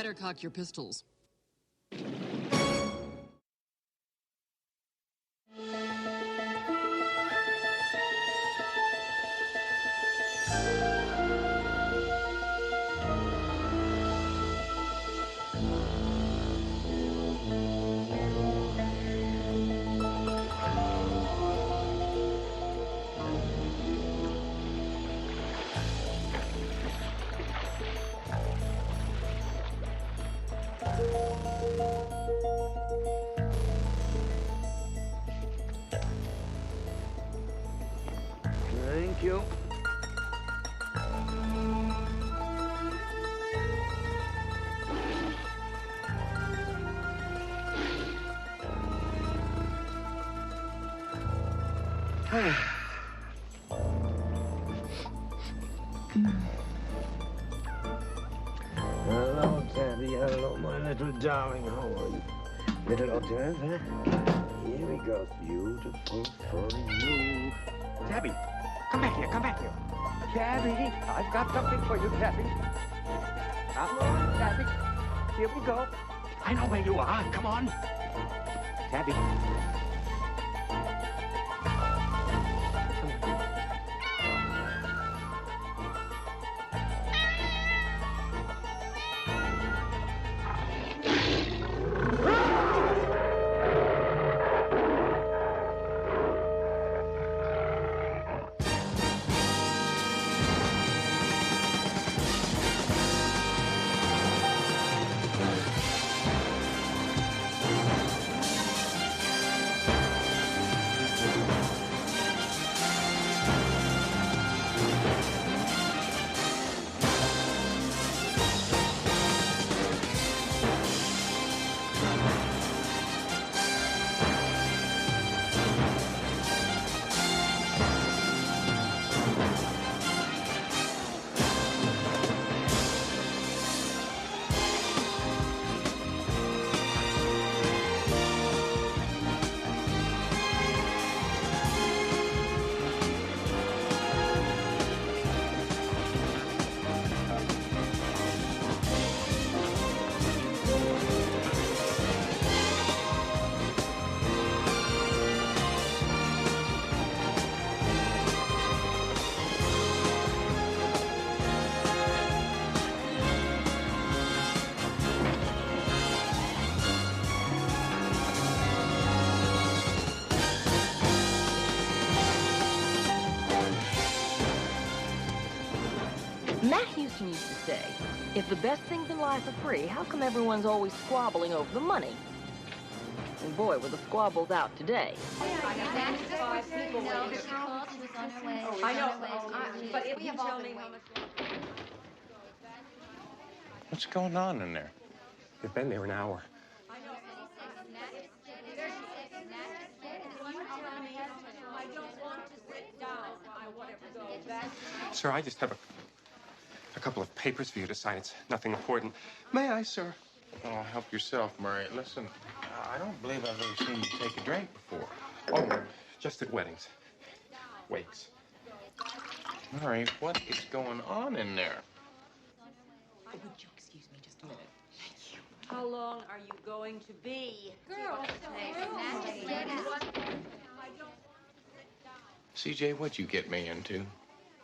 better cock your pistols. Thank you. Hello, Tabby. Hello, my little darling. How are you? Little hors d'oeuvre, huh? Here we go. Beautiful for you. Tabby, come back here, come back here. Tabby, I've got something for you, Tabby. Come on, Tabby. Here we go. I know where you are. Come on. Tabby. Matt Houston used to say, if the best things in life are free, how come everyone's always squabbling over the money? And boy, were the squabbles out today. I know, but if you tell me how much... What's going on in there? They've been there an hour. Sir, I just have a couple of papers for you to sign. It's nothing important. May I, sir? Oh, help yourself, Murray. Listen, I don't believe I've ever seen you take a drink before. Oh, just at weddings. Wakes. Murray, what is going on in there? Would you excuse me just a minute? Thank you. How long are you going to be? Girls, CJ, what'd you get me into?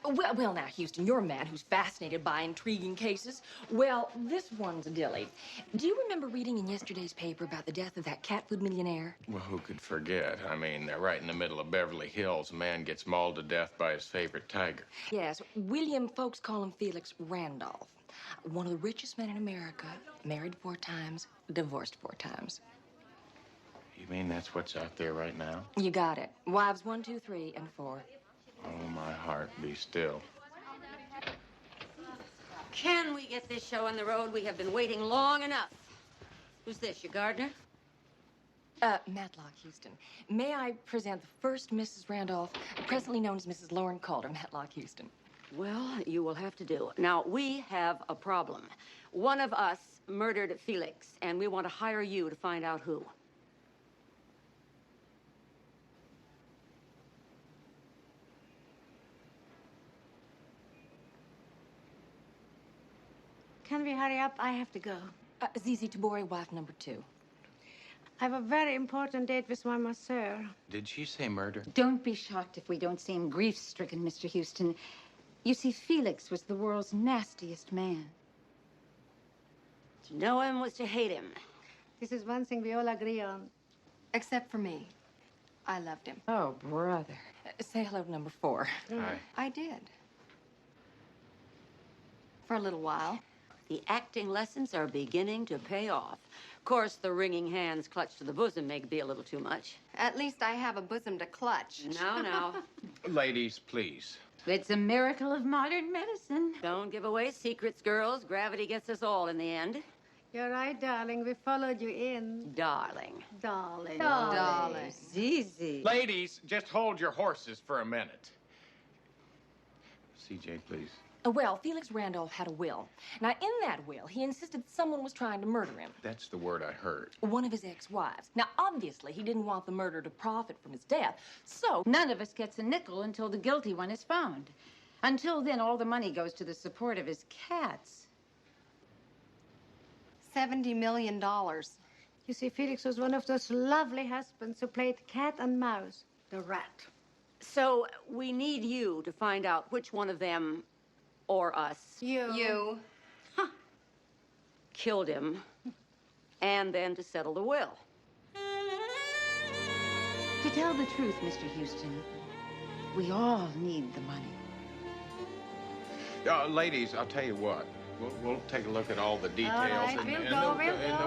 Well, now, Houston, you're a man who's fascinated by intriguing cases. Well, this one's a dilly. Do you remember reading in yesterday's paper about the death of that cat food millionaire? Well, who could forget? I mean, they're right in the middle of Beverly Hills. A man gets mauled to death by his favorite tiger. Yes, William, folks call him Felix Randolph. One of the richest men in America, married 4 times, divorced 4 times. You mean that's what's out there right now? You got it. Wives 1, 2, 3, and 4. Oh, my heart, be still. Can we get this show on the road? We have been waiting long enough. Who's this, your gardener? Matlock Houston. May I present the first Mrs. Randolph, presently known as Mrs. Lauren Calder, Matlock Houston. Well, you will have to do. Now, we have a problem. One of us murdered Felix, and we want to hire you to find out who. Kennedy, hurry up. I have to go. Zizi Tabori, wife number 2. I have a very important date with my masseur. Did she say murder? Don't be shocked if we don't seem grief-stricken, Mr. Houston. You see, Felix was the world's nastiest man. To know him was to hate him. This is one thing we all agree on. Except for me. I loved him. Oh, brother. Say hello to number 4. Hi. I did. For a little while. The acting lessons are beginning to pay off. Of course, the wringing hands clutched to the bosom may be a little too much. At least I have a bosom to clutch. Now. Ladies, please. It's a miracle of modern medicine. Don't give away secrets, girls. Gravity gets us all in the end. You're right, darling. We followed you in. Darling. Darling. Darling. Zizi. Ladies, just hold your horses for a minute. CJ, please. Well, Felix Randolph had a will. Now, in that will, he insisted that someone was trying to murder him. That's the word I heard. One of his ex-wives. Now, obviously, he didn't want the murderer to profit from his death, so... None of us gets a nickel until the guilty one is found. Until then, all the money goes to the support of his cats. $70 million. You see, Felix was one of those lovely husbands who played cat and mouse, the rat. So, we need you to find out which one of them, or us, You. killed him, and then to settle the will. To tell the truth, Mr. Houston, we all need the money. Ladies, I'll tell you what. We'll take a look at all the details right, in we'll the go,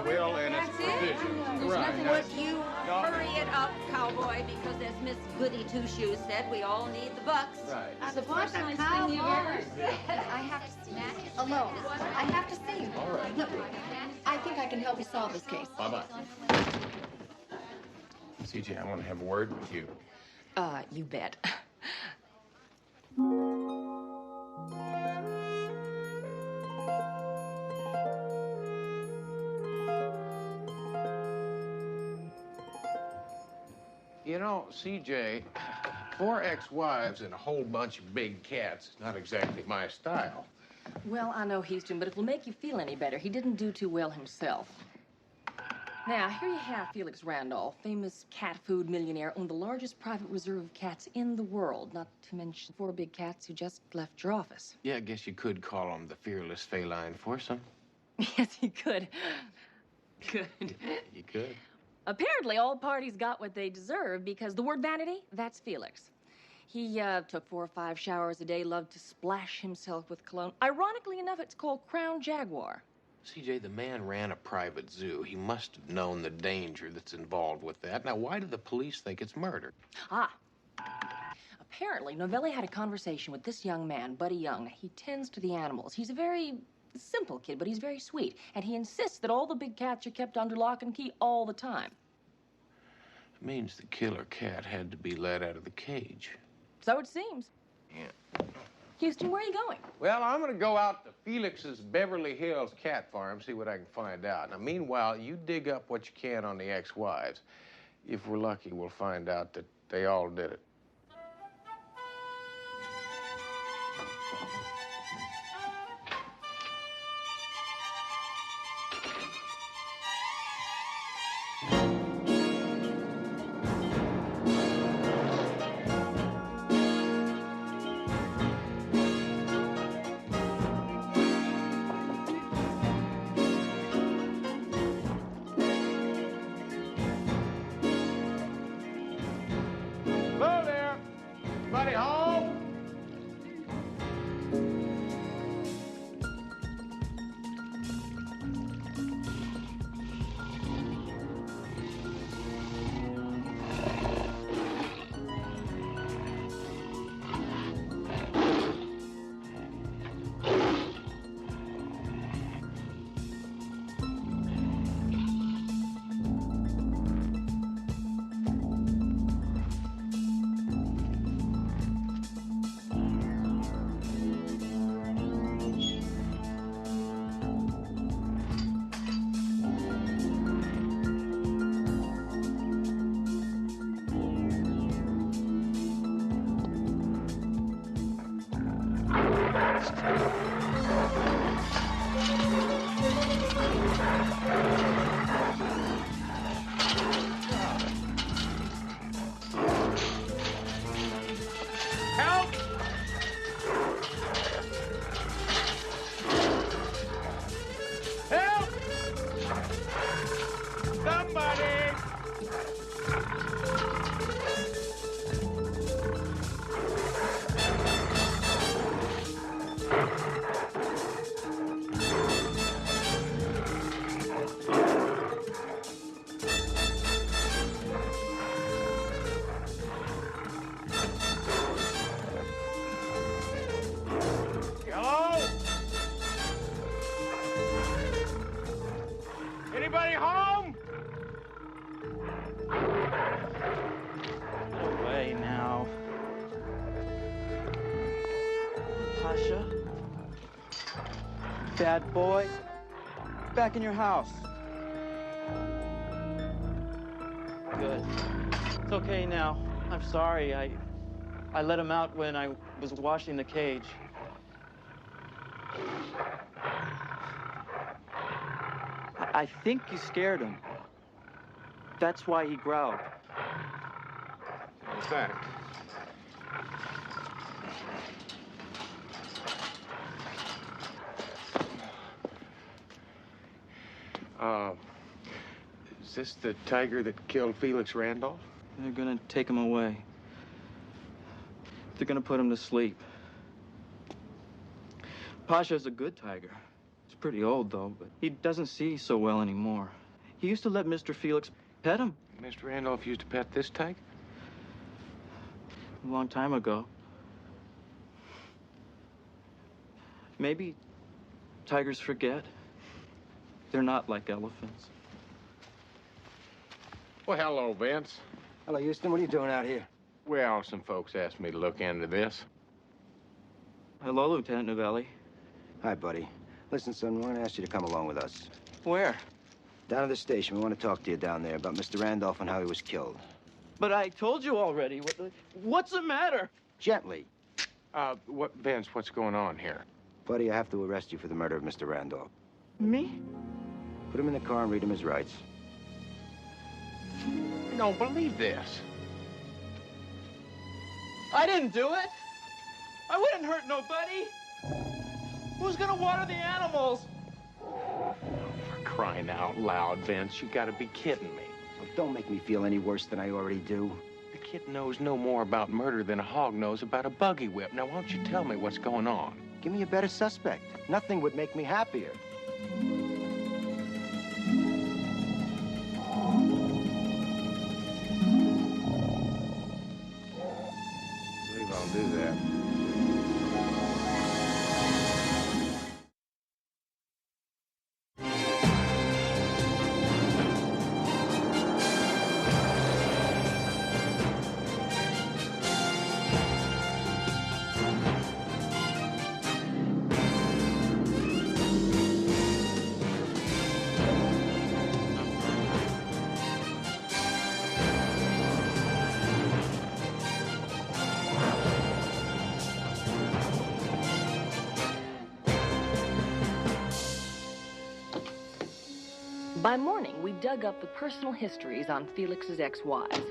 will and its provisions. Right. Would you hurry it up, cowboy, because as Miss Goody Two-Shoes said, we all need the bucks. Right. That's the first nice thing you've ever said. I have to see him alone. I have to see him. All right. Look, I think I can help you solve this case. Bye-bye. CJ, I want to have a word with you. You bet. You know, CJ, 4 ex-wives and a whole bunch of big cats is not exactly my style. Well, I know, Houston, but if it'll make you feel any better, he didn't do too well himself. Now, here you have Felix Randolph, famous cat food millionaire, owned the largest private reserve of cats in the world, not to mention 4 big cats who just left your office. Yeah, I guess you could call him the fearless feline foursome. Yes, you could. Good. You could. Apparently, all parties got what they deserved because the word vanity, that's Felix. He took 4 or 5 showers a day, loved to splash himself with cologne. Ironically enough, it's called Crown Jaguar. CJ, the man ran a private zoo. He must have known the danger that's involved with that. Now, why do the police think it's murder? Apparently, Novelli had a conversation with this young man, Buddy Young. He tends to the animals. He's a very simple kid, but he's very sweet. And he insists that all the big cats are kept under lock and key all the time. It means the killer cat had to be let out of the cage. So it seems. Yeah. Houston, where are you going? Well, I'm going to go out to Felix's Beverly Hills cat farm, see what I can find out. Now, meanwhile, you dig up what you can on the ex-wives. If we're lucky, we'll find out that they all did it. Hello there. Anybody home? Help! Help! Somebody! Hello? Anybody home? No way now. Pasha? Bad boy? Back in your house. Good. It's okay now. I'm sorry. I let him out when I was washing the cage. I think you scared him. That's why he growled. In fact. Is this the tiger that killed Felix Randolph? They're gonna take him away. They're gonna put him to sleep. Pasha's a good tiger. He's pretty old, though, but he doesn't see so well anymore. He used to let Mr. Felix pet him Mr. Randolph used to pet this tiger? a long time ago. Maybe tigers forget. They're not like elephants. Well, hello, Vince. Hello, Houston. What are you doing out here? Well, some folks asked me to look into this. Hello, Lieutenant Novelli. Hi, buddy. Listen, son, we're going to ask you to come along with us. Where? Down to the station. We want to talk to you down there about Mr. Randolph and how he was killed. But I told you already. What's the matter? Gently. Vince, what's going on here? Buddy, I have to arrest you for the murder of Mr. Randolph. Me? Put him in the car and read him his rights. I don't believe this. I didn't do it. I wouldn't hurt nobody. Who's gonna water the animals? For crying out loud, Vince, you gotta be kidding me. Oh, don't make me feel any worse than I already do. The kid knows no more about murder than a hog knows about a buggy whip. Now, why don't you tell me what's going on? Give me a better suspect. Nothing would make me happier. I believe I'll do that. By morning, we dug up the personal histories on Felix's ex-wives.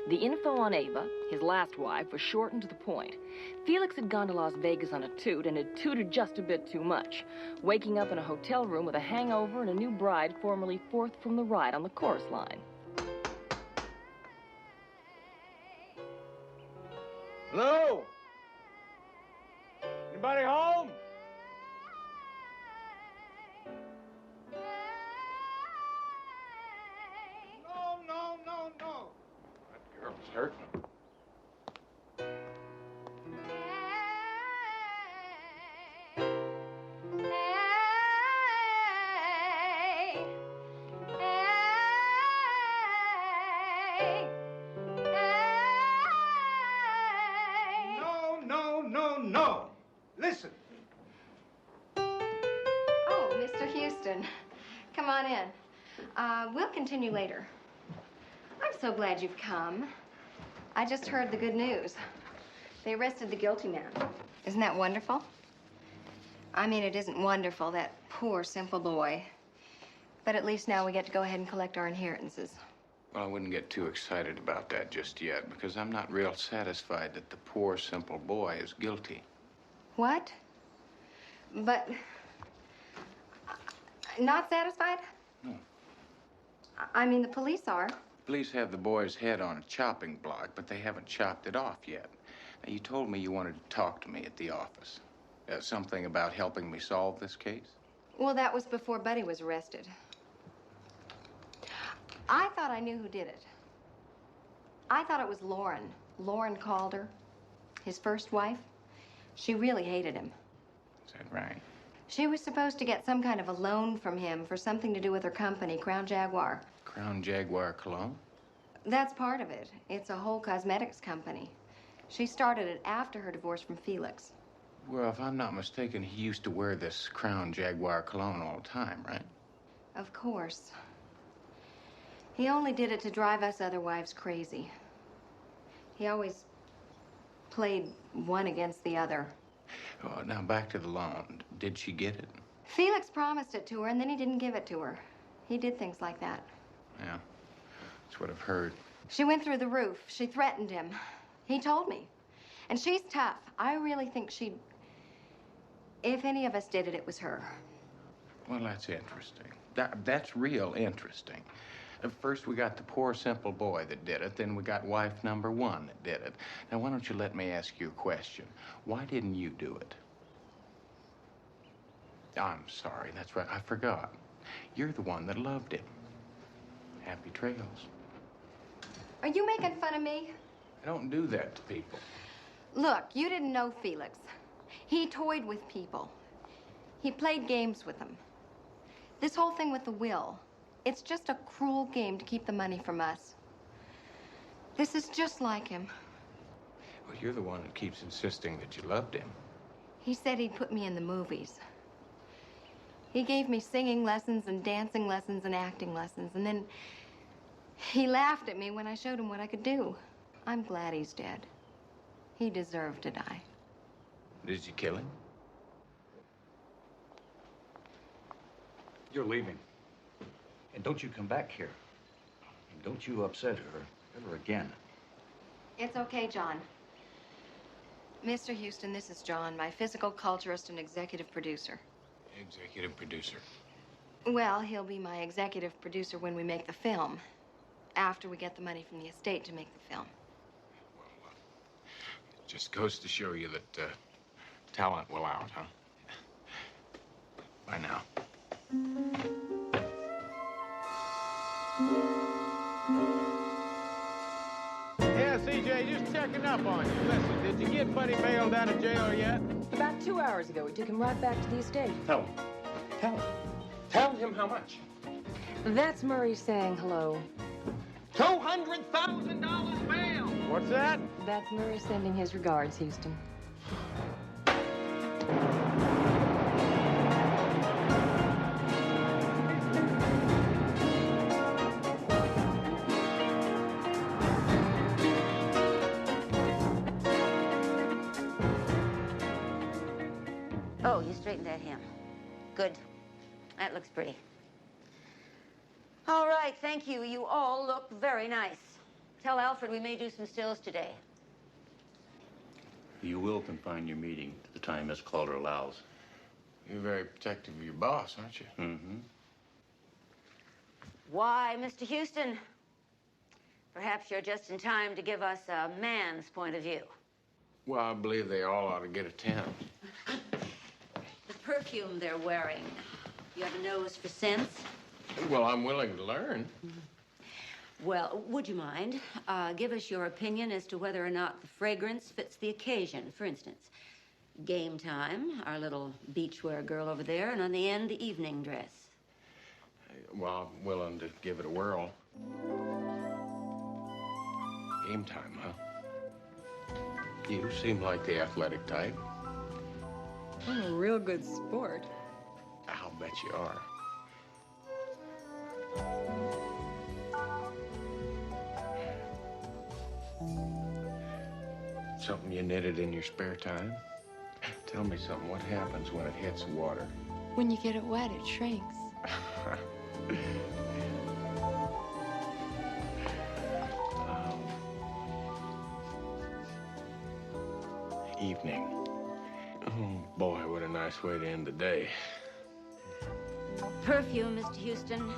The info on Ava, his last wife, was short and to the point. Felix had gone to Las Vegas on a toot and had tooted just a bit too much, waking up in a hotel room with a hangover and a new bride formerly fourth from the right on the chorus line. Hello? Anybody home? No. That girl's hurting. No. Listen. Oh, Mr. Houston. Come on in. We'll continue later. I'm so glad you've come. I just heard the good news. They arrested the guilty man. Isn't that wonderful? I mean, it isn't wonderful, that poor, simple boy. But at least now we get to go ahead and collect our inheritances. Well, I wouldn't get too excited about that just yet, because I'm not real satisfied that the poor, simple boy is guilty. What? But... Not satisfied? No. I mean, the police are. Police have the boy's head on a chopping block, but they haven't chopped it off yet. Now, you told me you wanted to talk to me at the office. Something about helping me solve this case? Well, that was before Buddy was arrested. I thought I knew who did it. I thought it was Lauren. Lauren Calder, his first wife. She really hated him. Is that right? She was supposed to get some kind of a loan from him for something to do with her company, Crown Jaguar. Crown Jaguar Cologne? That's part of it. It's a whole cosmetics company. She started it after her divorce from Felix. Well, if I'm not mistaken, he used to wear this Crown Jaguar cologne all the time, right? Of course. He only did it to drive us other wives crazy. He always played one against the other. Oh, now, back to the loan. Did she get it? Felix promised it to her, and then he didn't give it to her. He did things like that. Yeah, that's what I've heard. She went through the roof. She threatened him. He told me. And she's tough. I really think she'd... If any of us did it, it was her. Well, that's interesting. That's real interesting. First, we got the poor, simple boy that did it. Then we got wife number one that did it. Now, why don't you let me ask you a question? Why didn't you do it? I'm sorry. That's right. I forgot. You're the one that loved him. Happy trails. Are you making fun of me? I don't do that to people. Look, you didn't know Felix. He toyed with people. He played games with them. This whole thing with the will, it's just a cruel game to keep the money from us. This is just like him. Well, you're the one that keeps insisting that you loved him. He said he'd put me in the movies. He gave me singing lessons and dancing lessons and acting lessons, and then he laughed at me when I showed him what I could do. I'm glad he's dead. He deserved to die. Did you kill him? You're leaving. And don't you come back here. And don't you upset her ever again. It's okay, John. Mr. Houston, this is John, my physical culturist and executive producer. Executive producer. Well, he'll be my executive producer when we make the film, after we get the money from the estate to make the film. Well, it just goes to show you that talent will out, huh? Bye now. Yeah, CJ, just checking up on you. Listen, did you get Buddy bailed out of jail yet? About 2 hours ago, we took him right back to the estate. Tell him. Tell him. Tell him how much. That's Murray saying hello. $200,000 bail. What's that? That's Murray sending his regards, Houston. Oh, you straightened that hem. Good. That looks pretty. All right, thank you. You all look very nice. Tell Alfred we may do some stills today. You will confine your meeting to the time Miss Calder allows. You're very protective of your boss, aren't you? Mm-hmm. Why, Mr. Houston, perhaps you're just in time to give us a man's point of view. Well, I believe they all ought to get a 10. The perfume they're wearing. You have a nose for scents? Well, I'm willing to learn. Well, would you mind? Give us your opinion as to whether or not the fragrance fits the occasion. For instance, game time, our little beachwear girl over there, and on the end, the evening dress. Well, I'm willing to give it a whirl. Game time, huh? You seem like the athletic type. I'm a real good sport. I'll bet you are. Something you knitted in your spare time? Tell me something. What happens when it hits water? When you get it wet, it shrinks. Evening. Oh, boy, what a nice way to end the day. Perfume, Mr. Houston.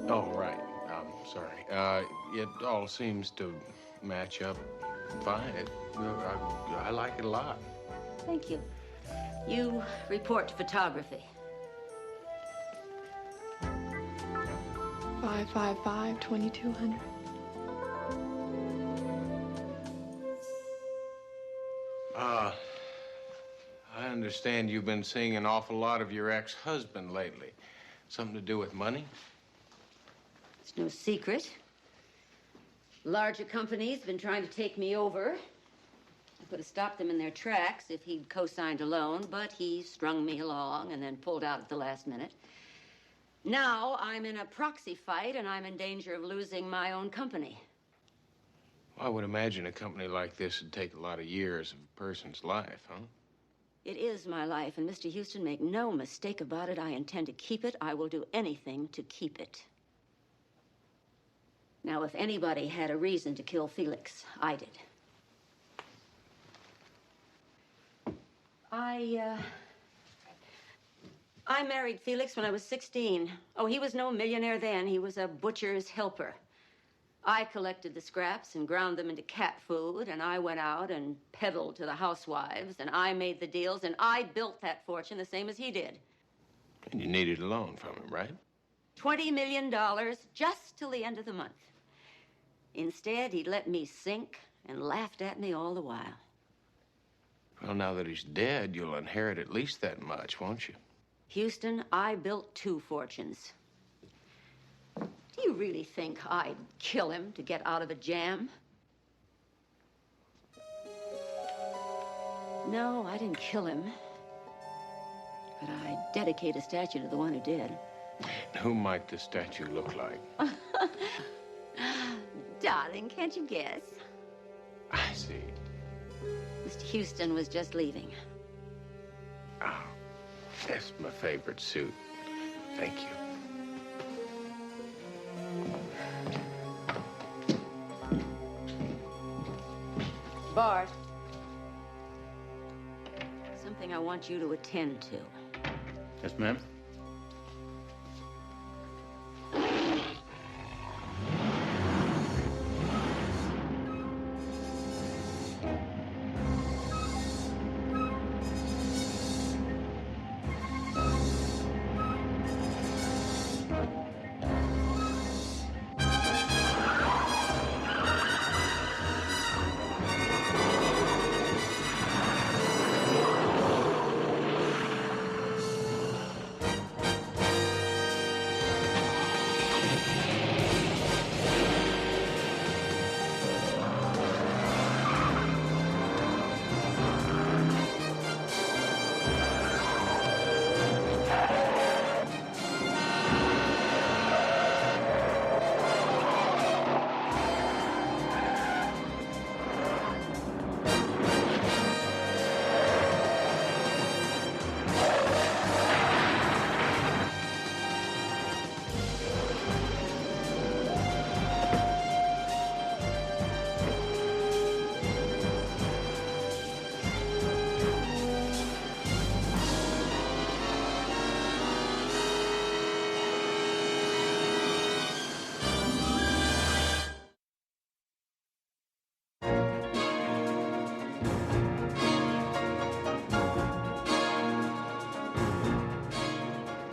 Oh, right. I'm sorry. It all seems to match up fine. I like it a lot. Thank you. You report photography. 555-2200. I understand you've been seeing an awful lot of your ex-husband lately. Something to do with money? It's no secret. Larger companies been trying to take me over. I could have stopped them in their tracks if he'd co-signed a loan, but he strung me along and then pulled out at the last minute. Now I'm in a proxy fight, and I'm in danger of losing my own company. Well, I would imagine a company like this would take a lot of years of a person's life, huh? It is my life, and Mr. Houston, make no mistake about it. I intend to keep it. I will do anything to keep it. Now, if anybody had a reason to kill Felix, I did. I married Felix when I was 16. Oh, he was no millionaire then. He was a butcher's helper. I collected the scraps and ground them into cat food, and I went out and peddled to the housewives, and I made the deals, and I built that fortune the same as he did. And you needed a loan from him, right? $20 million just till the end of the month. Instead, he let me sink and laughed at me all the while. Well, now that he's dead, you'll inherit at least that much, won't you? Houston, I built 2 fortunes. Do you really think I'd kill him to get out of a jam? No, I didn't kill him. But I dedicate a statue to the one who did. Who might the statue look like? Darling, can't you guess? I see. Mr. Houston was just leaving. Oh, that's my favorite suit. Thank you. Bart, something I want you to attend to. Yes, ma'am.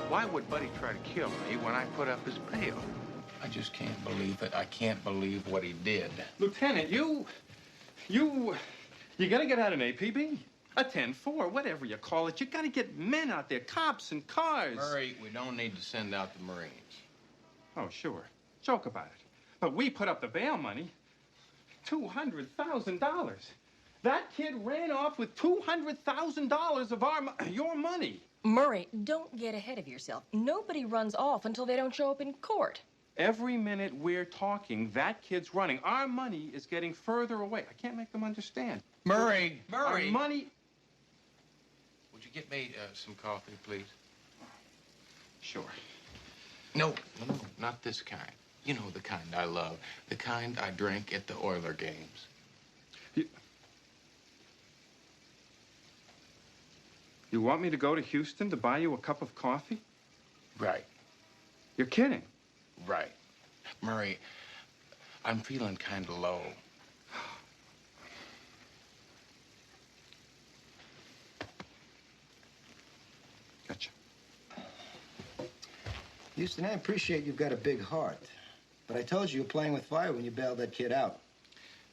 Why would Buddy try to kill me when I put up his bail? I just can't believe it. I can't believe what he did. Lieutenant, you gotta get out an APB, a 10-4, whatever you call it. You gotta get men out there, cops and cars. Murray, we don't need to send out the Marines. Oh, sure. Joke about it. But we put up the bail money, $200,000. That kid ran off with $200,000 of your money. Murray, don't get ahead of yourself. Nobody runs off until they don't show up in court. Every minute we're talking, that kid's running. Our money is getting further away. I can't make them understand. Murray! Our money... Would you get me some coffee, please? Sure. No, not this kind. You know the kind I love. The kind I drink at the Oiler games. You want me to go to Houston to buy you a cup of coffee? Right. You're kidding. Right. Murray, I'm feeling kind of low. Gotcha. Houston, I appreciate you've got a big heart. But I told you were playing with fire when you bailed that kid out.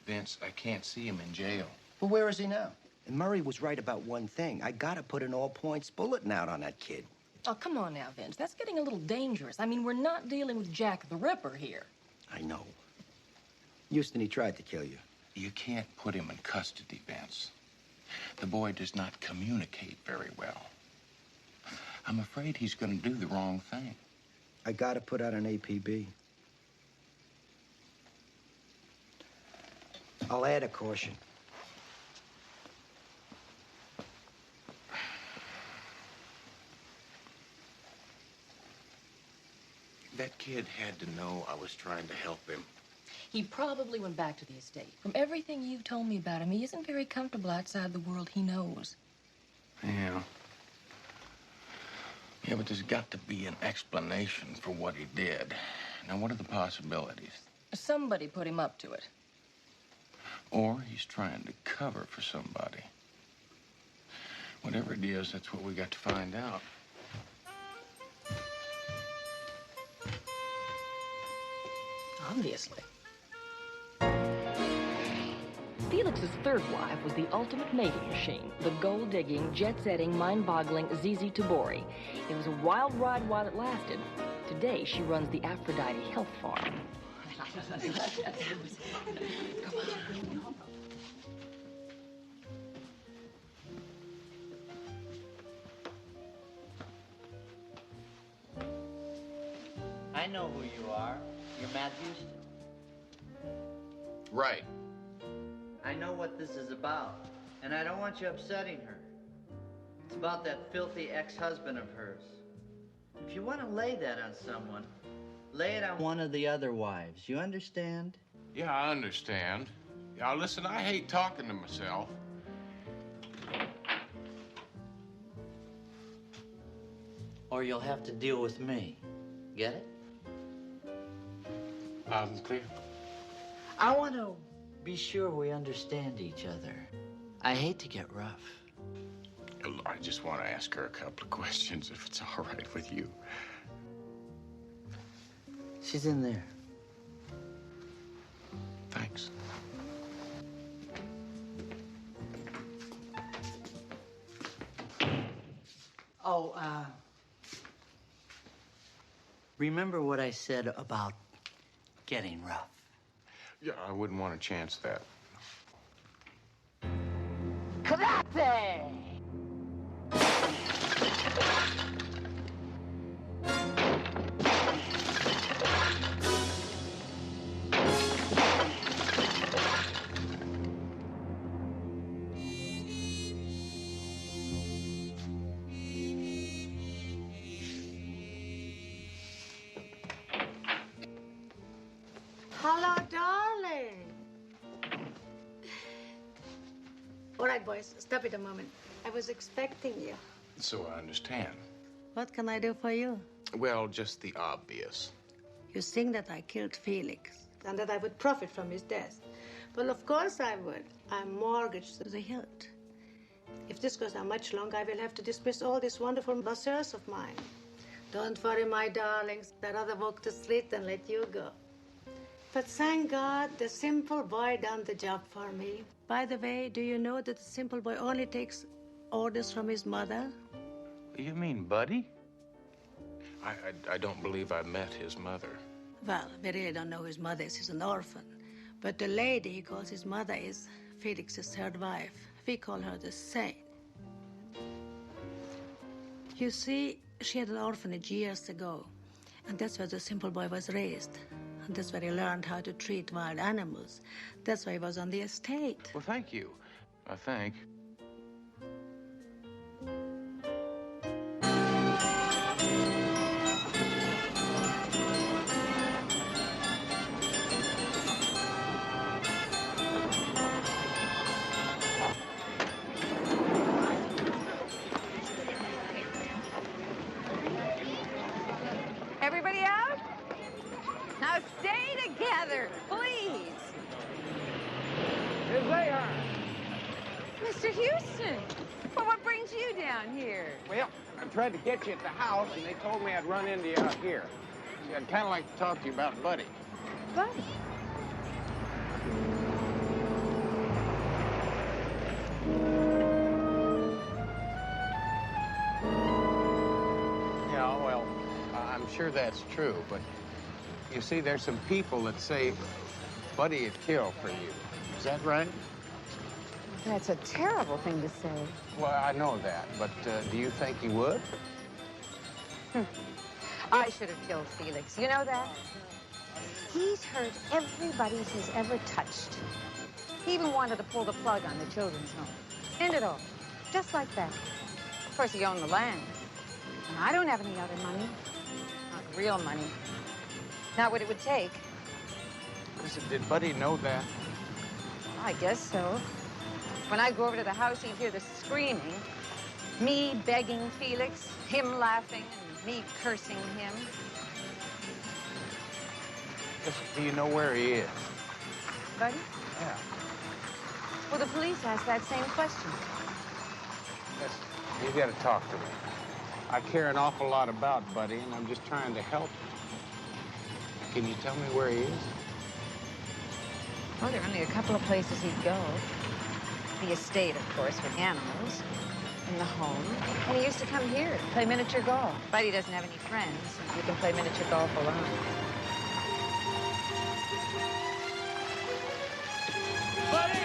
Vince, I can't see him in jail. Well, where is he now? And Murray was right about one thing. I gotta put an all-points bulletin out on that kid. Oh, come on now, Vince. That's getting a little dangerous. I mean, we're not dealing with Jack the Ripper here. I know. Houston, he tried to kill you. You can't put him in custody, Vince. The boy does not communicate very well. I'm afraid he's going to do the wrong thing. I gotta put out an APB. I'll add a caution. That kid had to know I was trying to help him. He probably went back to the estate. From everything you've told me about him, he isn't very comfortable outside the world he knows. Yeah. Yeah, but there's got to be an explanation for what he did. Now, what are the possibilities? Somebody put him up to it. Or he's trying to cover for somebody. Whatever it is, that's what we got to find out. Obviously. Felix's third wife was the ultimate mating machine, the gold-digging, jet-setting, mind-boggling Zizi Tabori. It was a wild ride while it lasted. Today, she runs the Aphrodite Health Farm. I know who you are. You're Matt Houston. Right. I know what this is about, and I don't want you upsetting her. It's about that filthy ex-husband of hers. If you want to lay that on someone, lay it on one of the other wives. You understand? Yeah, I understand. Now, listen, I hate talking to myself. Or you'll have to deal with me. Get it? Loud and clear. I want to be sure we understand each other. I hate to get rough. I just want to ask her a couple of questions, if it's all right with you. She's in there. Thanks. Oh, remember what I said about getting rough? Yeah, I wouldn't want to chance that. Karate! Hello, darling. All right, boys, stop it a moment. I was expecting you. So I understand. What can I do for you? Well, just the obvious. You think that I killed Felix and that I would profit from his death. Well, of course I would. I'm mortgaged to the hilt. If this goes on much longer, I will have to dismiss all these wonderful masseurs of mine. Don't worry, my darlings. I'd rather walk the street than let you go. But thank God, the simple boy done the job for me. By the way, do you know that the simple boy only takes orders from his mother? You mean Buddy? I don't believe I met his mother. Well, we really don't know who his mother is. He's an orphan. But the lady he calls his mother is Felix's third wife. We call her the Saint. You see, she had an orphanage years ago. And that's where the simple boy was raised. And that's where he learned how to treat wild animals. That's why he was on the estate. Well, thank you. I think. together, please. Is they are. Mr. Houston, well, what brings you down here? Well, I tried to get you at the house, and they told me I'd run into you out here. See, I'd kind of like to talk to you about Buddy. Buddy? Yeah, well, I'm sure that's true, but you see, there's some people that say Buddy would kill for you. Is that right? That's a terrible thing to say. Well, I know that, but do you think he would? I should have killed Felix. You know that? He's hurt everybody he's ever touched. He even wanted to pull the plug on the children's home. End it all. Just like that. Of course, he owned the land. And I don't have any other money. Not real money. Not what it would take. Listen, did Buddy know that? I guess so. When I'd go over to the house, he'd hear the screaming. Me begging Felix, him laughing, and me cursing him. Listen, do you know where he is? Buddy? Yeah. Well, the police asked that same question. Listen, you got to talk to me. I care an awful lot about Buddy, and I'm just trying to help him. Can you tell me where he is? Well, there are only a couple of places he'd go. The estate, of course, with animals. And the home. And he used to come here, play miniature golf. But he doesn't have any friends. You can play miniature golf alone. Buddy!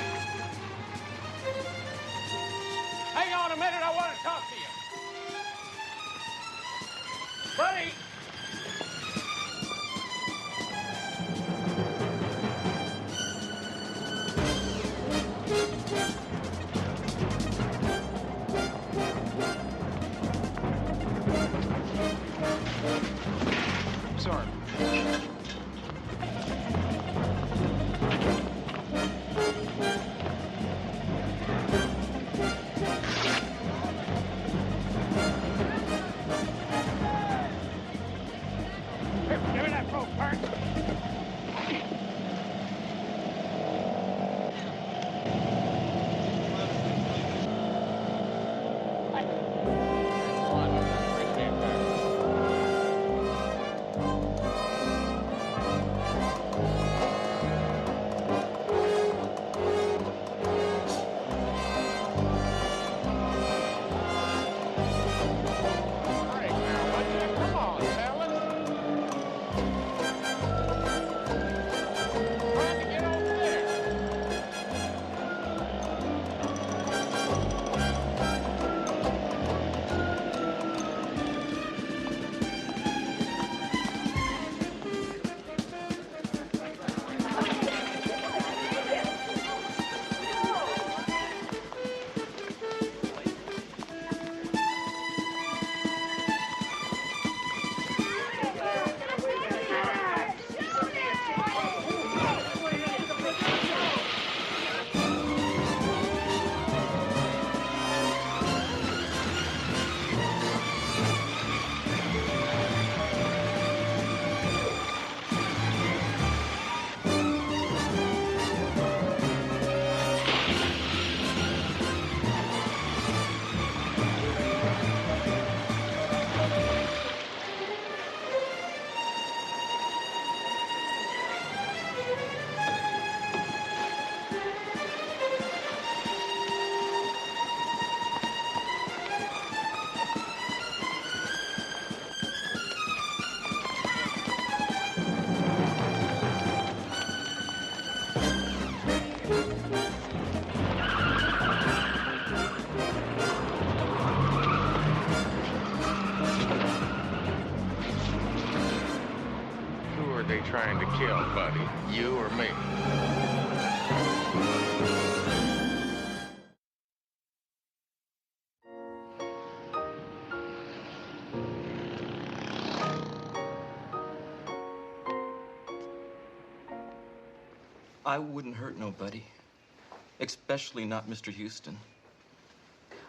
Hang on a minute, I want to talk to you. Buddy! Sorry. Here, give me that rope, Bert. Trying to kill, Buddy? You or me? I wouldn't hurt nobody, especially not Mr. Houston.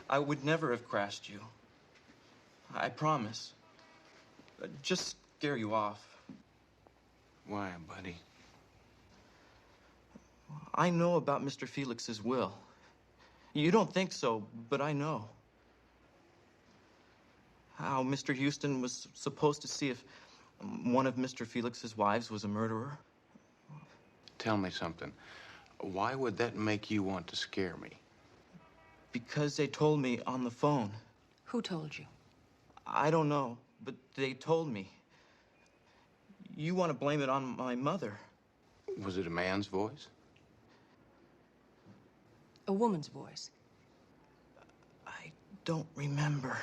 I would never have crashed you. I promise. Just scare you off. Why, Buddy? I know about Mr. Felix's will. You don't think so, but I know. How Mr. Houston was supposed to see if one of Mr. Felix's wives was a murderer. Tell me something. Why would that make you want to scare me? Because they told me on the phone. Who told you? I don't know, but they told me. You want to blame it on my mother. Was it a man's voice? A woman's voice. I don't remember.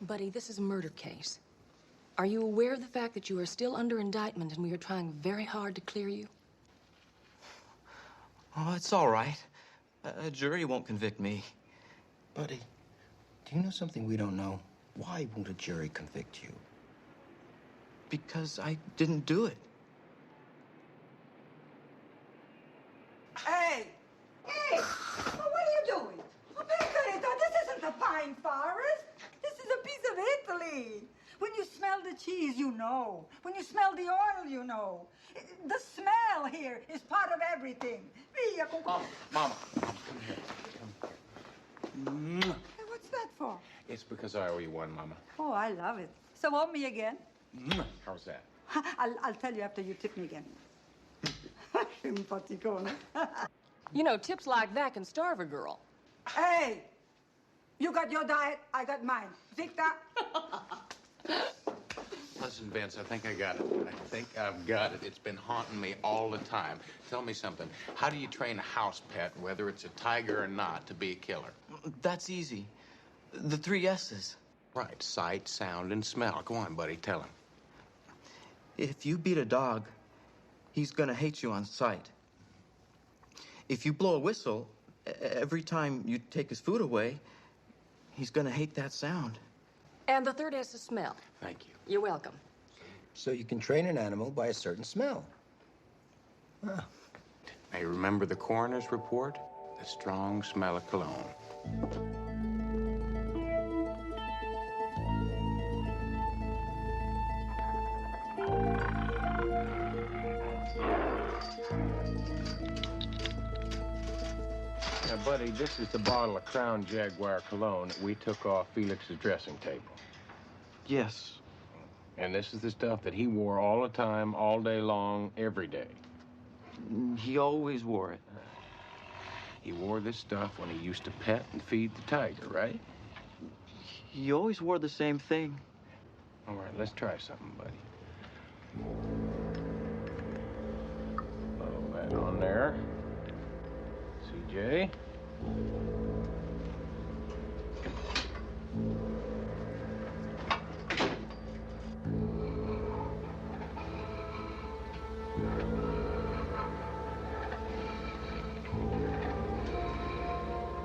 Buddy, this is a murder case. Are you aware of the fact that you are still under indictment and we are trying very hard to clear you? Oh, it's all right. A jury won't convict me. Buddy, do you know something we don't know? Why won't a jury convict you? Because I didn't do it. Hey! Hey! What are you doing? Oh, Margarita, this isn't a pine forest. This is a piece of Italy. When you smell the cheese, you know. When you smell the oil, you know. The smell here is part of everything. Via con... Mama, come here. Come here. Hey, what's that for? It's because I owe you one, Mama. Oh, I love it. So owe me again? How's that? I'll tell you after you tip me again. Simpaticone. You know, tips like that can starve a girl. Hey! You got your diet, I got mine. Victor? Listen, Vince, I think I got it. I think I've got it. It's been haunting me all the time. Tell me something. How do you train a house pet, whether it's a tiger or not, to be a killer? That's easy. The 3 S's. Right. Sight, sound, and smell. Go on, buddy. Tell him. If you beat a dog, he's gonna hate you on sight. If you blow a whistle, every time you take his food away, he's gonna hate that sound. And the 3rd S is smell. Thank you. You're welcome. So you can train an animal by a certain smell. Ah. Now, you remember the coroner's report? The strong smell of cologne. Now, buddy, this is the bottle of Crown Jaguar cologne that we took off Felix's dressing table. Yes. And this is the stuff that he wore all the time, all day long, every day. He always wore it. He wore this stuff when he used to pet and feed the tiger, right? He always wore the same thing. All right, let's try something, buddy. Blow that on there. CJ.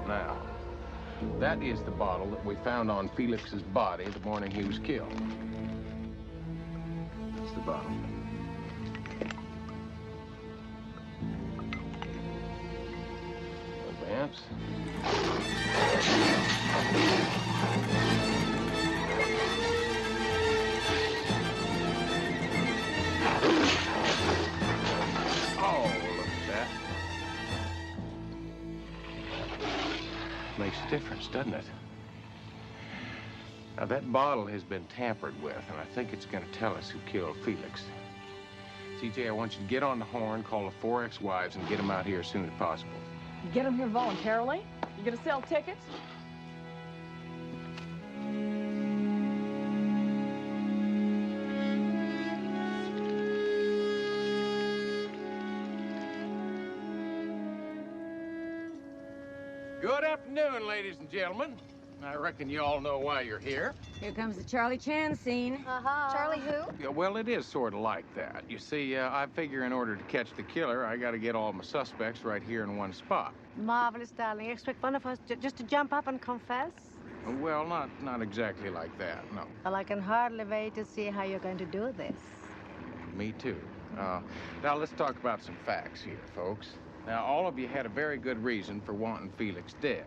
Now, that is the bottle that we found on Felix's body the morning he was killed. That's the bottle. Advance. Oh, look at that. Makes a difference, doesn't it? Now, that bottle has been tampered with, and I think it's going to tell us who killed Felix. CJ, I want you to get on the horn, call the 4 ex-wives, and get them out here as soon as possible. Get them here voluntarily? You gonna sell tickets? Good afternoon, ladies and gentlemen. I reckon you all know why you're here. Here comes the Charlie Chan scene. Charlie who? Yeah, well, it is sort of like that. You see, I figure in order to catch the killer, I got to get all my suspects right here in one spot. Marvelous, darling. You expect one of us just to jump up and confess? Well, not exactly like that, no. Well, I can hardly wait to see how you're going to do this. Me too. Now, let's talk about some facts here, folks. Now, all of you had a very good reason for wanting Felix dead.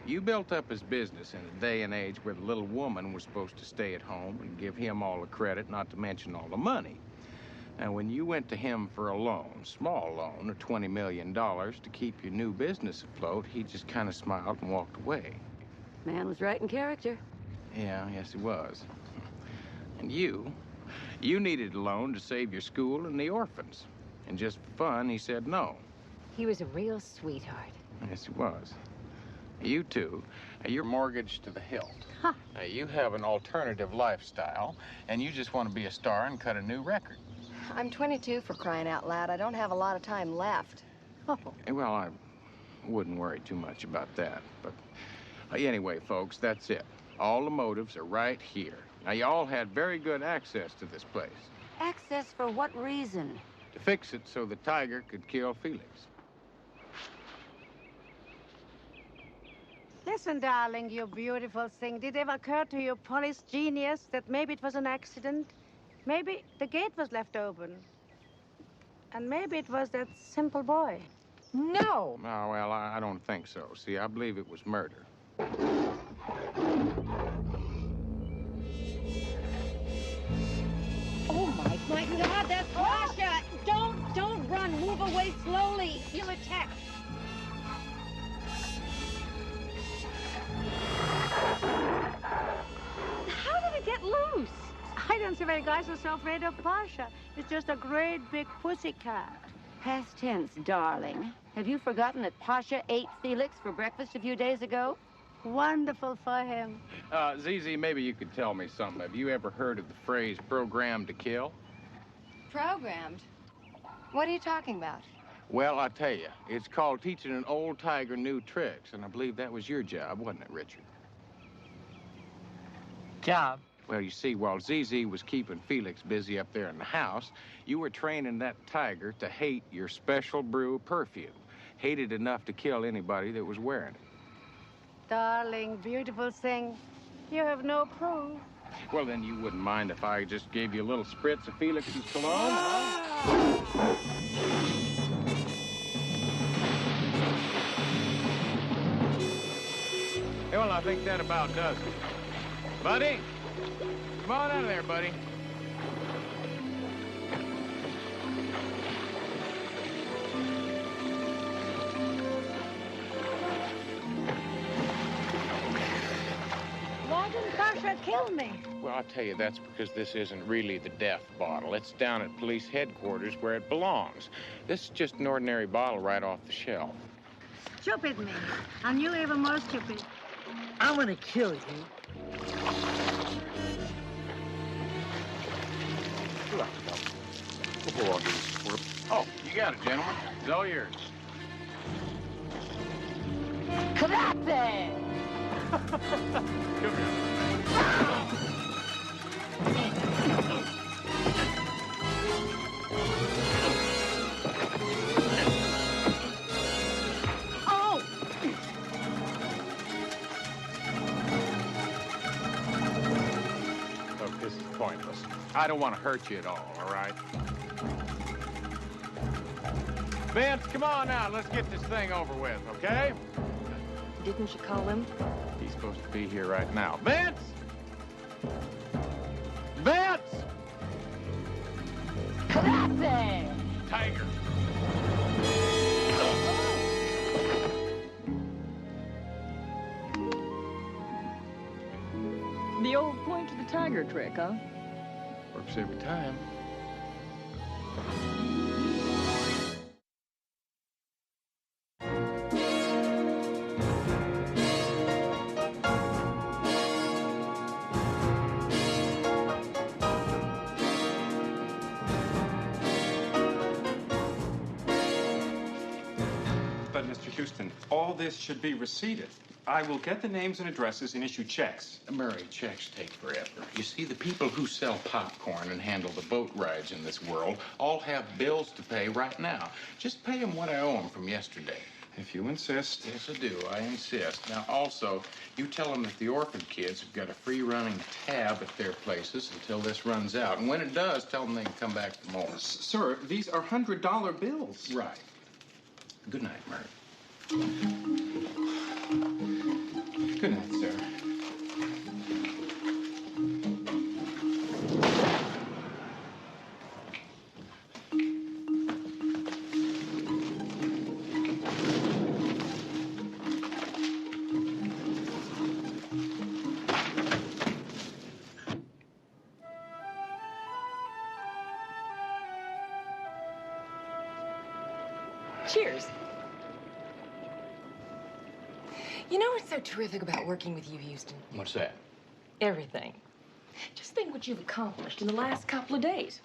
You built up his business in a day and age where the little woman was supposed to stay at home and give him all the credit, not to mention all the money. Now, when you went to him for a loan, small loan of $20 million to keep your new business afloat, he just kind of smiled and walked away. Man was right in character. Yeah, yes, he was. And you needed a loan to save your school and the orphans. And just for fun, he said no. He was a real sweetheart. Yes, he was. You two, you're mortgaged to the hilt. Huh. Now, you have an alternative lifestyle, and you just want to be a star and cut a new record. I'm 22, for crying out loud. I don't have a lot of time left. Oh. Well, I wouldn't worry too much about that. But anyway, folks, that's it. All the motives are right here. Now, you all had very good access to this place. Access for what reason? To fix it so the tiger could kill Felix. Listen, darling, you beautiful thing. Did it ever occur to your police genius that maybe it was an accident? Maybe the gate was left open. And maybe it was that simple boy. No! Oh, well, I don't think so. See, I believe it was murder. Oh, my God, that's Pasha! Don't run. Move away slowly. He'll attack. How did it get loose? I don't see why guys are so afraid of Pasha. It's just a great big pussycat. Past tense, darling. Have you forgotten that Pasha ate Felix for breakfast a few days ago? Wonderful for him. ZZ, maybe you could tell me something. Have you ever heard of the phrase programmed to kill? Programmed? What are you talking about? Well, I tell you, it's called teaching an old tiger new tricks, and I believe that was your job, wasn't it, Richard? Job? Well, you see, while ZZ was keeping Felix busy up there in the house, you were training that tiger to hate your special brew perfume. Hated enough to kill anybody that was wearing it. Darling, beautiful thing. You have no proof. Well, then you wouldn't mind if I just gave you a little spritz of Felix's cologne, huh? Well, I think that about does it. Buddy, come on out of there, buddy. Why didn't Pasha kill me? Well, I'll tell you, that's because this isn't really the death bottle. It's down at police headquarters where it belongs. This is just an ordinary bottle right off the shelf. Stupid me. And you even more stupid. I'm gonna kill you. Oh, you got it, gentlemen. It's all yours. Karate! Come here. Oh! Look, this is pointless. I don't want to hurt you at all right? Vince, come on now. Let's get this thing over with, okay? Didn't you call him? He's supposed to be here right now. Vince! Vince! Karate! Tiger! The old point to the tiger trick, huh? Works every time. But, Mr. Houston, all this should be receipted. I will get the names and addresses and issue checks. Murray, checks take forever. You see, the people who sell popcorn and handle the boat rides in this world all have bills to pay right now. Just pay them what I owe them from yesterday. If you insist. Yes, I do. I insist. Now, also, you tell them that the orphan kids have got a free running tab at their places until this runs out. And when it does, tell them they can come back for more. Sir, these are $100 bills. Right. Good night, Murray. Good night, sir. Cheers. You know what's so terrific about working with you, Houston? What's that? Everything. Just think what you've accomplished in the last couple of days.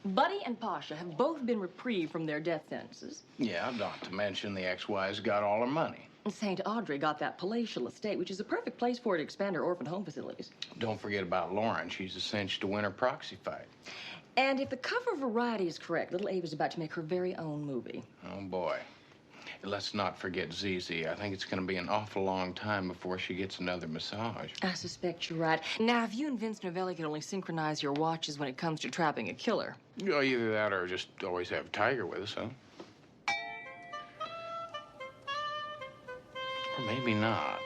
Buddy and Pasha have both been reprieved from their death sentences. Yeah, not to mention the ex-wife's got all her money. And St. Audrey got that palatial estate, which is a perfect place for her to expand her orphan home facilities. Don't forget about Lauren. She's a cinch to win her proxy fight. And if the cover Variety is correct, little Ava's about to make her very own movie. Oh, boy. Let's not forget Zizi. I think it's going to be an awful long time before she gets another massage. I suspect you're right. Now, if you and Vince Novelli can only synchronize your watches when it comes to trapping a killer. You know, either that or just always have Tiger with us, huh? Or maybe not.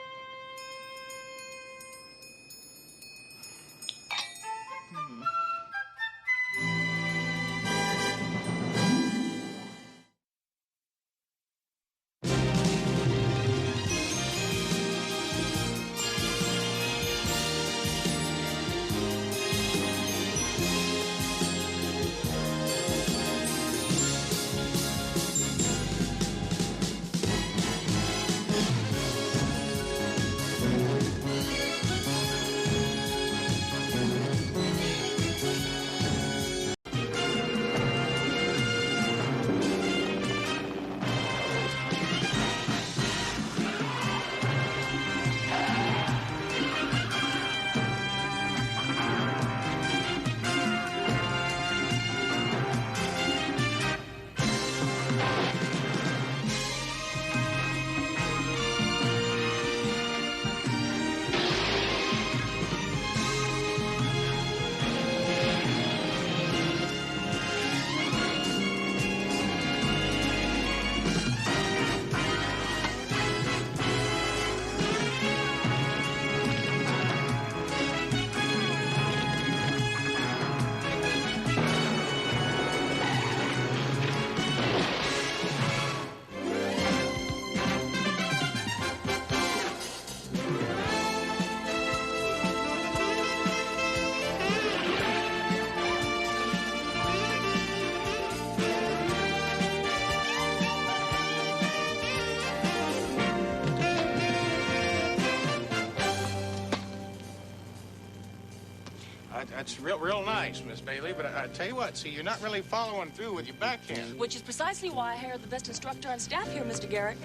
That's real nice, Miss Bailey, but I tell you what, see, you're not really following through with your backhand. Which is precisely why I hired the best instructor on staff here, Mr. Garrett.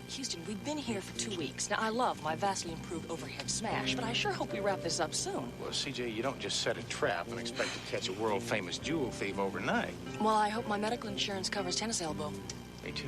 Houston, we've been here for 2 weeks. Now, I love my vastly improved overhead smash, but I sure hope we wrap this up soon. Well, CJ, you don't just set a trap and expect to catch a world-famous jewel thief overnight. Well, I hope my medical insurance covers tennis elbow. Me too.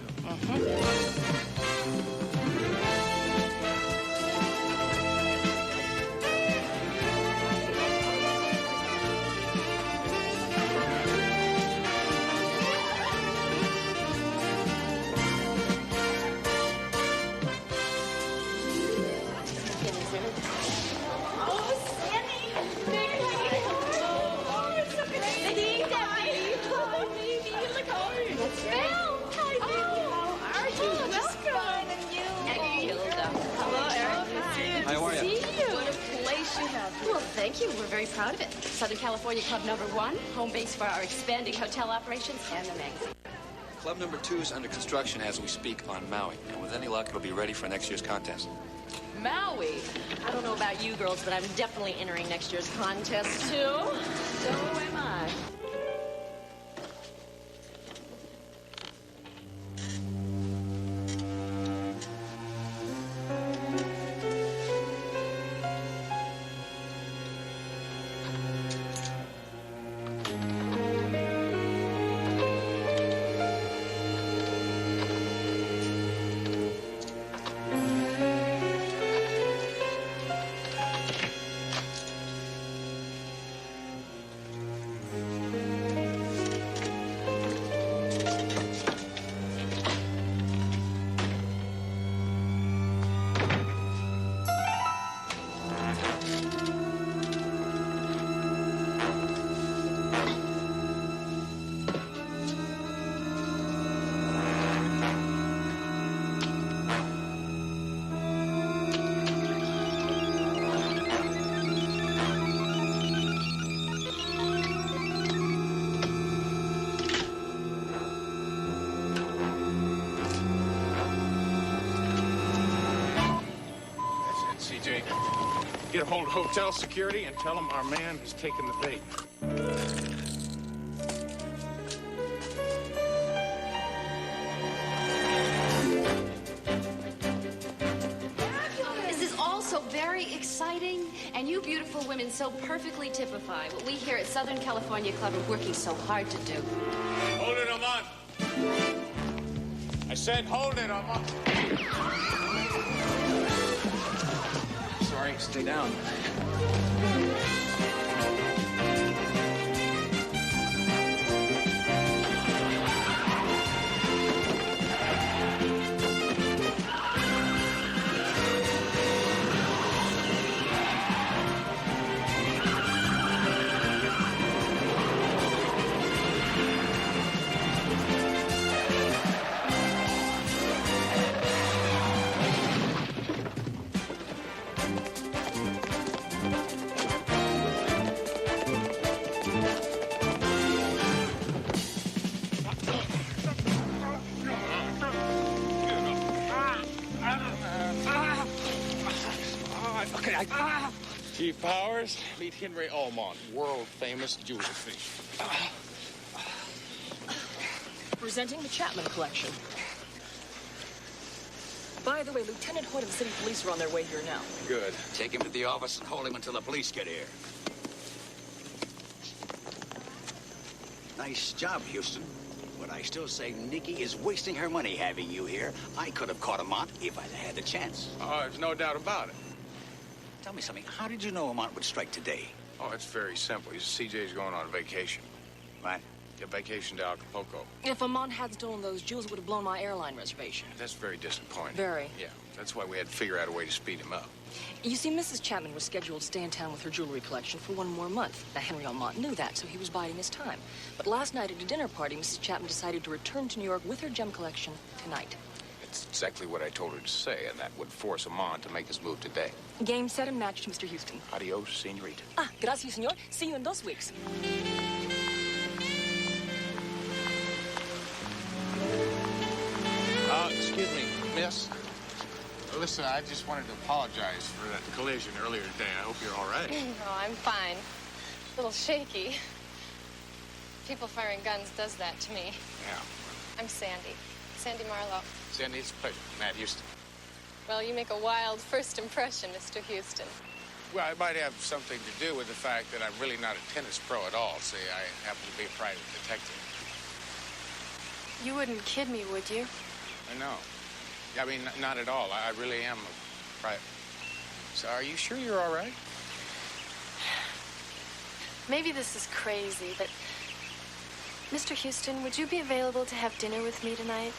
Thank you. We're very proud of it. Southern California Club #1, home base for our expanding hotel operations and the magazine. Club #2 is under construction as we speak on Maui, and with any luck, it'll be ready for next year's contest. Maui? I don't know about you girls, but I'm definitely entering next year's contest, too. So am I. CJ. Get a hold of hotel security and tell them our man has taken the bait. This is all so very exciting, and you beautiful women so perfectly typify what we here at Southern California Club are working so hard to do. Hold it, Armand. I said hold it, Armand. Sorry, stay down. Chief Powers, meet Henry Almont, world-famous jewel thief. Presenting the Chapman collection. By the way, Lieutenant Hoyt and the city police are on their way here now. Good. Take him to the office and hold him until the police get here. Nice job, Houston. But I still say Nikki is wasting her money having you here. I could have caught Amont if I'd had the chance. Oh, there's no doubt about it. Tell me something. How did you know Amont would strike today? Oh, it's very simple. CJ's going on vacation. What? A vacation to Acapulco. If Amon had stolen those jewels, it would have blown my airline reservation. That's very disappointing. Very. Yeah, that's why we had to figure out a way to speed him up. You see, Mrs. Chapman was scheduled to stay in town with her jewelry collection for one more month. Now, Henry Almont knew that, so he was biding his time. But last night at a dinner party, Mrs. Chapman decided to return to New York with her gem collection tonight. That's exactly what I told her to say, and that would force Amon to make his move today. Game, set, and match, Mr. Houston. Adios, senorita. Ah, gracias, senor. See you in 2 weeks. Excuse me, miss. Listen, I just wanted to apologize for that collision earlier today. I hope you're all right. Oh, I'm fine. A little shaky. People firing guns does that to me. Yeah. I'm Sandy. Sandy Marlowe. Sandy, it's a pleasure. Matt Houston. Well, you make a wild first impression, Mr. Houston. Well, it might have something to do with the fact that I'm really not a tennis pro at all. See, I happen to be a private detective. You wouldn't kid me, would you? I know. I mean, not at all. I really am a private. So are you sure you're all right? Maybe this is crazy, but... Mr. Houston, would you be available to have dinner with me tonight?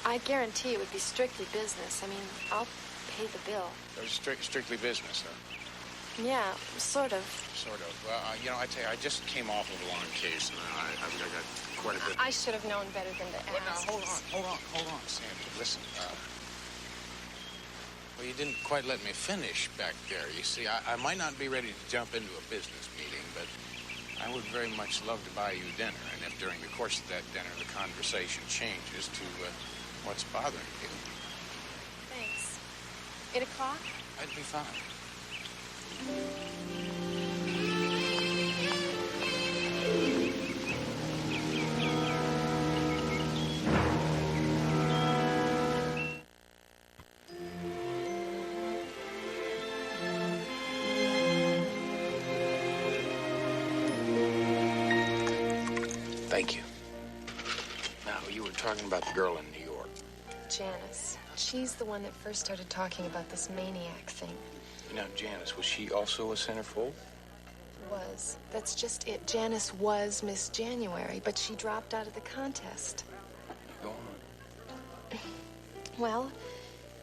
I guarantee it would be strictly business. I mean, I'll pay the bill. Strictly business, huh? Yeah, sort of. Sort of. Well, you know, I tell you, I just came off of a long case, and I got quite a bit. I should have known better than to ask. Now, hold on, Sandy. Listen, well, you didn't quite let me finish back there. You see, I might not be ready to jump into a business meeting, but I would very much love to buy you dinner. And if during the course of that dinner the conversation changes to what's bothering you. Thanks. 8 o'clock? I'd be fine. Thank you. Now, you were talking about the girl in New York. Janice. She's the one that first started talking about this maniac thing. Now, Janice, was she also a centerfold? Was. That's just it. Janice was Miss January, but she dropped out of the contest. Go on. Well,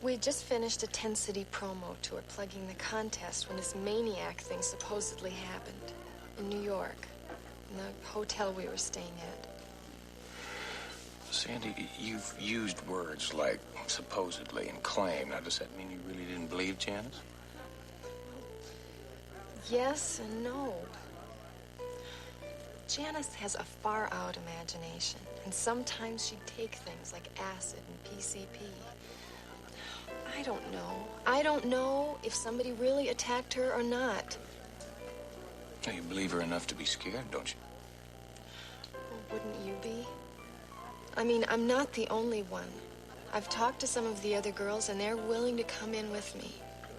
we just finished a 10-city promo tour plugging the contest when this maniac thing supposedly happened in New York, in the hotel we were staying at. Sandy, you've used words like supposedly and claim. Now, does that mean you really didn't believe Janice? Yes and no. Janice has a far-out imagination, and sometimes she'd take things like acid and PCP. I don't know. I don't know if somebody really attacked her or not. Now, you believe her enough to be scared, don't you? Well, wouldn't you be? I mean, I'm not the only one. I've talked to some of the other girls, and they're willing to come in with me.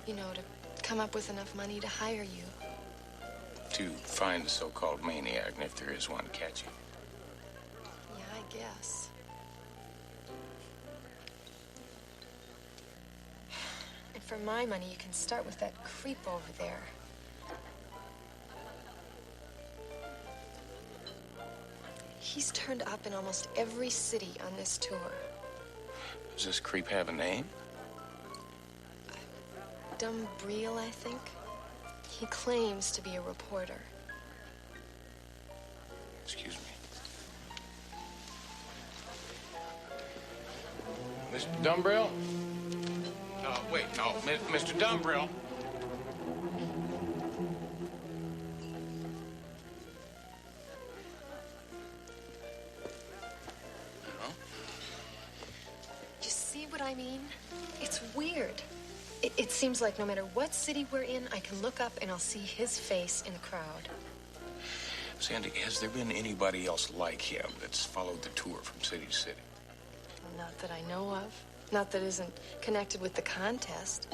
You know, to come up with enough money to hire you. To find the so-called maniac, and if there is one, catch him. Yeah, I guess. And for my money, you can start with that creep over there. He's turned up in almost every city on this tour. Does this creep have a name? Dumbreel, I think. He claims to be a reporter. Excuse me. Mr. Dumbrell? No, wait, no. Mr. Dumbrell. You see what I mean? It's weird. It seems like no matter what city we're in, I can look up and I'll see his face in the crowd. Sandy, has there been anybody else like him that's followed the tour from city to city? Not that I know of. Not that isn't connected with the contest.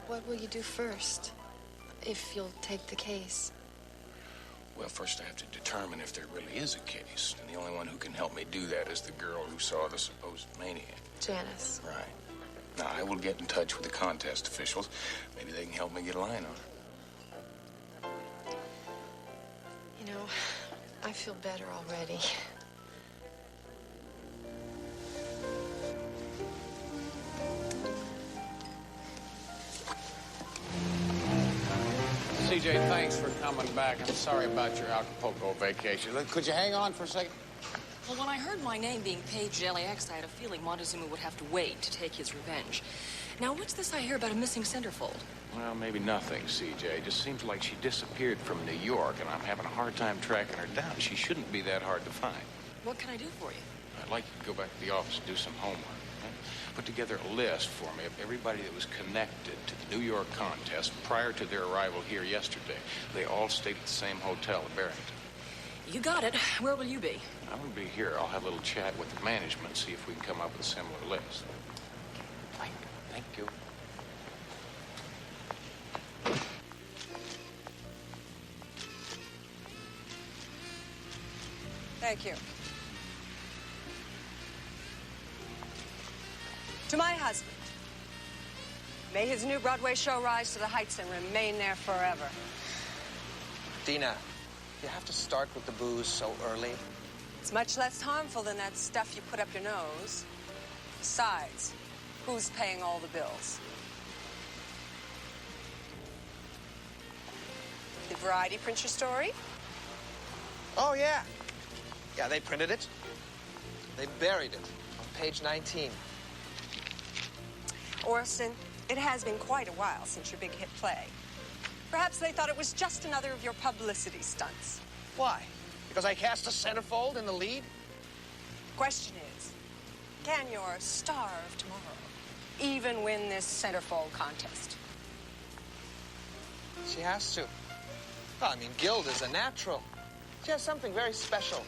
What will you do first, if you'll take the case? Well, first I have to determine if there really is a case. And the only one who can help me do that is the girl who saw the supposed maniac. Janice. Right. Now, I will get in touch with the contest officials. Maybe they can help me get a line on her. You know, I feel better already. CJ, thanks for coming back. I'm sorry about your Acapulco vacation. Could you hang on for a second? Well, when I heard my name being paged at LAX, I had a feeling Montezuma would have to wait to take his revenge. Now, what's this I hear about a missing centerfold? Well, maybe nothing, CJ. It just seems like she disappeared from New York, and I'm having a hard time tracking her down. She shouldn't be that hard to find. What can I do for you? I'd like you to go back to the office and do some homework. Okay? Put together a list for me of everybody that was connected to the New York contest prior to their arrival here yesterday. They all stayed at the same hotel in Barrington. You got it. Where will you be? I'm going to be here. I'll have a little chat with the management, see if we can come up with a similar list. Thank you. Thank you. To my husband, may his new Broadway show rise to the heights and remain there forever. Dina, you have to start with the booze so early. It's much less harmful than that stuff you put up your nose. Besides, who's paying all the bills? Did Variety print your story? Oh, yeah. Yeah, they printed it. They buried it on page 19. Orson, it has been quite a while since your big hit play. Perhaps they thought it was just another of your publicity stunts. Why? Because I cast a centerfold in the lead? Question is, can your star of tomorrow even win this centerfold contest? She has to. Well, I mean, Gilda's a natural. She has something very special.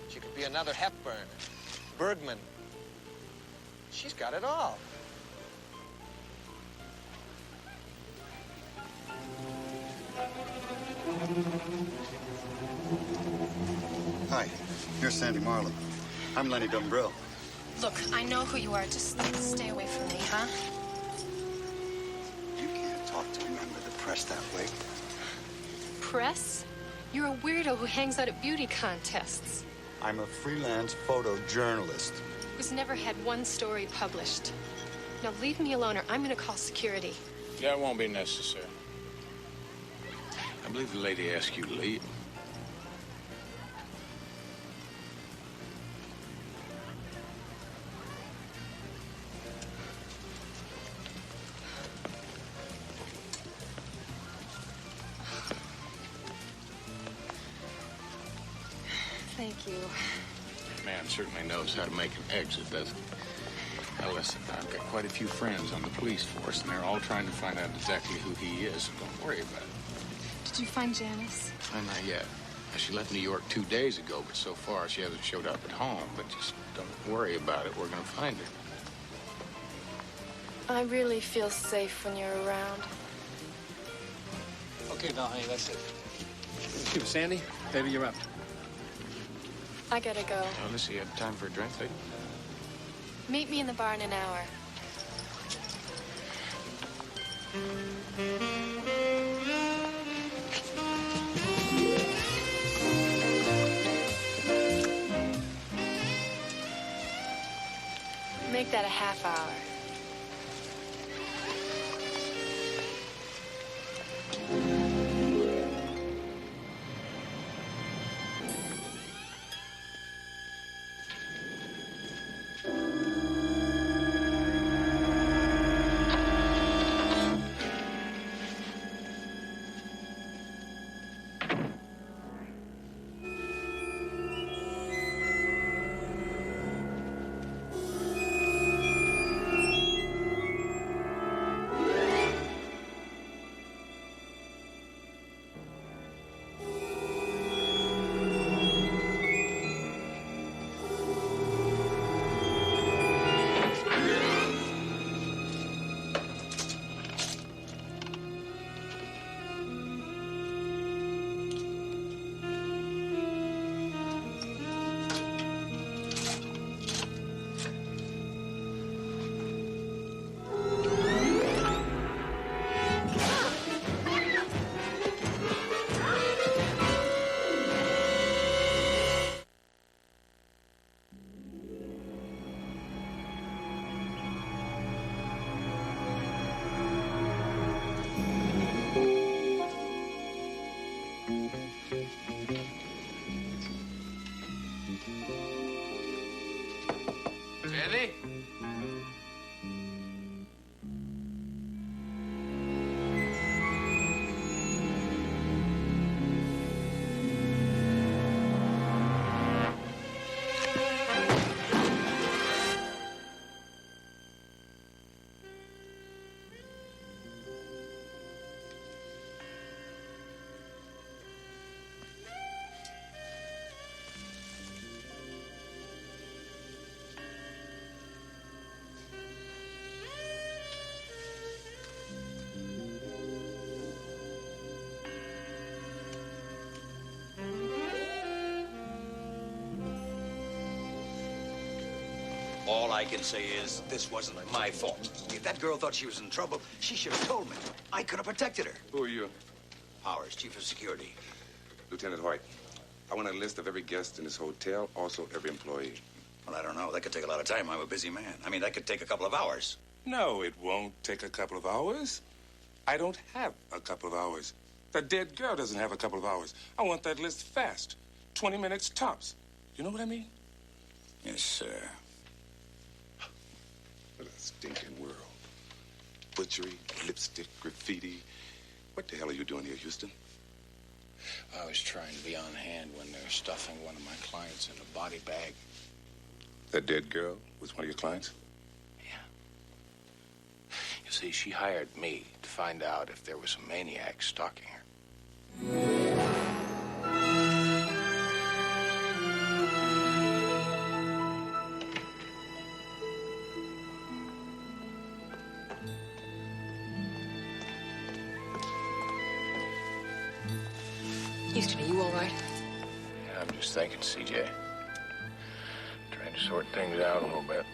She could be another Hepburn, Bergman. She's got it all. Hi, here's Sandy Marlowe. I'm Lenny Dumbrell. Look, I know who you are. Just stay away from me, huh? You can't talk to a member of the press that way. Press? You're a weirdo who hangs out at beauty contests. I'm a freelance photojournalist. Who's never had one story published. Now leave me alone or I'm gonna call security. That won't be necessary. I believe the lady asked you to leave. Thank you. Man certainly knows how to make an exit, doesn't he? Now listen, I've got quite a few friends on the police force, and they're all trying to find out exactly who he is, so don't worry about it. Did you find Janice? Not yet. She left New York 2 days ago, but so far she hasn't showed up at home. But just don't worry about it. We're going to find her. I really feel safe when you're around. Okay, Val, honey, that's it. Sandy, baby, you're up. I gotta go. Alice, you have time for a drink, lady? Meet me in the bar in an hour. Make that a half hour. Sandy? All I can say is this wasn't my fault. If that girl thought she was in trouble, she should have told me. I could have protected her. Who are you? Powers, Chief of Security. Lieutenant Hoyt. I want a list of every guest in this hotel, also every employee. Well, I don't know. That could take a lot of time. I'm a busy man. I mean, that could take a couple of hours. No, it won't take a couple of hours. I don't have a couple of hours. The dead girl doesn't have a couple of hours. I want that list fast. 20 minutes tops. You know what I mean? Yes, sir. What a stinking world. Butchery, lipstick, graffiti. What the hell are you doing here, Houston? I was trying to be on hand when they were stuffing one of my clients in a body bag. That dead girl was one of your clients? You see, she hired me to find out if there was a maniac stalking her. Houston, are you all right? Yeah, I'm just thinking, CJ. Trying to sort things out a little bit.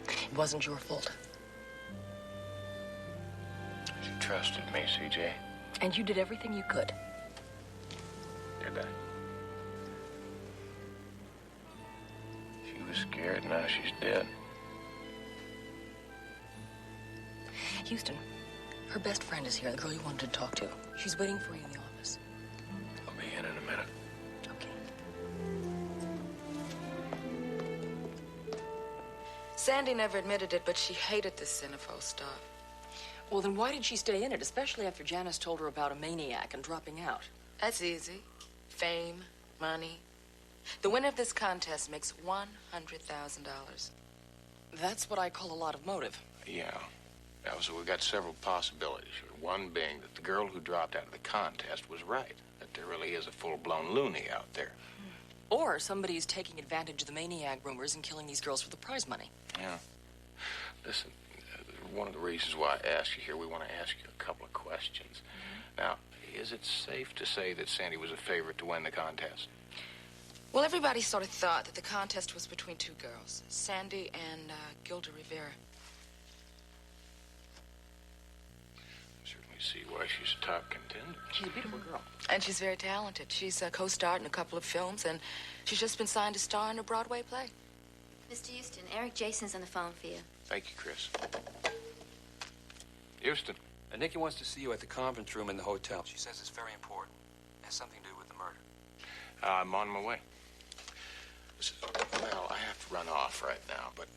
It wasn't your fault. She trusted me, CJ. And you did everything you could. Did I? She was scared, now she's dead. Houston, her best friend is here, the girl you wanted to talk to. She's waiting for you in the office. I'll be in a minute. Sandy never admitted it, but she hated this Cinepho stuff. Well, then why did she stay in it, especially after Janice told her about a maniac and dropping out? That's easy. Fame, money. The winner of this contest makes $100,000. That's what I call a lot of motive. Yeah. Now, so we've got several possibilities. One being that the girl who dropped out of the contest was right, that there really is a full-blown loony out there. Or somebody's taking advantage of the maniac rumors and killing these girls for the prize money. Yeah. Listen, one of the reasons why I asked you here, we want to ask you a couple of questions. Now, is it safe to say that Sandy was a favorite to win the contest? Well, everybody sort of thought that the contest was between two girls, Sandy and Gilda Rivera. Certainly see why she's a top contender. She's a beautiful girl. And she's very talented. She's co-starred in a couple of films, and she's just been signed to star in a Broadway play. Mr. Houston, Eric Jason's on the phone for you. Thank you, Chris. Houston. Nikki wants to see you at the conference room in the hotel. She says it's very important. It has something to do with the murder. I'm on my way. Listen, well, I have to run off right now, but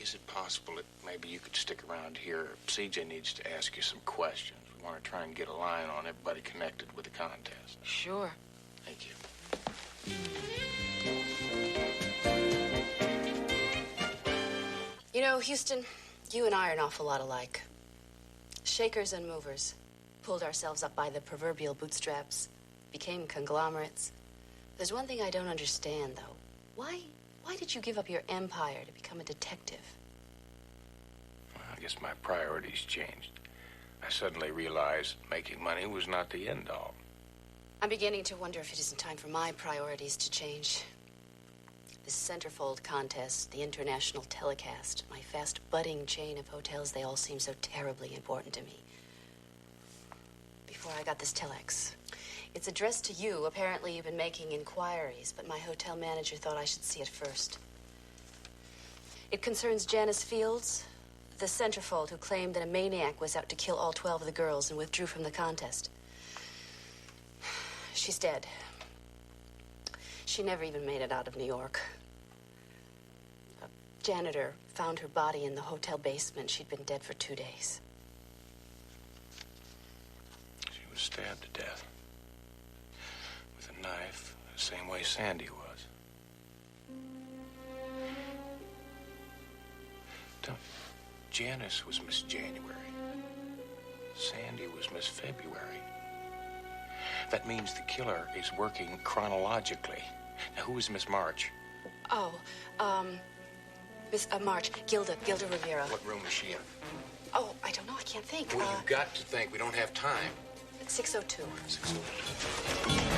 is it possible that maybe you could stick around here? CJ needs to ask you some questions. We want to try and get a line on everybody connected with the contest. Sure. Thank you. You know, Houston, you and I are an awful lot alike. Shakers and movers. Pulled ourselves up by the proverbial bootstraps. Became conglomerates. There's one thing I don't understand, though. Why did you give up your empire to become a detective? Well, I guess my priorities changed. I suddenly realized making money was not the end all. I'm beginning to wonder if it isn't time for my priorities to change. This centerfold contest, the international telecast, my fast budding chain of hotels, they all seem so terribly important to me. Before I got this telex. It's addressed to you. Apparently you've been making inquiries, but my hotel manager thought I should see it first. It concerns Janice Fields, the centerfold who claimed that a maniac was out to kill all 12 of the girls and withdrew from the contest. She's dead. She never even made it out of New York. A janitor found her body in the hotel basement. She'd been dead for 2 days. She was stabbed to death. With a knife, the same way Sandy was. Janice was Miss January. Sandy was Miss February. That means the killer is working chronologically. Now, who is Miss March? Oh, Miss March, Gilda Rivera. What room is she in? Oh, I don't know. I can't think. Well, you've got to think. We don't have time. 602. 602.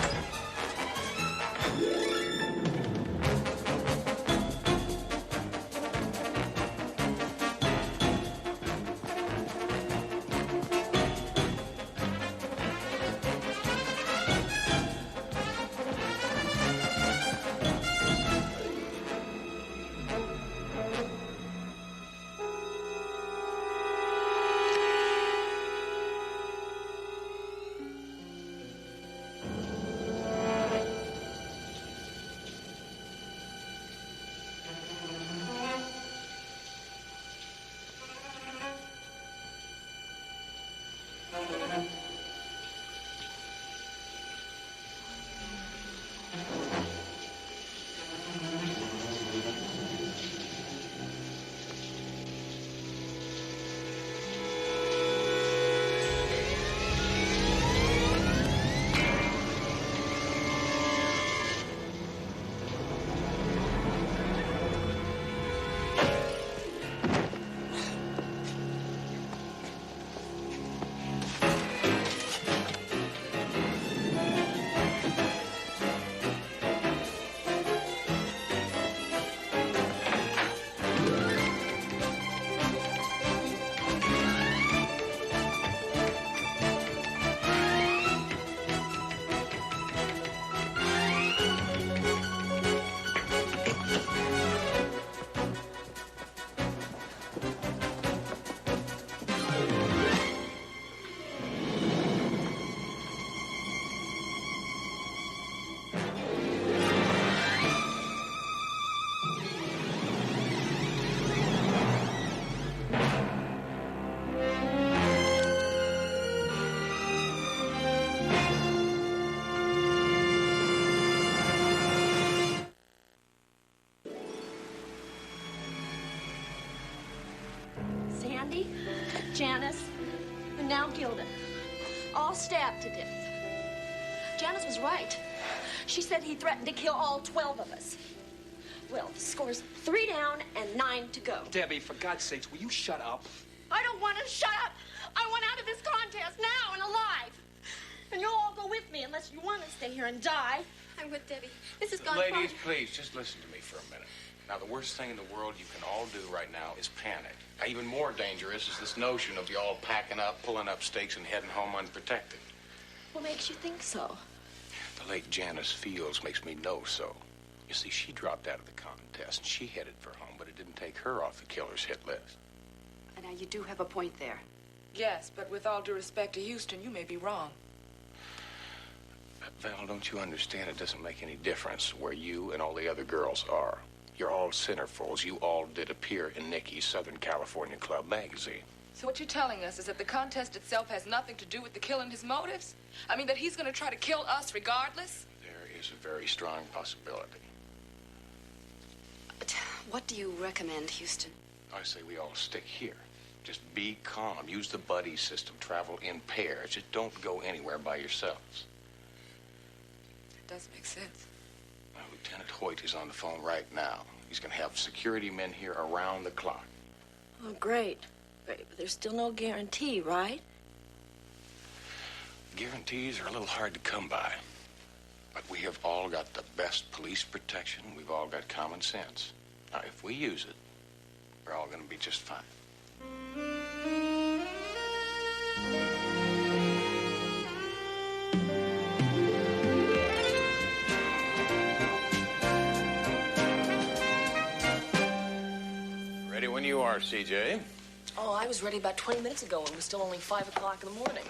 Janice, and now Gilda, all stabbed to death. Janice was right. She said he threatened to kill all 12 of us. Well, the score's 3 down and 9 to go. Debbie, for God's sakes, will you shut up? I don't want to shut up. I want out of this contest now and alive. And you'll all go with me unless you want to stay here and die. I'm with Debbie. This has gone Ladies, far. please, just listen to me for a minute. Now, the worst thing in the world you can all do right now is panic. Now, even more dangerous is this notion of you all packing up, pulling up stakes, and heading home unprotected. What makes you think so? The late Janice Fields makes me know so. You see, she dropped out of the contest, and she headed for home, but it didn't take her off the killer's hit list. And now, you do have a point there. Yes, but with all due respect to Houston, you may be wrong. Val, don't you understand? It doesn't make any difference where you and all the other girls are. You're all centerfolds. You all did appear in Nikki's Southern California Club magazine. So what you're telling us is that the contest itself has nothing to do with the kill and his motives? I mean, that he's going to try to kill us regardless? There is a very strong possibility. But what do you recommend, Houston? I say we all stick here. Just be calm. Use the buddy system. Travel in pairs. Just don't go anywhere by yourselves. It does make sense. Now, Lieutenant Hoyt is on the phone right now. He's going to have security men here around the clock. Oh, great. Great, but there's still no guarantee, right? Guarantees are a little hard to come by. But we have all got the best police protection. We've all got common sense. Now, if we use it, we're all going to be just fine. Ready when you are, CJ. Oh, I was ready about 20 minutes ago, and it was still only 5 o'clock in the morning.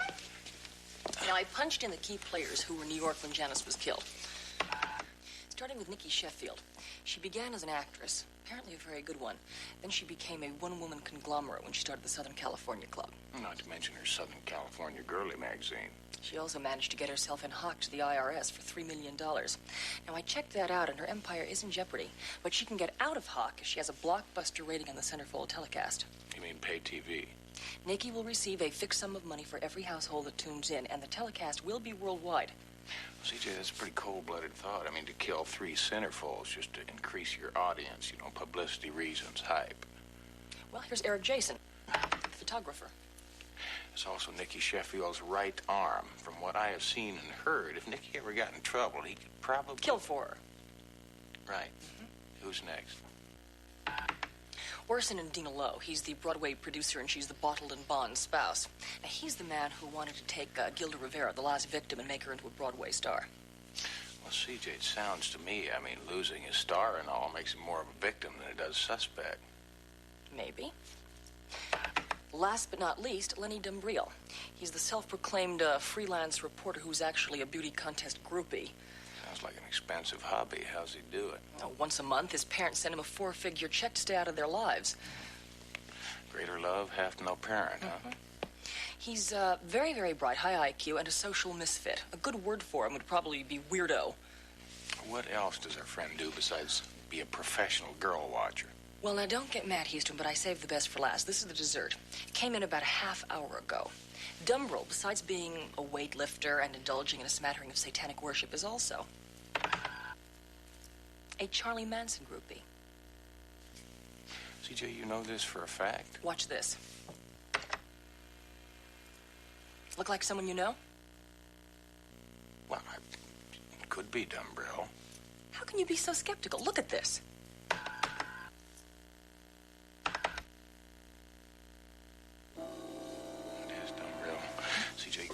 Now, I punched in the key players who were in New York when Janice was killed. Starting with Nikki Sheffield. She began as an actress, apparently a very good one. Then she became a one-woman conglomerate when she started the Southern California Club. Not to mention her Southern California Girly magazine. She also managed to get herself in hock to the IRS for $3 million. Now, I checked that out, and her empire is in jeopardy. But she can get out of hock if she has a blockbuster rating on the centerfold telecast. You mean pay TV? Nikki will receive a fixed sum of money for every household that tunes in, and the telecast will be worldwide. Well, CJ, that's a pretty cold-blooded thought. I mean, to kill 3 centerfolds just to increase your audience, you know, publicity reasons, hype. Well, here's Eric Jason, the photographer. It's also Nikki Sheffield's right arm. From what I have seen and heard, if Nikki ever got in trouble, he could probably... Kill for her. Right. Who's next? Orson and Dina Lowe. He's the Broadway producer, and she's the bottled and bond spouse. Now, he's the man who wanted to take Gilda Rivera, the last victim, and make her into a Broadway star. Well, CJ, it sounds to me, I mean, losing his star and all makes him more of a victim than it does suspect. Maybe. Last but not least, Lenny Dumbriel. He's the self-proclaimed freelance reporter who's actually a beauty contest groupie. Sounds like an expensive hobby. How's he do it? Once a month, his parents send him a 4-figure check to stay out of their lives. Greater love hath no parent, huh? He's very, very bright, high IQ, and a social misfit. A good word for him would probably be weirdo. What else does our friend do besides be a professional girl watcher? Well, now, don't get mad, Houston, but I saved the best for last. This is the dessert. Came in about a half hour ago. Dumbriel, besides being a weightlifter and indulging in a smattering of satanic worship, is also a Charlie Manson groupie. CJ, you know this for a fact? Watch this. Look like someone you know? Well, it could be Dumbriel. How can you be so skeptical? Look at this.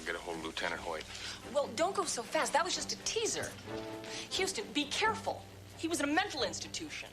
Get a hold of Lieutenant Hoyt. Well, don't go so fast. That was just a teaser. Houston, be careful. He was in a mental institution.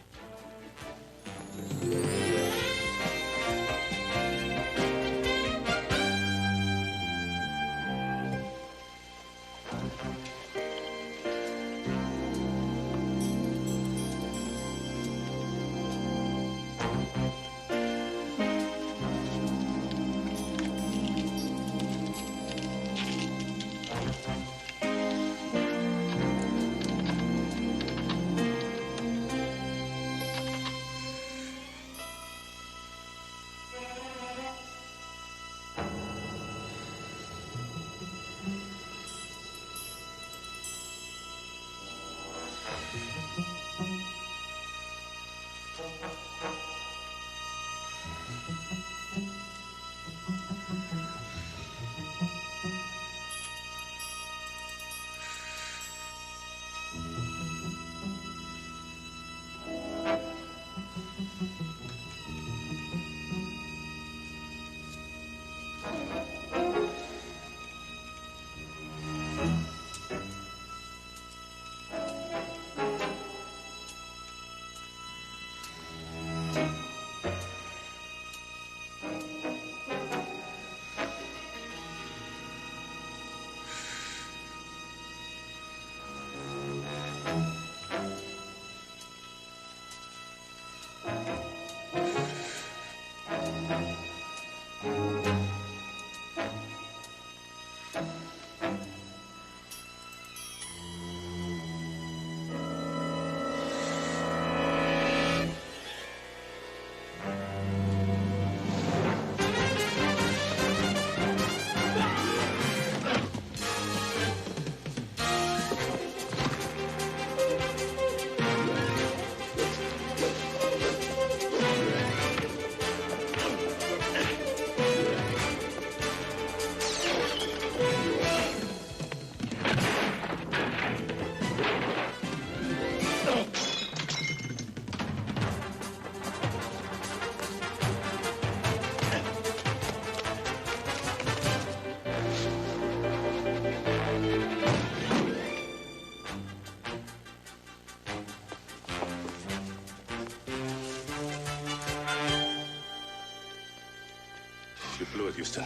Blew it, Houston.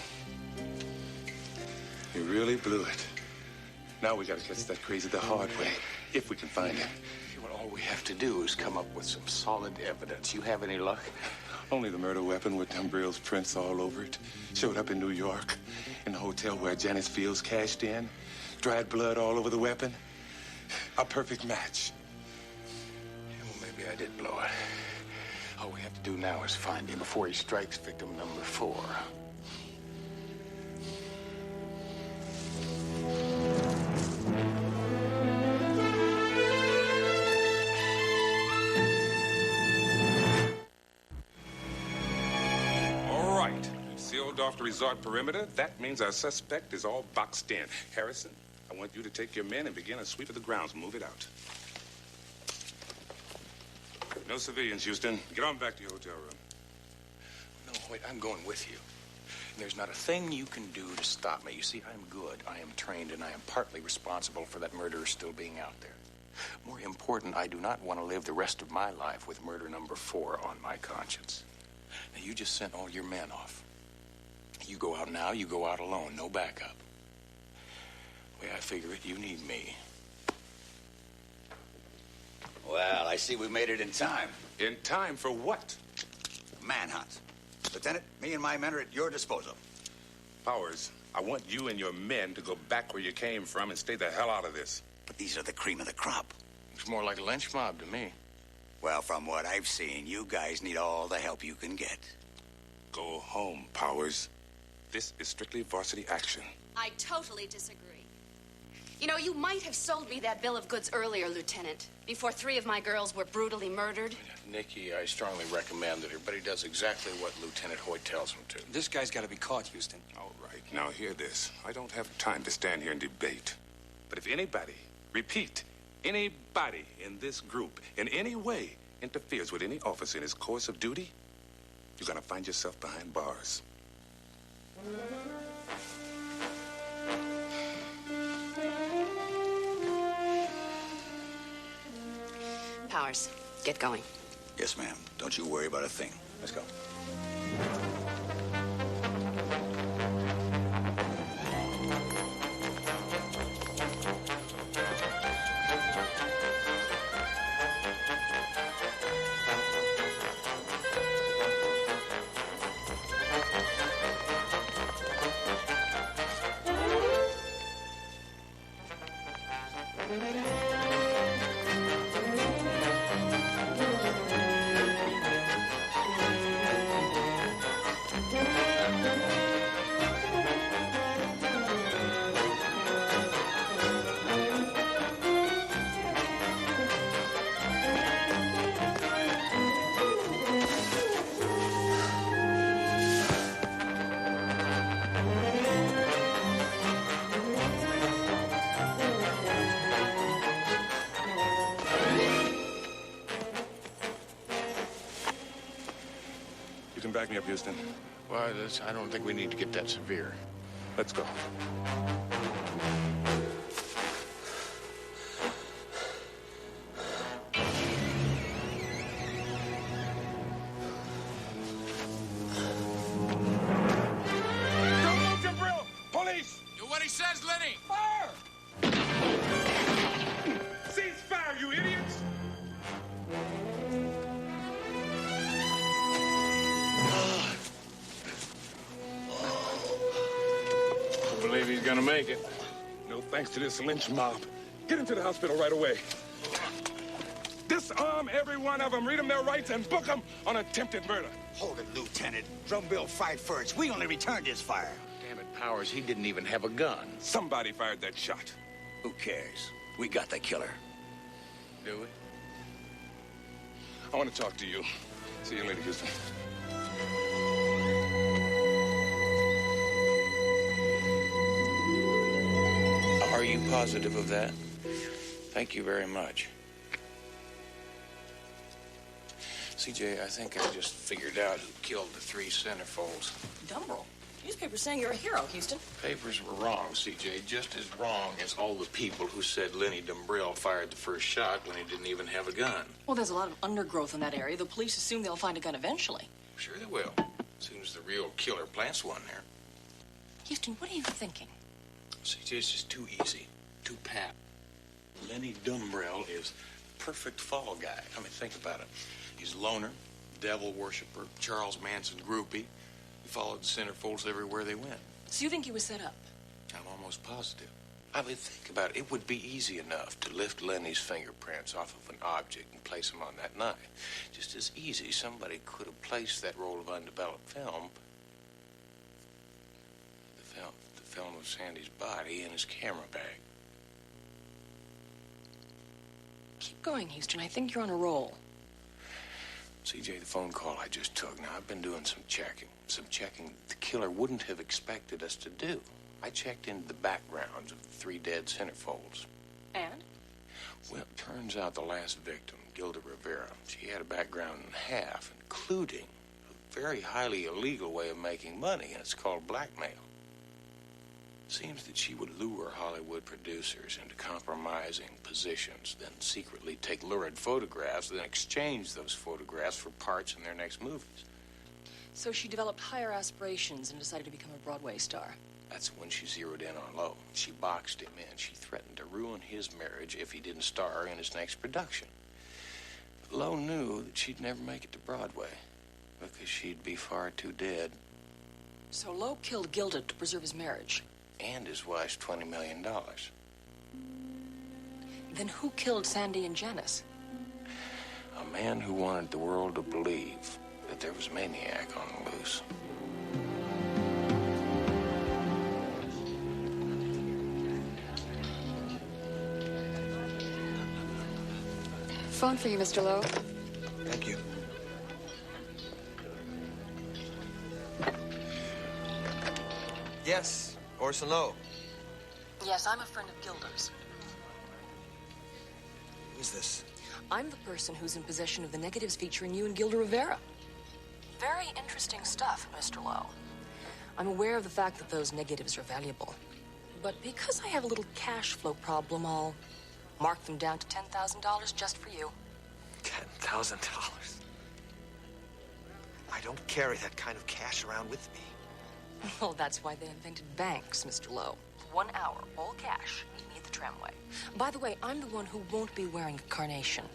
You really blew it. Now we gotta catch that crazy the hard way, if we can find him. Well, all we have to do is come up with some solid evidence. You have any luck? Only the murder weapon with Dumbrill's prints all over it. Showed up in New York, in the hotel where Janice Fields cashed in. Dried blood all over the weapon. A perfect match. Well, maybe I did blow it. All we have to do now is find him before he strikes victim number 4. All right. Sealed off the resort perimeter. That means our suspect is all boxed in. Harrison, I want you to take your men and begin a sweep of the grounds. Move it out. No civilians, Houston. Get on back to your hotel room. No, wait, I'm going with you. And there's not a thing you can do to stop me. You see, I'm good, I am trained, and I am partly responsible for that murderer still being out there. More important, I do not want to live the rest of my life with murder number 4 on my conscience. Now, you just sent all your men off. You go out now, you go out alone, no backup. The way I figure it, you need me. Well, I see we made it in time. In time for what? Manhunt. Lieutenant, me and my men are at your disposal. Powers, I want you and your men to go back where you came from and stay the hell out of this. But these are the cream of the crop. It's more like a lynch mob to me. Well, from what I've seen, you guys need all the help you can get. Go home, Powers. This is strictly varsity action. I totally disagree. You know, you might have sold me that bill of goods earlier, Lieutenant, before 3 of my girls were brutally murdered. Nikki, I strongly recommend it, but he does exactly what Lieutenant Hoyt tells him to. This guy's got to be caught, Houston. All right, now hear this. I don't have time to stand here and debate. But if anybody, repeat, anybody in this group in any way interferes with any officer in his course of duty, you're gonna find yourself behind bars. Powers, get going. Yes, ma'am. Don't you worry about a thing. Let's go. You can back me up, Houston. Well, I don't think we need to get that severe. Let's go. Don't move, Dumbrill! Police! Do what he says, Lenny! Fire! Cease fire, you idiots! I believe he's gonna make it. No thanks to this lynch mob. Get him to the hospital right away. Disarm every one of them, read them their rights, and book them on attempted murder. Hold it, Lieutenant. Drumbill fired first. We only returned his fire. Damn it, Powers, he didn't even have a gun. Somebody fired that shot. Who cares? We got the killer. Do we? I want to talk to you. See you later, Houston. Are you positive of that? Thank you very much. CJ, I think I just figured out who killed the 3 centerfolds. Dumbrell. Newspaper's saying you're a hero, Houston. Papers were wrong, CJ, just as wrong as all the people who said Lenny Dumbrell fired the first shot when he didn't even have a gun. Well, there's a lot of undergrowth in that area. The police assume they'll find a gun eventually. Sure they will. Seems the real killer plants one there. Houston, what are you thinking? See, it's just too easy, too pat. Lenny Dumbrell is perfect fall guy. I mean, think about it. He's a loner, devil worshiper, Charles Manson groupie. He followed the centerfolds everywhere they went. So you think he was set up? I'm almost positive. I mean, think about it. It would be easy enough to lift Lenny's fingerprints off of an object and place them on that knife. Just as easy, somebody could have placed that roll of undeveloped film, the film of Sandy's body, in his camera bag. Keep going, Houston. I think you're on a roll. CJ, the phone call I just took. Now, I've been doing some checking the killer wouldn't have expected us to do. I checked into the backgrounds of the 3 dead centerfolds. And? Well, it turns out the last victim, Gilda Rivera, she had a background in half, including a very highly illegal way of making money, and it's called blackmail. Seems that she would lure Hollywood producers into compromising positions, then secretly take lurid photographs, then exchange those photographs for parts in their next movies. So she developed higher aspirations and decided to become a Broadway star. That's when she zeroed in on Lowe. She boxed him in. She threatened to ruin his marriage if he didn't star in his next production. But Lowe knew that she'd never make it to Broadway because she'd be far too dead. So Lowe killed Gilda to preserve his marriage. And his wife's $20 million. Then who killed Sandy and Janice? A man who wanted the world to believe that there was a maniac on the loose. Phone for you, Mr. Lowe. Thank you. Yes, Orson Lowe. Yes, I'm a friend of Gilda's. Who's this? I'm the person who's in possession of the negatives featuring you and Gilda Rivera. Very interesting stuff, Mr. Lowe. I'm aware of the fact that those negatives are valuable. But because I have a little cash flow problem, I'll mark them down to $10,000 just for you. $10,000? I don't carry that kind of cash around with me. Well, that's why they invented banks, Mr. Lowe. 1 hour, all cash. Meet me at the tramway. By the way, I'm the one who won't be wearing a carnation.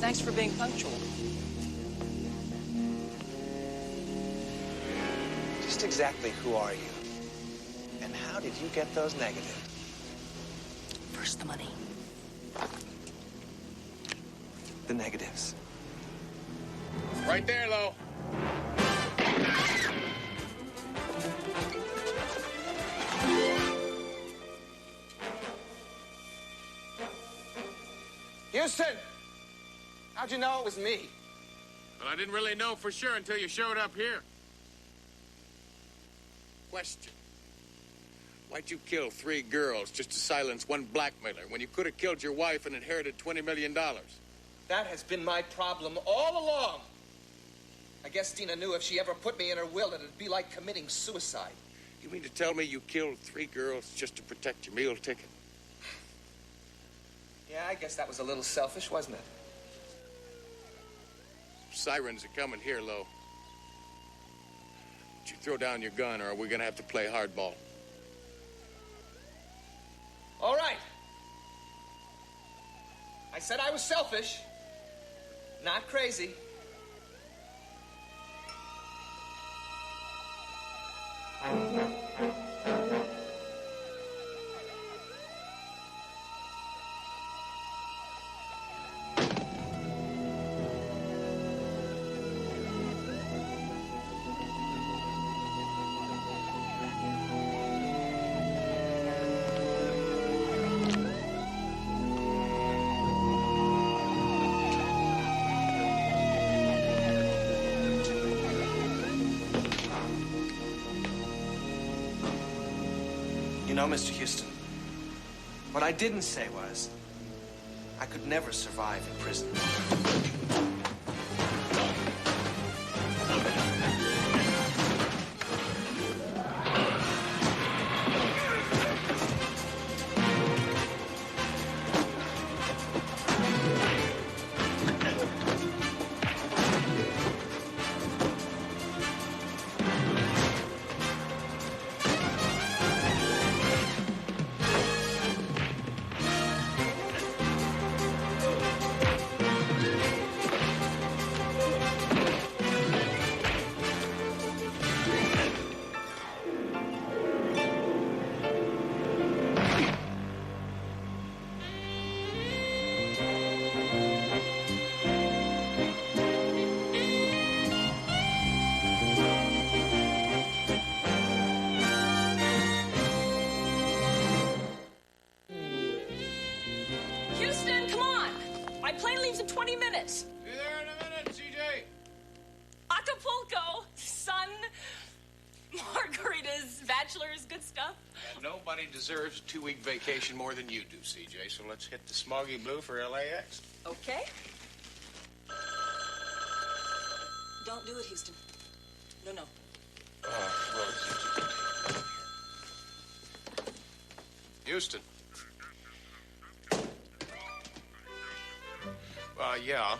Thanks for being punctual. Just exactly who are you? And how did you get those negatives? First, the money. The negatives. Right there, Lowe. Houston! How'd you know it was me? Well, I didn't really know for sure until you showed up here. Question. Why'd you kill 3 girls just to silence one blackmailer when you could have killed your wife and inherited $20 million? That has been my problem all along. I guess Dina knew if she ever put me in her will, it'd be like committing suicide. You mean to tell me you killed 3 girls just to protect your meal ticket? Yeah, I guess that was a little selfish, wasn't it? Sirens are coming here, Lowe. Would you throw down your gun, or are we gonna have to play hardball? All right. I said I was selfish, not crazy. know, Mr. Houston, what I didn't say was I could never survive in prison. Houston, come on! My plane leaves in 20 minutes. Be there in a minute, CJ. Acapulco, sun, margaritas, bachelors, good stuff. And nobody deserves a 2-week vacation more than you do, CJ. So let's hit the smoggy blue for LAX. Okay. Don't do it, Houston. No, no. Houston. Yeah.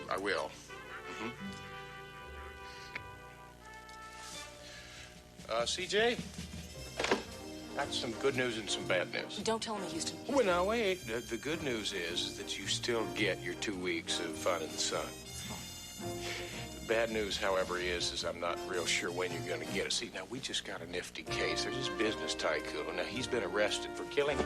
I will. CJ, that's some good news and some bad news. Don't tell me, Houston. Well, now, wait. The good news is that you still get your 2 weeks of fun in the sun. The bad news, however, is I'm not real sure when you're going to get it. See, now, we just got a nifty case. There's this business tycoon. Now, he's been arrested for killing...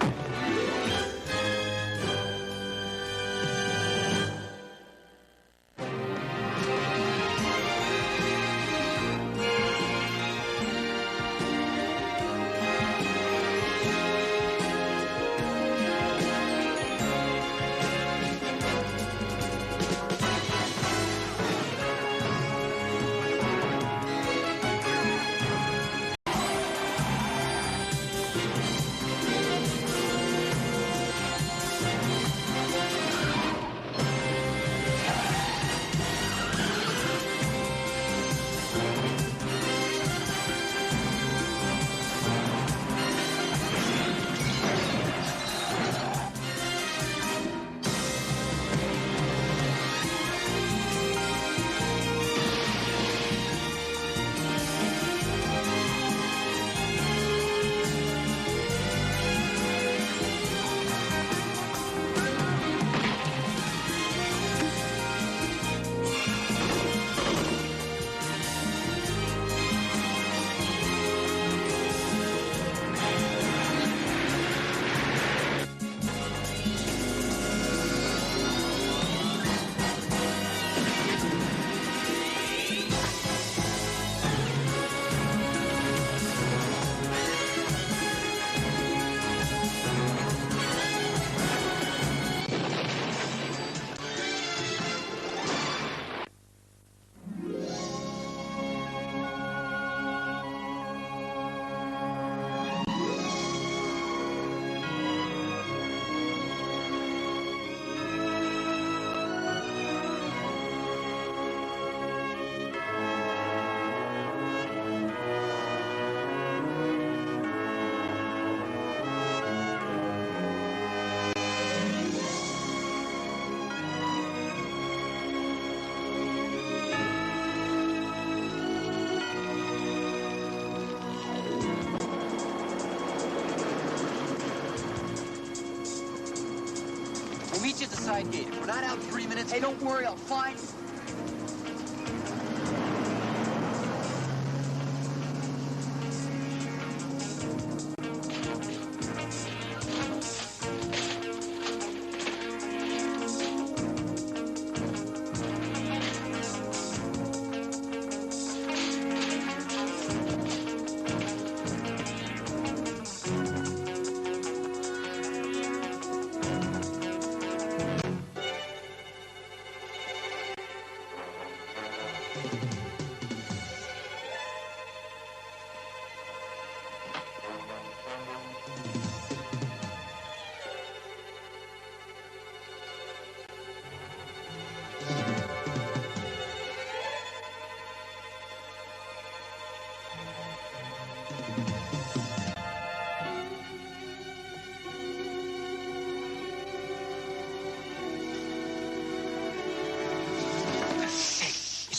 We'll meet you at the side gate. If we're not out in 3 minutes, hey, don't worry, I'll find you.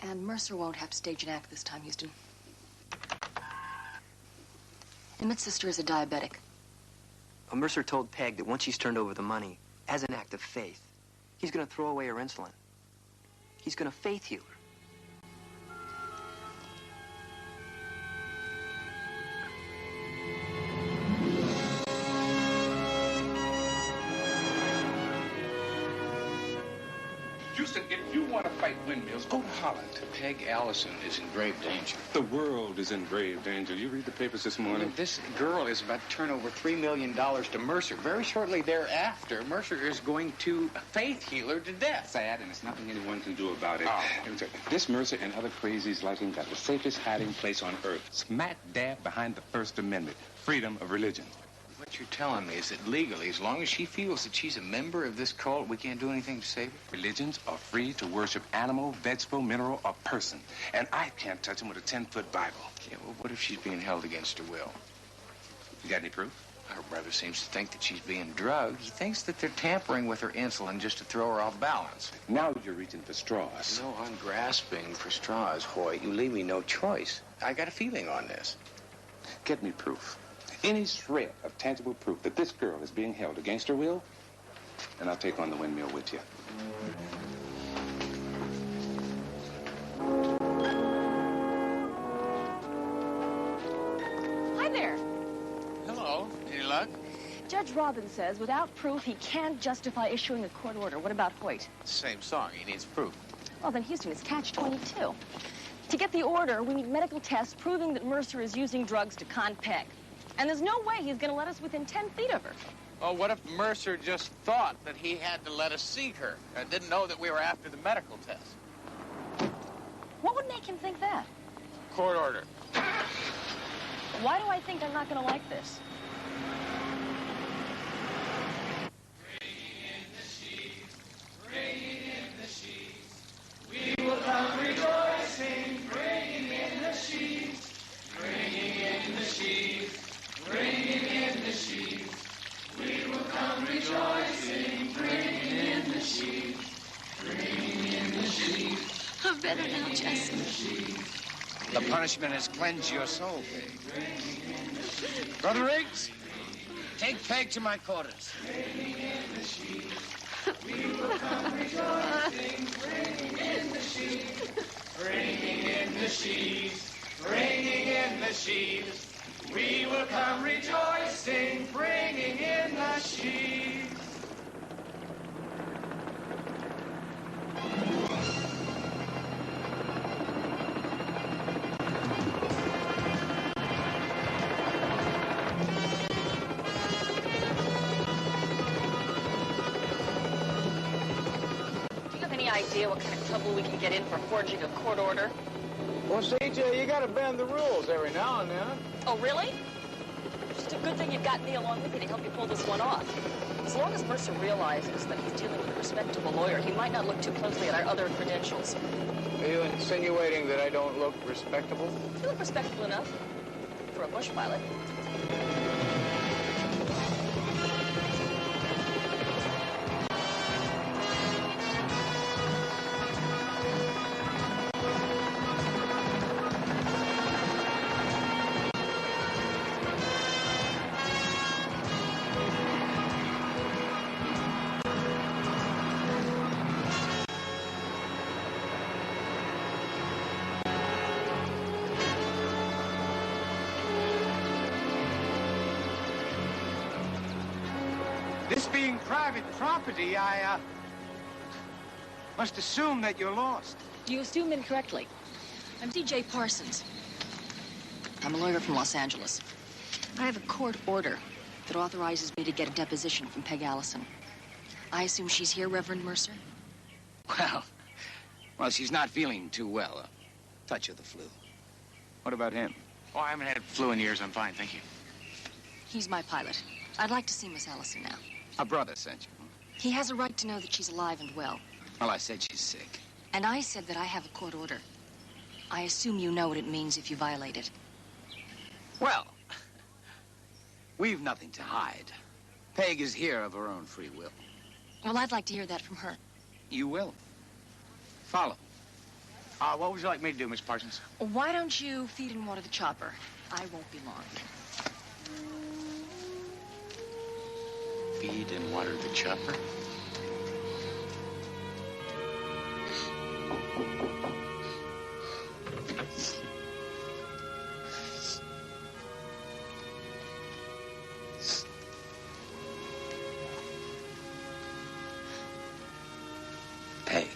And Mercer won't have to stage an act this time, Houston. Emmett's sister is a diabetic. Well, Mercer told Peg that once she's turned over the money, as an act of faith, he's going to throw away her insulin. He's going to faith heal her. Houston, if you want to fight windmills, go to Holland. Peg Allison is in grave danger. The world is in grave danger. You read the papers this morning? This girl is about to turn over $3 million to Mercer. Very shortly thereafter, Mercer is going to faith heal her to death. Sad, and there's nothing anyone can do about it. This Mercer and other crazies like him got the safest hiding place on earth. Smack dab behind the First Amendment. Freedom of religion. What you're telling me is that legally, as long as she feels that she's a member of this cult, we can't do anything to save her? Religions are free to worship animal, vegetable, mineral, or person. And I can't touch them with a 10-foot Bible. Yeah, well, what if she's being held against her will? You got any proof? Her brother seems to think that she's being drugged. He thinks that they're tampering with her insulin just to throw her off balance. Now you're reaching for straws. No, I'm grasping for straws, Hoyt. You leave me no choice. I got a feeling on this. Get me proof. Any shred of tangible proof that this girl is being held against her will, and I'll take on the windmill with you. Hi there. Hello. Any luck? Judge Robbins says without proof he can't justify issuing a court order. What about Hoyt? Same song. He needs proof. Well, then Houston is catch-22. To get the order, we need medical tests proving that Mercer is using drugs to con Peg. And there's no way he's going to let us within 10 feet of her. Oh, what if Mercer just thought that he had to let us see her and didn't know that we were after the medical test? What would make him think that? Court order. Why do I think I'm not going to like this? We will come rejoicing, bringing in the sheaves, bringing in the sheaves, bringing in the sheaves. We will come rejoicing, bringing in the sheaves, bringing in the sheaves. I'm better now, Jesse. The punishment has cleansed your soul, Peg. Brother Riggs, take Peg to my quarters. Bringing in the sheaves. We will come rejoicing, bringing in the sheaves, bringing in the sheaves, bringing in the sheaves. We will come rejoicing, bringing in the sheaves. Idea what kind of trouble we can get in for forging a court order? Well, CJ, you got to bend the rules every now and then. Oh, really? Just a good thing you've got me along with you to help you pull this one off. As long as Mercer realizes that he's dealing with a respectable lawyer, he might not look too closely at our other credentials. Are you insinuating that I don't look respectable? You look respectable enough for a bush pilot. This being private property, I must assume that you're lost. You assume incorrectly. I'm DJ Parsons. I'm a lawyer from Los Angeles. I have a court order that authorizes me to get a deposition from Peg Allison. I assume she's here, Reverend Mercer? Well, she's not feeling too well. A touch of the flu. What about him? Oh, I haven't had flu in years. I'm fine, thank you. He's my pilot. I'd like to see Miss Allison now. Her brother sent you. He has a right to know that she's alive and well. Well, I said she's sick. And I said that I have a court order. I assume you know what it means if you violate it. Well, we've nothing to hide. Peg is here of her own free will. Well, I'd like to hear that from her. You will. Follow. What would you like me to do, Miss Parsons? Why don't you feed and water the chopper? I won't be long. Feed and water the chopper? Peg,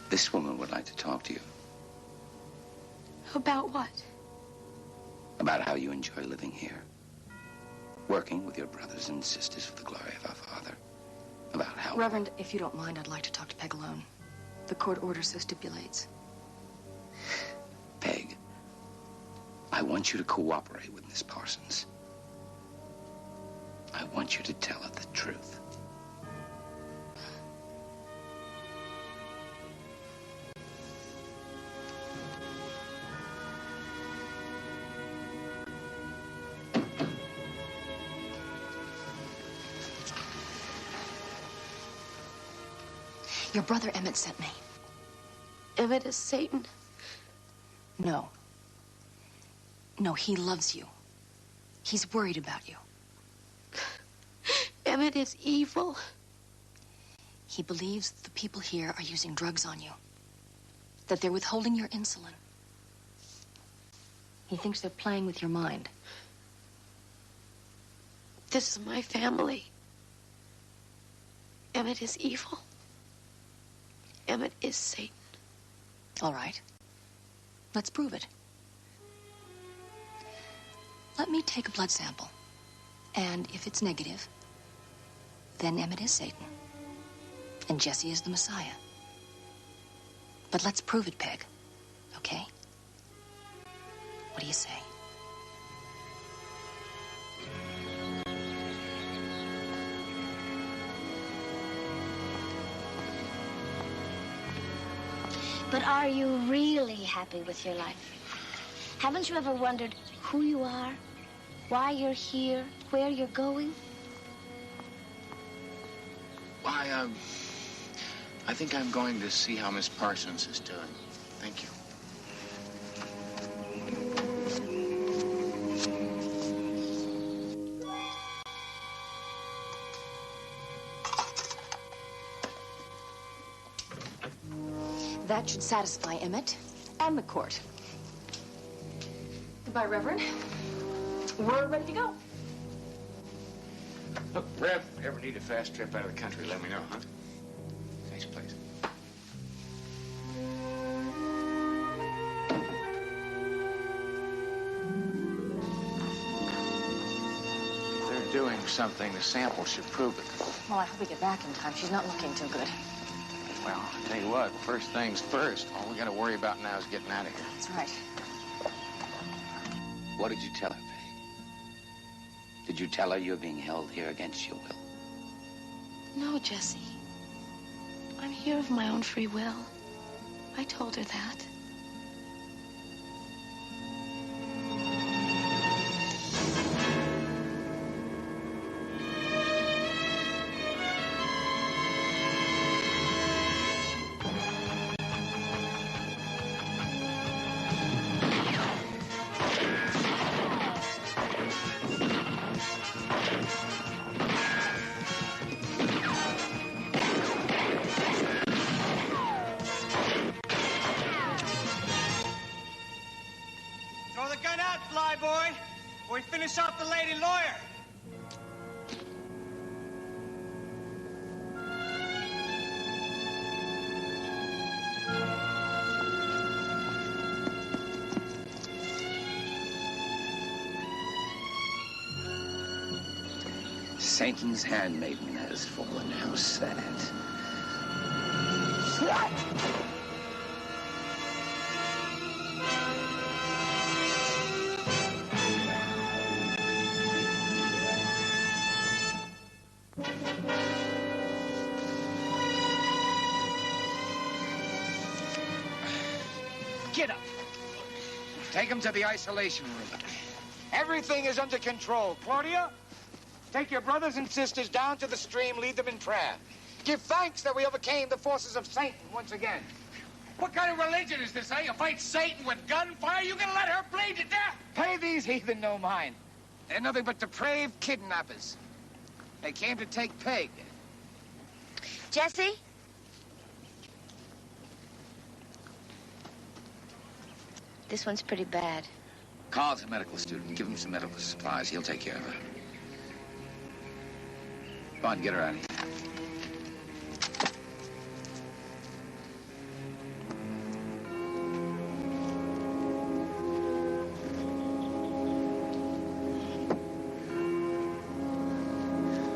this woman would like to talk to you About what? about how you enjoy living here, working with your brothers and sisters for the glory of our Father, about how... Reverend, if you don't mind, I'd like to talk to Peg alone. The court order so stipulates. Peg, I want you to cooperate with Miss Parsons. I want you to tell her the truth. Your brother Emmett sent me. Emmett is Satan. No. No, he loves you. He's worried about you. Emmett is evil. He believes the people here are using drugs on you. That they're withholding your insulin. He thinks they're playing with your mind. This is my family. Emmett is evil. Emmett is Satan. All right. Let's prove it. Let me take a blood sample. And if it's negative, then Emmett is Satan. And Jesse is the Messiah. But let's prove it, Peg. Okay? What do you say? But are you really happy with your life? Haven't you ever wondered who you are, why you're here, where you're going? Why, I think I'm going to see how Miss Parsons is doing. Thank you. That should satisfy Emmett and the court. Goodbye, Reverend. We're ready to go. Look, Rev, ever need a fast trip out of the country, let me know, huh? Nice place. They're doing something. The sample should prove it. Well, I hope we get back in time. She's not looking too good. Well, I'll tell you what, first things first. All we got to worry about now is getting out of here. That's right. What did you tell her, Peg? Did you tell her you're being held here against your will? No, Jesse. I'm here of my own free will. I told her that. Throw the gun out, flyboy, or we finish off the lady lawyer. Satan's handmaiden has fallen. How sad. Get up. Take him to the isolation room. Everything is under control. Claudia, take your brothers and sisters down to the stream, lead them in prayer. Give thanks that we overcame the forces of Satan once again. What kind of religion is this, eh? You fight Satan with gunfire? You gonna let her bleed to death? Pay these heathen no mind. They're nothing but depraved kidnappers. They came to take Peg. Jesse? This one's pretty bad. Carl's a medical student. Give him some medical supplies. He'll take care of her. Go on, get her out of here.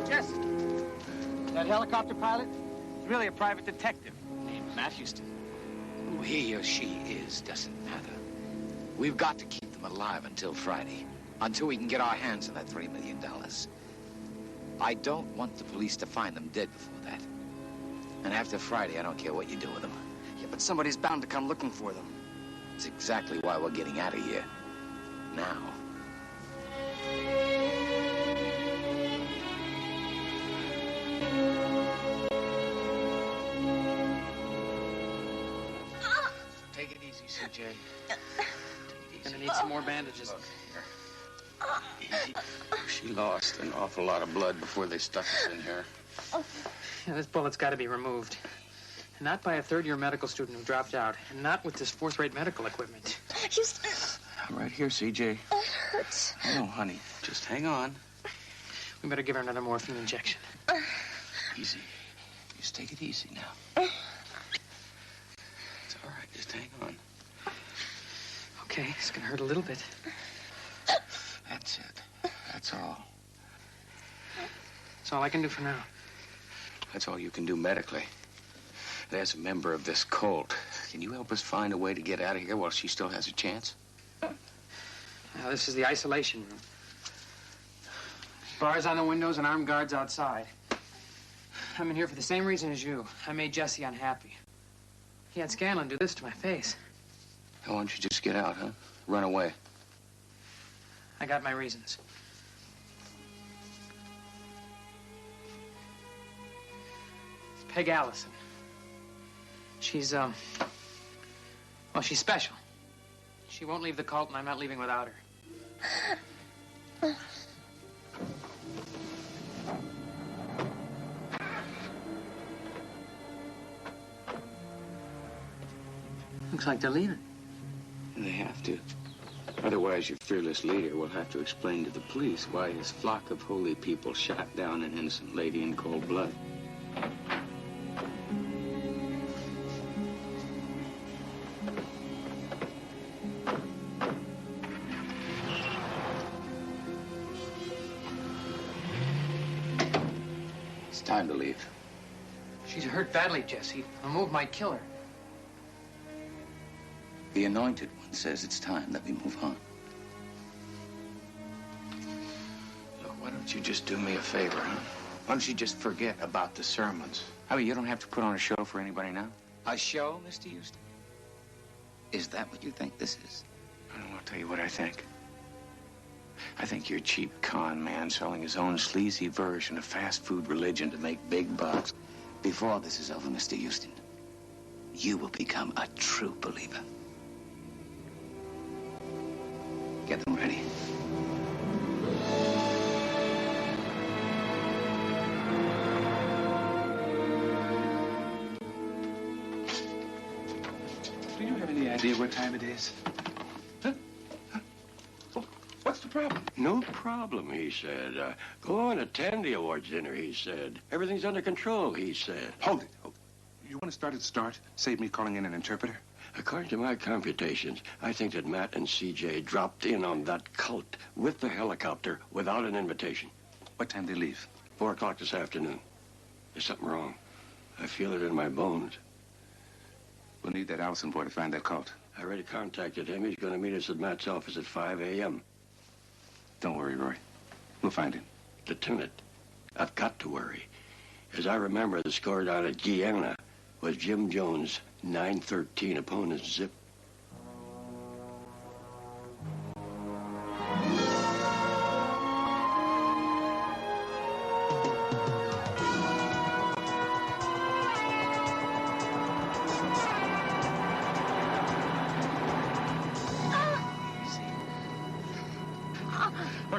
Jesse, that helicopter pilot is really a private detective named Matt Houston. Who he or she is doesn't matter. We've got to keep them alive until Friday, until we can get our hands on that $3 million. I don't want the police to find them dead before that. And after Friday, I don't care what you do with them. Yeah, but somebody's bound to come looking for them. It's exactly why we're getting out of here. Now. Take it easy, CJ. Gonna need some more bandages. Look, here. Easy. She lost an awful lot of blood before they stuck us in here. Yeah, this bullet's got to be removed. And not by a third-year medical student who dropped out. And not with this fourth-rate medical equipment. Houston. I'm right here, CJ. It hurts. Oh, honey, just hang on. We better give her another morphine injection. Easy. Just take it easy now. It's all right. Just hang on. Okay, it's gonna hurt a little bit. That's it. That's all. That's all I can do for now. That's all you can do medically. And as a member of this cult, can you help us find a way to get out of here while she still has a chance? Now, this is the isolation room. Bars on the windows and armed guards outside. I'm in here for the same reason as you. I made Jesse unhappy. He had Scanlon do this to my face. Why don't you just get out, huh? Run away. I got my reasons. It's Peg Allison. She's, well, she's special. She won't leave the cult, and I'm not leaving without her. Looks like they're leaving. And they have to. Otherwise, your fearless leader will have to explain to the police why his flock of holy people shot down an innocent lady in cold blood. It's time to leave. She's hurt badly, Jesse. A move might kill her. The Anointed One says it's time that we move on. Look, why don't you just do me a favor, huh? Why don't you just forget about the sermons? I mean, you don't have to put on a show for anybody now. A show, Mr. Houston? Is that what you think this is? I'll tell you what I think. I think you're a cheap con man selling his own sleazy version of fast food religion to make big bucks. Before this is over, Mr. Houston, you will become a true believer. Get them ready. Do you have any idea what time it is? Huh? What's the problem? No problem, he said. Go on, attend the awards dinner, he said. Everything's under control, he said. Hold it. You want to start at the start? Save me calling in an interpreter? According to my computations, I think that Matt and CJ dropped in on that cult with the helicopter without an invitation. What time they leave? 4 o'clock this afternoon. There's something wrong. I feel it in my bones. We'll need that Allison boy to find that cult. I already contacted him. He's going to meet us at Matt's office at 5 a.m. Don't worry, Roy. We'll find him. Lieutenant, I've got to worry. As I remember, the score down at Guyana was Jim Jones' 913 opponent's zip.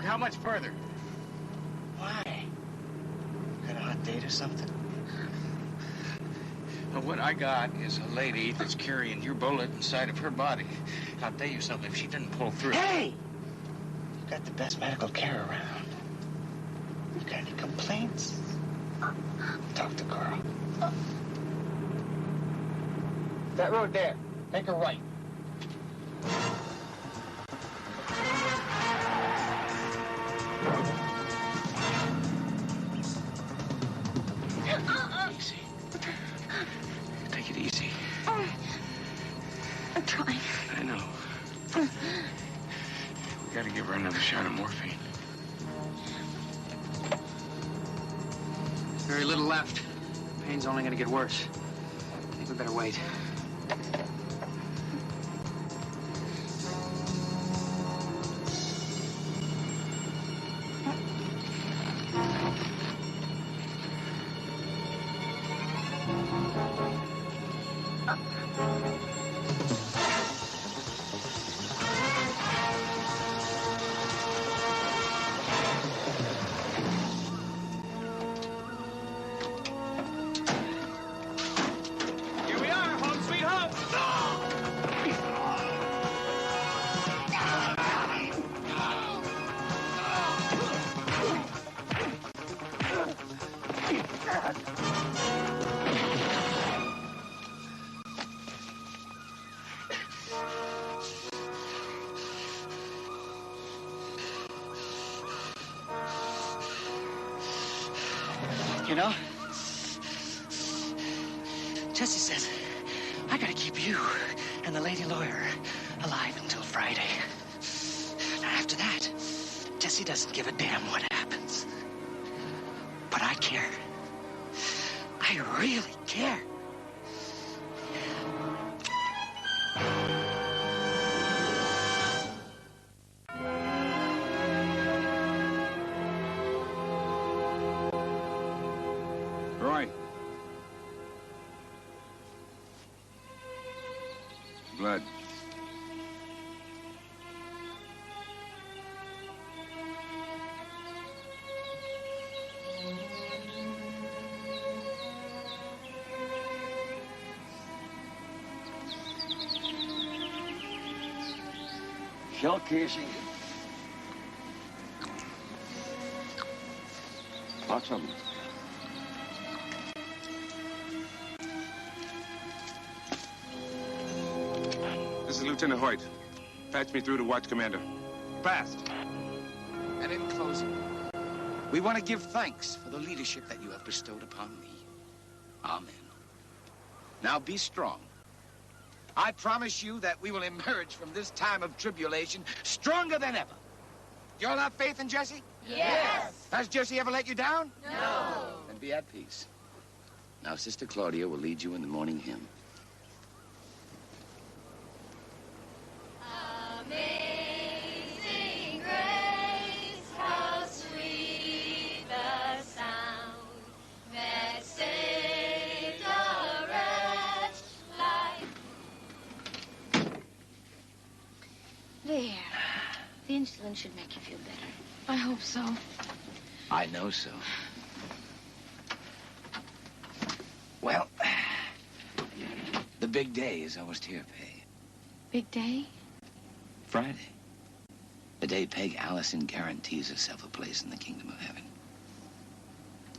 how much further? Why? Got a hot date or something? Well, what I got is a lady that's carrying your bullet inside of her body. I'll tell you something, if she didn't pull through... Hey! You've got the best medical care around. You got any complaints? Talk to Carl. That road there. Take a right. Easy. Take it easy. I'm trying. I know. We gotta give her another shot of morphine. Very little left. Pain's only gonna get worse. I think we better wait. Here we are, home sweet home. You know, Jesse says I gotta keep you and the lady lawyer alive until Friday. Now, after that, Jesse doesn't give a damn what happens. But I care. I really care. Roy. Blood. Shell casing. Lots of them. This is Lieutenant Hoyt. Patch me through to Watch Commander. Fast. And in closing, we want to give thanks for the leadership that you have bestowed upon me. Amen. Now be strong. I promise you that we will emerge from this time of tribulation stronger than ever. You all have faith in Jesse? Yes. Has Jesse ever let you down? No. Then be at peace. Now, Sister Claudia will lead you in the morning hymn. Amazing grace, how sweet the sound that saved a wretch like... There. The insulin should make you feel better. I hope so. I know so. Well, the big day is almost here, Peg. Big day? Friday. The day Peg Allison guarantees herself a place in the kingdom of heaven.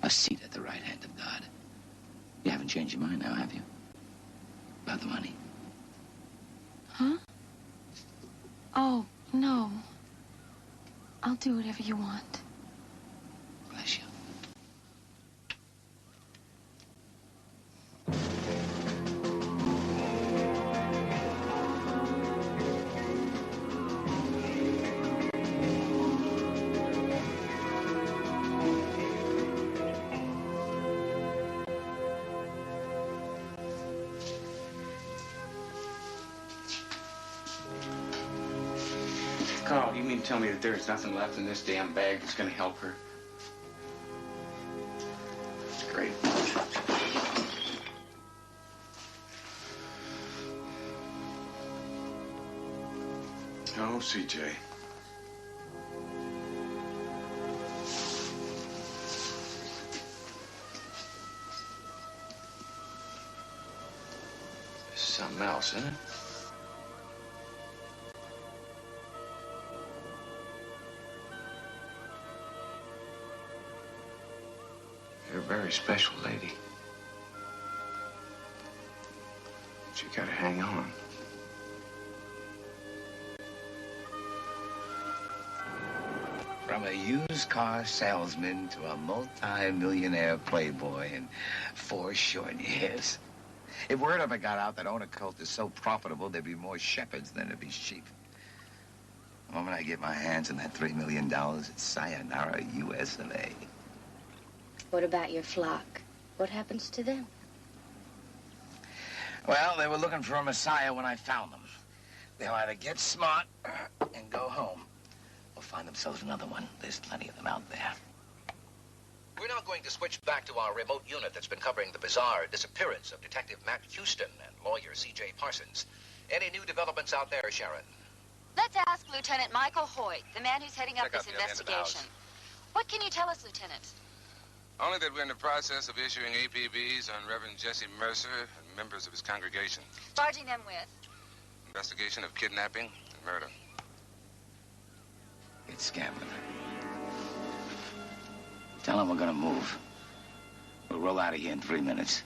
A seat at the right hand of God. You haven't changed your mind now, have you? About the money? Huh? Oh, no. I'll do whatever you want. Bless you. Carl, you mean to tell me that there's nothing left in this damn bag that's gonna help her? That's great. Oh, CJ. something else, isn't it? You're a very special lady. But you gotta hang on. From a used car salesman to a multi-millionaire playboy in 4 short years. If word ever got out that owner cult is so profitable, there'd be more shepherds than there'd be sheep. The moment I get my hands on that $3 million, it's sayonara, US of A. What about your flock? What happens to them? Well, they were looking for a messiah when I found them. They'll either get smart and go home, or find themselves another one. There's plenty of them out there. We're now going to switch back to our remote unit that's been covering the bizarre disappearance of Detective Matt Houston and lawyer C.J. Parsons. Any new developments out there, Sharon? Let's ask Lieutenant Michael Hoyt, the man who's heading up Check out this the other end of the house. investigation. What can you tell us, Lieutenant? Only that we're in the process of issuing APBs on Reverend Jesse Mercer and members of his congregation. Charging them with? Investigation of kidnapping and murder. It's gambling. Tell them we're gonna move. We'll roll out of here in 3 minutes.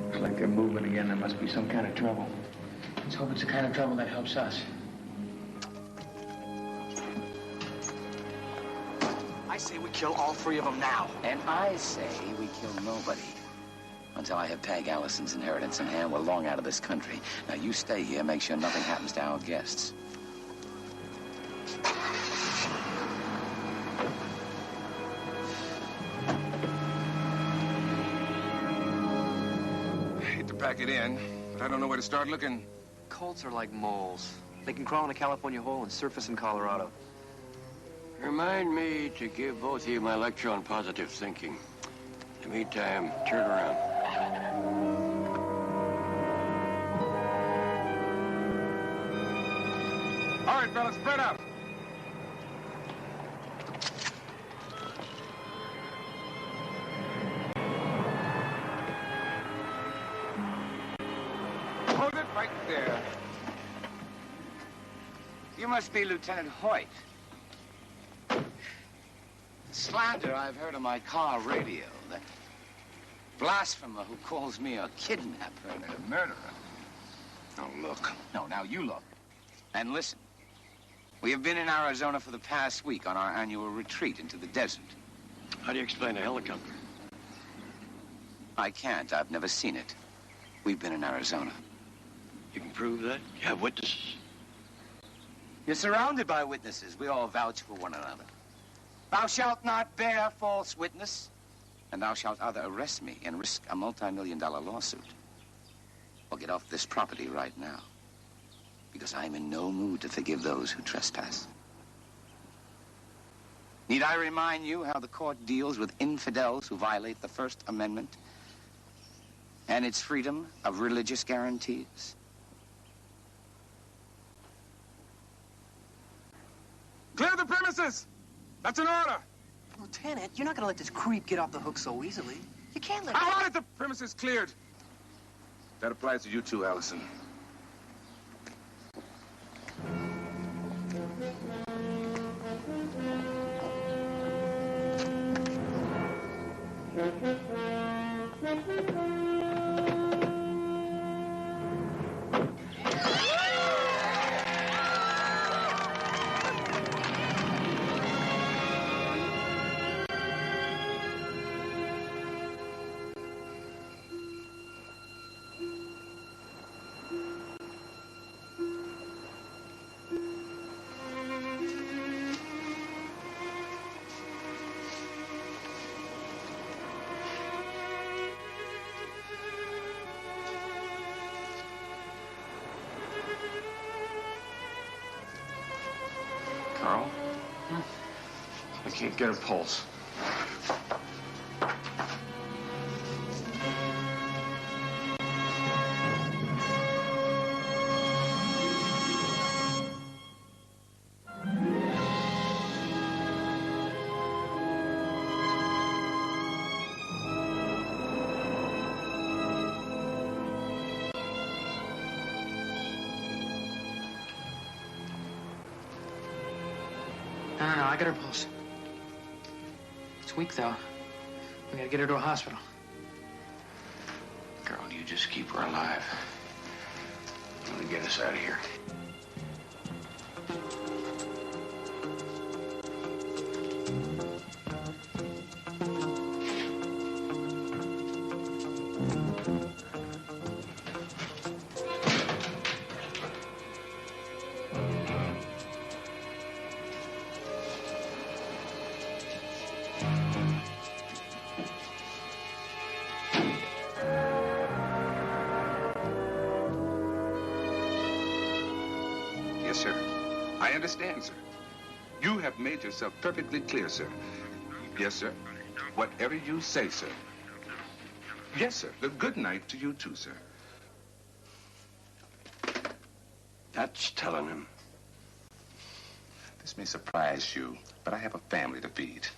Looks like they're moving again. There must be some kind of trouble. Let's hope it's the kind of trouble that helps us. I say we kill all 3 of them now. And I say we kill nobody. Until I have Peg Allison's inheritance in hand, we're long out of this country. Now you stay here, make sure nothing happens to our guests. I hate to pack it in, but I don't know where to start looking. Colts are like moles. They can crawl in a California hole and surface in Colorado. Remind me to give both of you my lecture on positive thinking. In the meantime, turn around. All right, fellas, spread out. Hold it right there. You must be Lieutenant Hoyt. Slander I've heard on my car radio. The blasphemer who calls me a kidnapper and a murderer. Now look. No, now you look. And listen. We have been in Arizona for the past week on our annual retreat into the desert. How do you explain a helicopter? I can't. I've never seen it. We've been in Arizona. You can prove that? You have witnesses? You're surrounded by witnesses. We all vouch for one another. Thou shalt not bear false witness, and thou shalt either arrest me and risk a multi-million-dollar lawsuit, or get off this property right now, because I'm in no mood to forgive those who trespass. Need I remind you how the court deals with infidels who violate the First Amendment and its freedom of religious guarantees? Clear the premises! That's an order! Lieutenant, you're not gonna let this creep get off the hook so easily. You can't let I wanted the premises cleared. That applies to you too, Allison. Carl? I can't get a pulse. No, I got her pulse. It's weak, though. We gotta get her to a hospital. Girl, you just keep her alive. I'm gonna get us out of here. Yes, sir. I understand, sir. You have made yourself perfectly clear, sir. Yes, sir. Whatever you say, sir. Yes, sir. Good night to you, too, sir. That's telling him. This may surprise you, but I have a family to feed.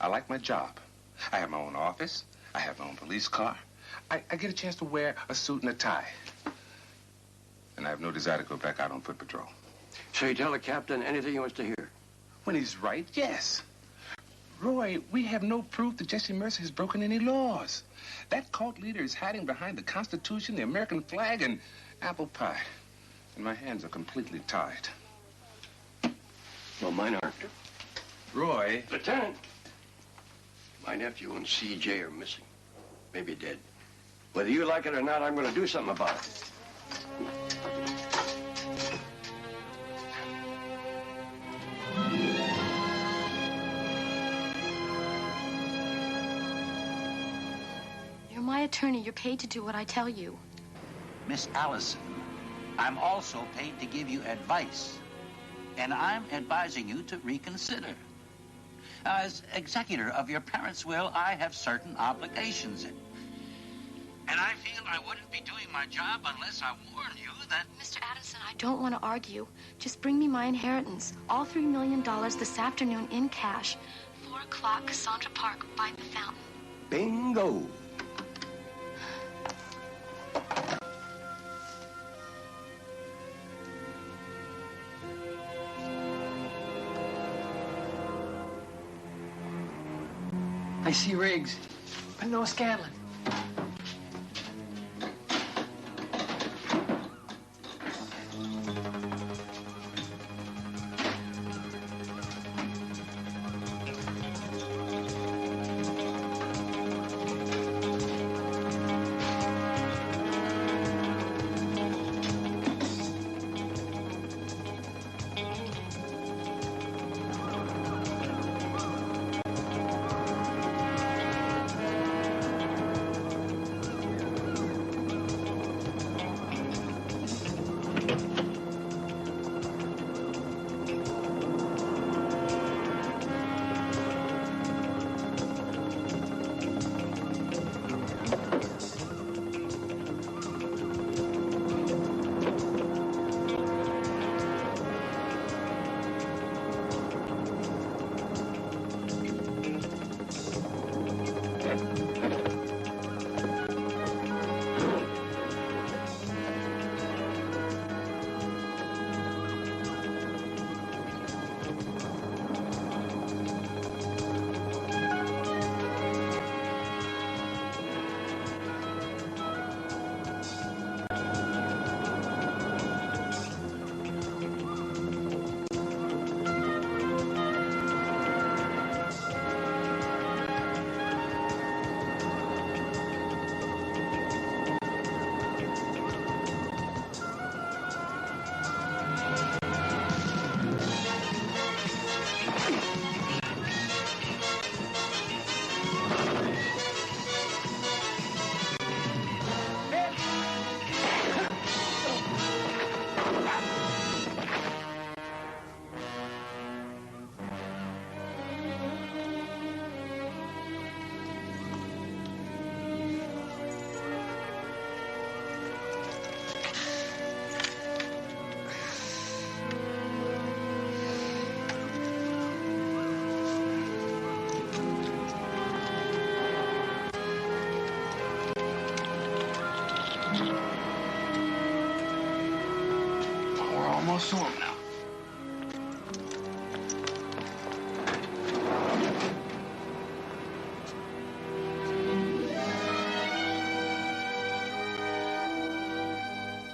I like my job. I have my own office. I have my own police car. I get a chance to wear a suit and a tie. And I have no desire to go back out on foot patrol. So you tell the captain anything he wants to hear? When he's right, yes. Roy, we have no proof that Jesse Mercer has broken any laws. That cult leader is hiding behind the Constitution, the American flag, and apple pie. And my hands are completely tied. Well, mine aren't. Roy. Lieutenant. My nephew and CJ are missing. Maybe dead. Whether you like it or not, I'm going to do something about it. You're my attorney. You're paid to do what I tell you. Miss Allison, I'm also paid to give you advice. And I'm advising you to reconsider. As executor of your parents' will, I have certain obligations. And I feel I wouldn't be doing my job unless I warned you that... Mr. Addison, I don't want to argue. Just bring me my inheritance. All $3 million this afternoon in cash. 4 o'clock, Cassandra Park, by the fountain. Bingo. I see Riggs, but no Scanlon. We're almost to him now.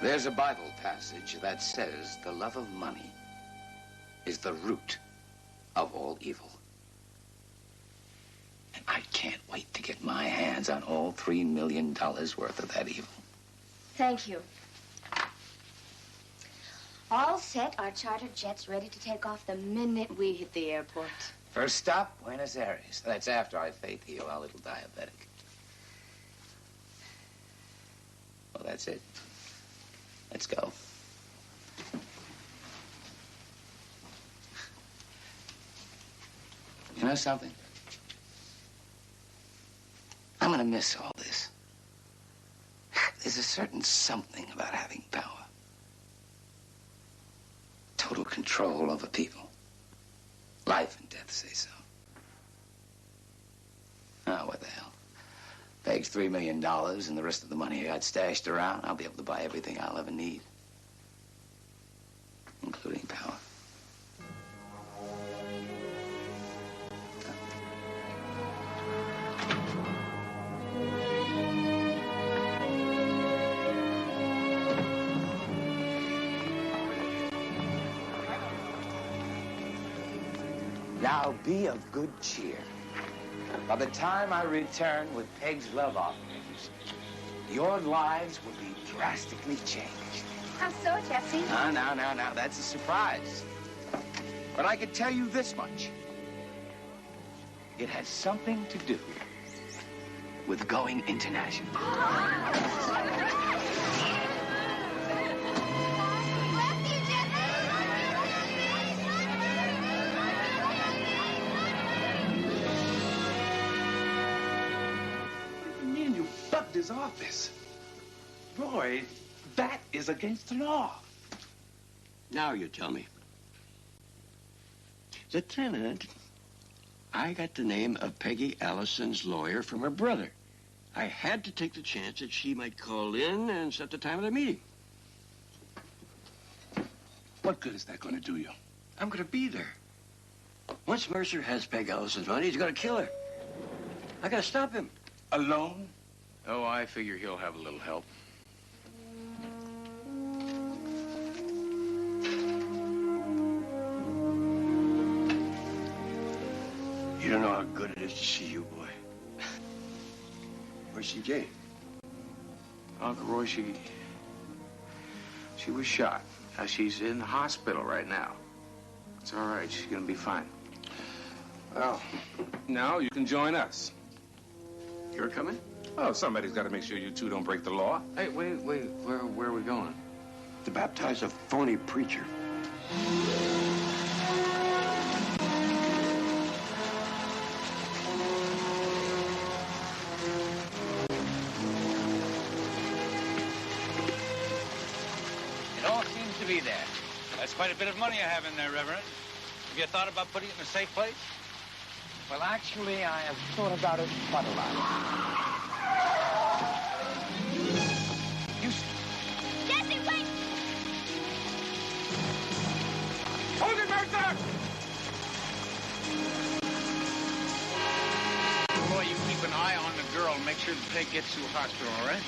There's a Bible passage that says the love of money is the root of all evil. And I can't wait to get my hands on all $3 million worth of that evil. Thank you. All set. Our chartered jet's ready to take off the minute we hit the airport. First stop, Buenos Aires. That's after I faith heal our little diabetic. Well, that's it. Let's go. You know something? I'm gonna miss all this. There's a certain something about having power. Total control over people. Life and death say so. Oh, what the hell? Peg's $3 million and the rest of the money I got stashed around, I'll be able to buy everything I'll ever need. Including power. Now be of good cheer. By the time I return with Peg's love offerings, your lives will be drastically changed. How so, Jesse? Now, that's a surprise. But I can tell you this much. It has something to do with going international. His office. Roy, that is against the law. Now you tell me. Lieutenant, I got the name of Peggy Allison's lawyer from her brother. I had to take the chance that she might call in and set the time of the meeting. What good is that going to do you? I'm going to be there. Once Mercer has Peg Allison's money, he's going to kill her. I got to stop him. Alone? Oh, I figure he'll have a little help. You don't know how good it is to see you, boy. Where's CJ? Uncle Roy, she was shot. She's in the hospital right now. It's all right. She's gonna be fine. Well, now you can join us. You're coming? Oh, somebody's got to make sure you two don't break the law. Hey, wait. Where are we going? To baptize a phony preacher. It all seems to be there. That's quite a bit of money I have in there, Reverend. Have you thought about putting it in a safe place? Well, actually, I have thought about it quite a lot. Jesse, wait! Hold it, Mercer! Roy, you keep an eye on the girl and make sure that Peg gets to the hospital, all right?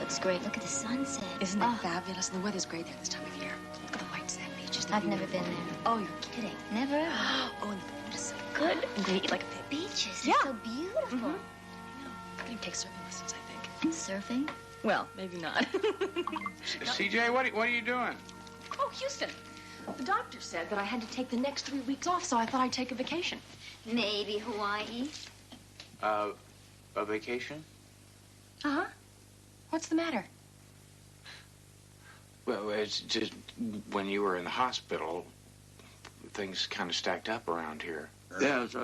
This looks great. Look at the sunset. Isn't it fabulous? And the weather's great there this time of year. Look at the white sand beaches. I've never been there. Oh, you're kidding. Never ever. Oh, and the food is so good. I'm going to eat like a pig. Beaches. Yeah. They're so beautiful. I'm going to take surfing lessons, I think. Surfing? Well, maybe not. CJ, what are you doing? Oh, Houston. The doctor said that I had to take the next 3 weeks off, so I thought I'd take a vacation. Maybe Hawaii. A vacation? Uh-huh. What's the matter? Well, it's just when you were in the hospital, things kind of stacked up around here. Yeah, it's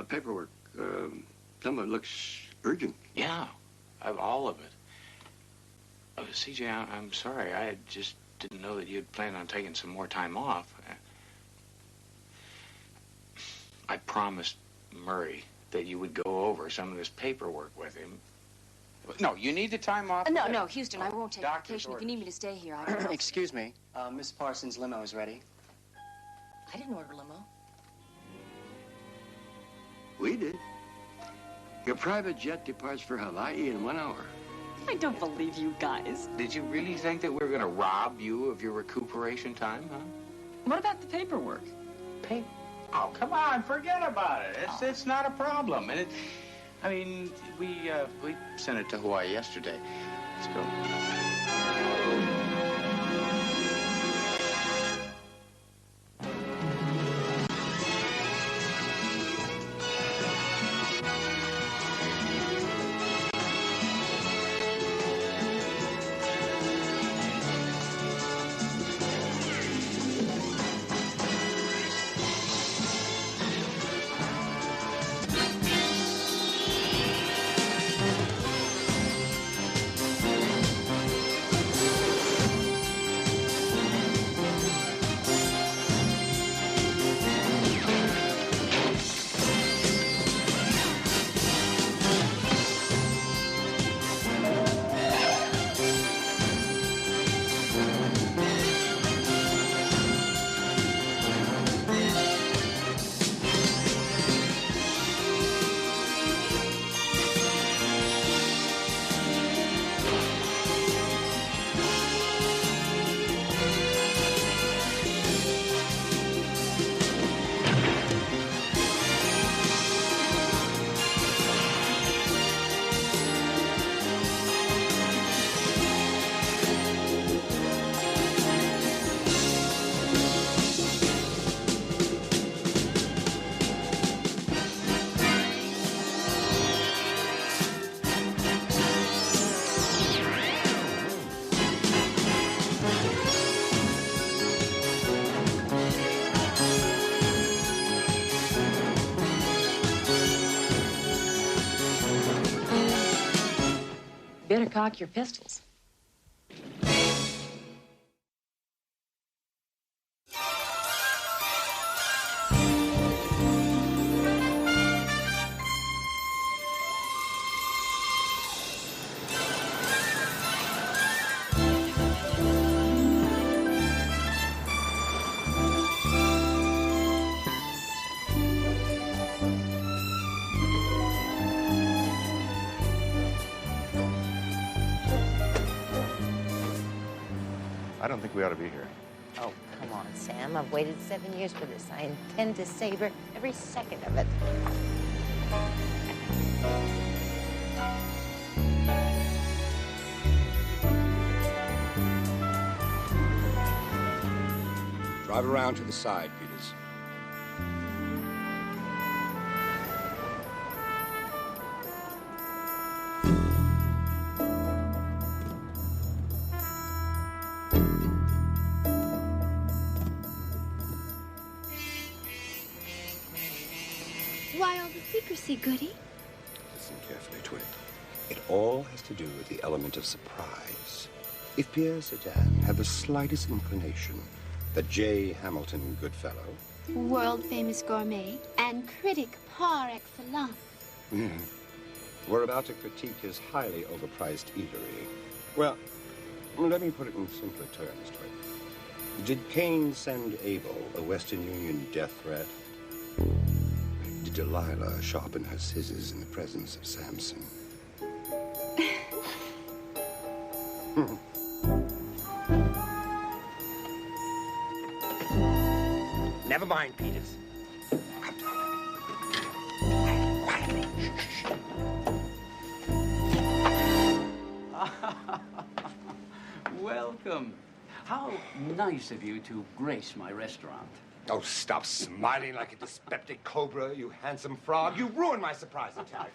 paperwork. Some of it looks urgent. Yeah, all of it. CJ, I'm sorry. I just didn't know that you'd planned on taking some more time off. I promised Murray that you would go over some of this paperwork with him. No, you need the time off. No, Houston, I won't take a vacation. If you need me to stay here, I can. Excuse me. Miss Parsons' limo is ready. I didn't order a limo. We did. Your private jet departs for Hawaii in 1 hour. I don't believe you guys. Did you really think that we were going to rob you of your recuperation time, huh? What about the paperwork? Oh, come on, forget about it. It's not a problem. And I mean, we sent it to Hawaii yesterday. Let's go. Better cock your pistols. I don't think we ought to be here. Oh, come on, Sam. I've waited 7 years for this. I intend to savor every second of it. Drive around to the side, Peters. Why all the secrecy, Goody? Listen carefully to it. It all has to do with the element of surprise. If Pierre Sedan had the slightest inclination that J. Hamilton Goodfellow... World-famous gourmet and critic par excellence. were about to critique his highly overpriced eatery. Well, let me put it in simpler terms, Twig. Did Cain send Abel a Western Union death threat? Did Delilah sharpen her scissors in the presence of Samson? Never mind, Peters. Come down. Quietly. Shh. Welcome. How nice of you to grace my restaurant. Oh, stop smiling like a dyspeptic cobra, you handsome frog. You ruined my surprise attack.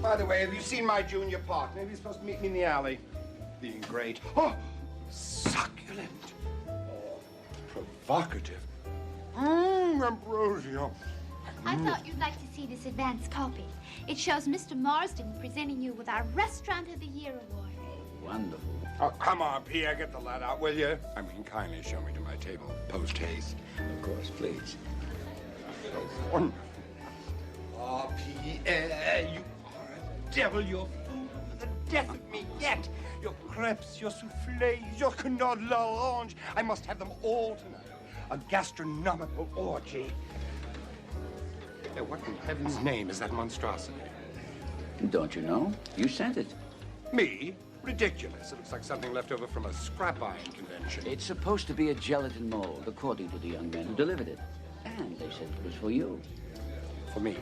By the way, have you seen my junior partner? Maybe he's supposed to meet me in the alley. Being great. Oh, succulent. Oh, provocative. Ambrosia. I thought you'd like to see this advance copy. It shows Mr. Marsden presenting you with our Restaurant of the Year award. Wonderful. Oh, come on, Pierre, get the lad out, will you? I mean, kindly show me to my table, post-haste. Of course, please. So wonderful. Oh, Pierre, you are a devil. Your food is the death of me yet. Your crepes, your soufflés, your canard l'orange. I must have them all tonight. A gastronomical orgy. Now, what in heaven's name is that monstrosity? Don't you know? You sent it. Me? Ridiculous. It looks like something left over from a scrap iron convention. It's supposed to be a gelatin mold, according to the young man who delivered it. And they said it was for you. For me?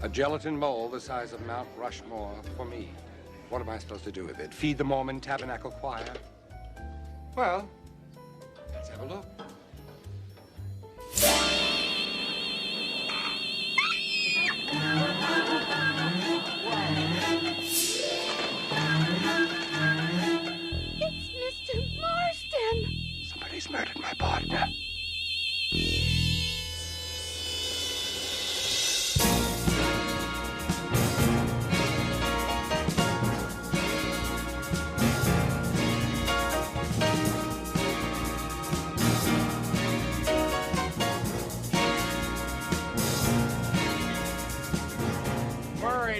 A gelatin mold the size of Mount Rushmore for me. What am I supposed to do with it? Feed the Mormon Tabernacle Choir? Well, let's have a look. It's Mr. Marsden. Somebody's murdered my partner.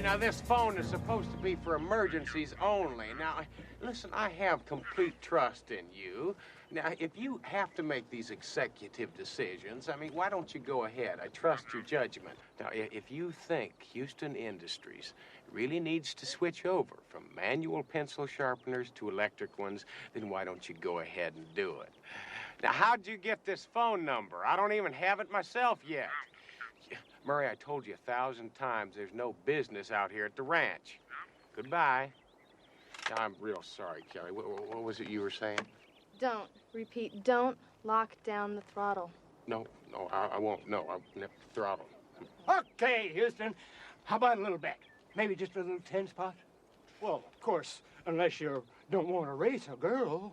Now, this phone is supposed to be for emergencies only. Now, listen, I have complete trust in you. Now, if you have to make these executive decisions, I mean, why don't you go ahead? I trust your judgment. Now, if you think Houston Industries really needs to switch over from manual pencil sharpeners to electric ones, then why don't you go ahead and do it? Now, how'd you get this phone number? I don't even have it myself yet. Murray, I told you 1,000 times there's no business out here at the ranch. Goodbye. Now, I'm real sorry, Kelly. What was it you were saying? Don't. Repeat, don't lock down the throttle. No, I won't. No, I'll nip the throttle. Okay, Houston. How about a little bet? Maybe just a little 10 spot? Well, of course, unless you don't want to race a girl.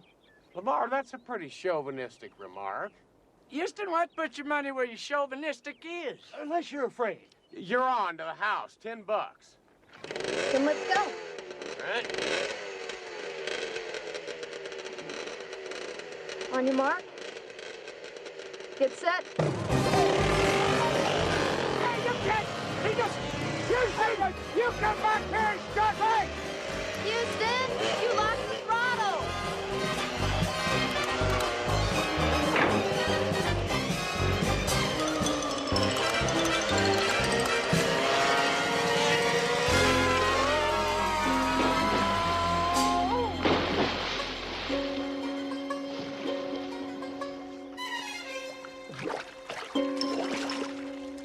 Lamar, that's a pretty chauvinistic remark. Houston, why put your money where your chauvinistic is? Unless you're afraid. You're on to the house. $10. Then let's go. All right. On your mark. Get set. Hey, you can't! Houston, you come back here and start right! Houston, you lost the throttle.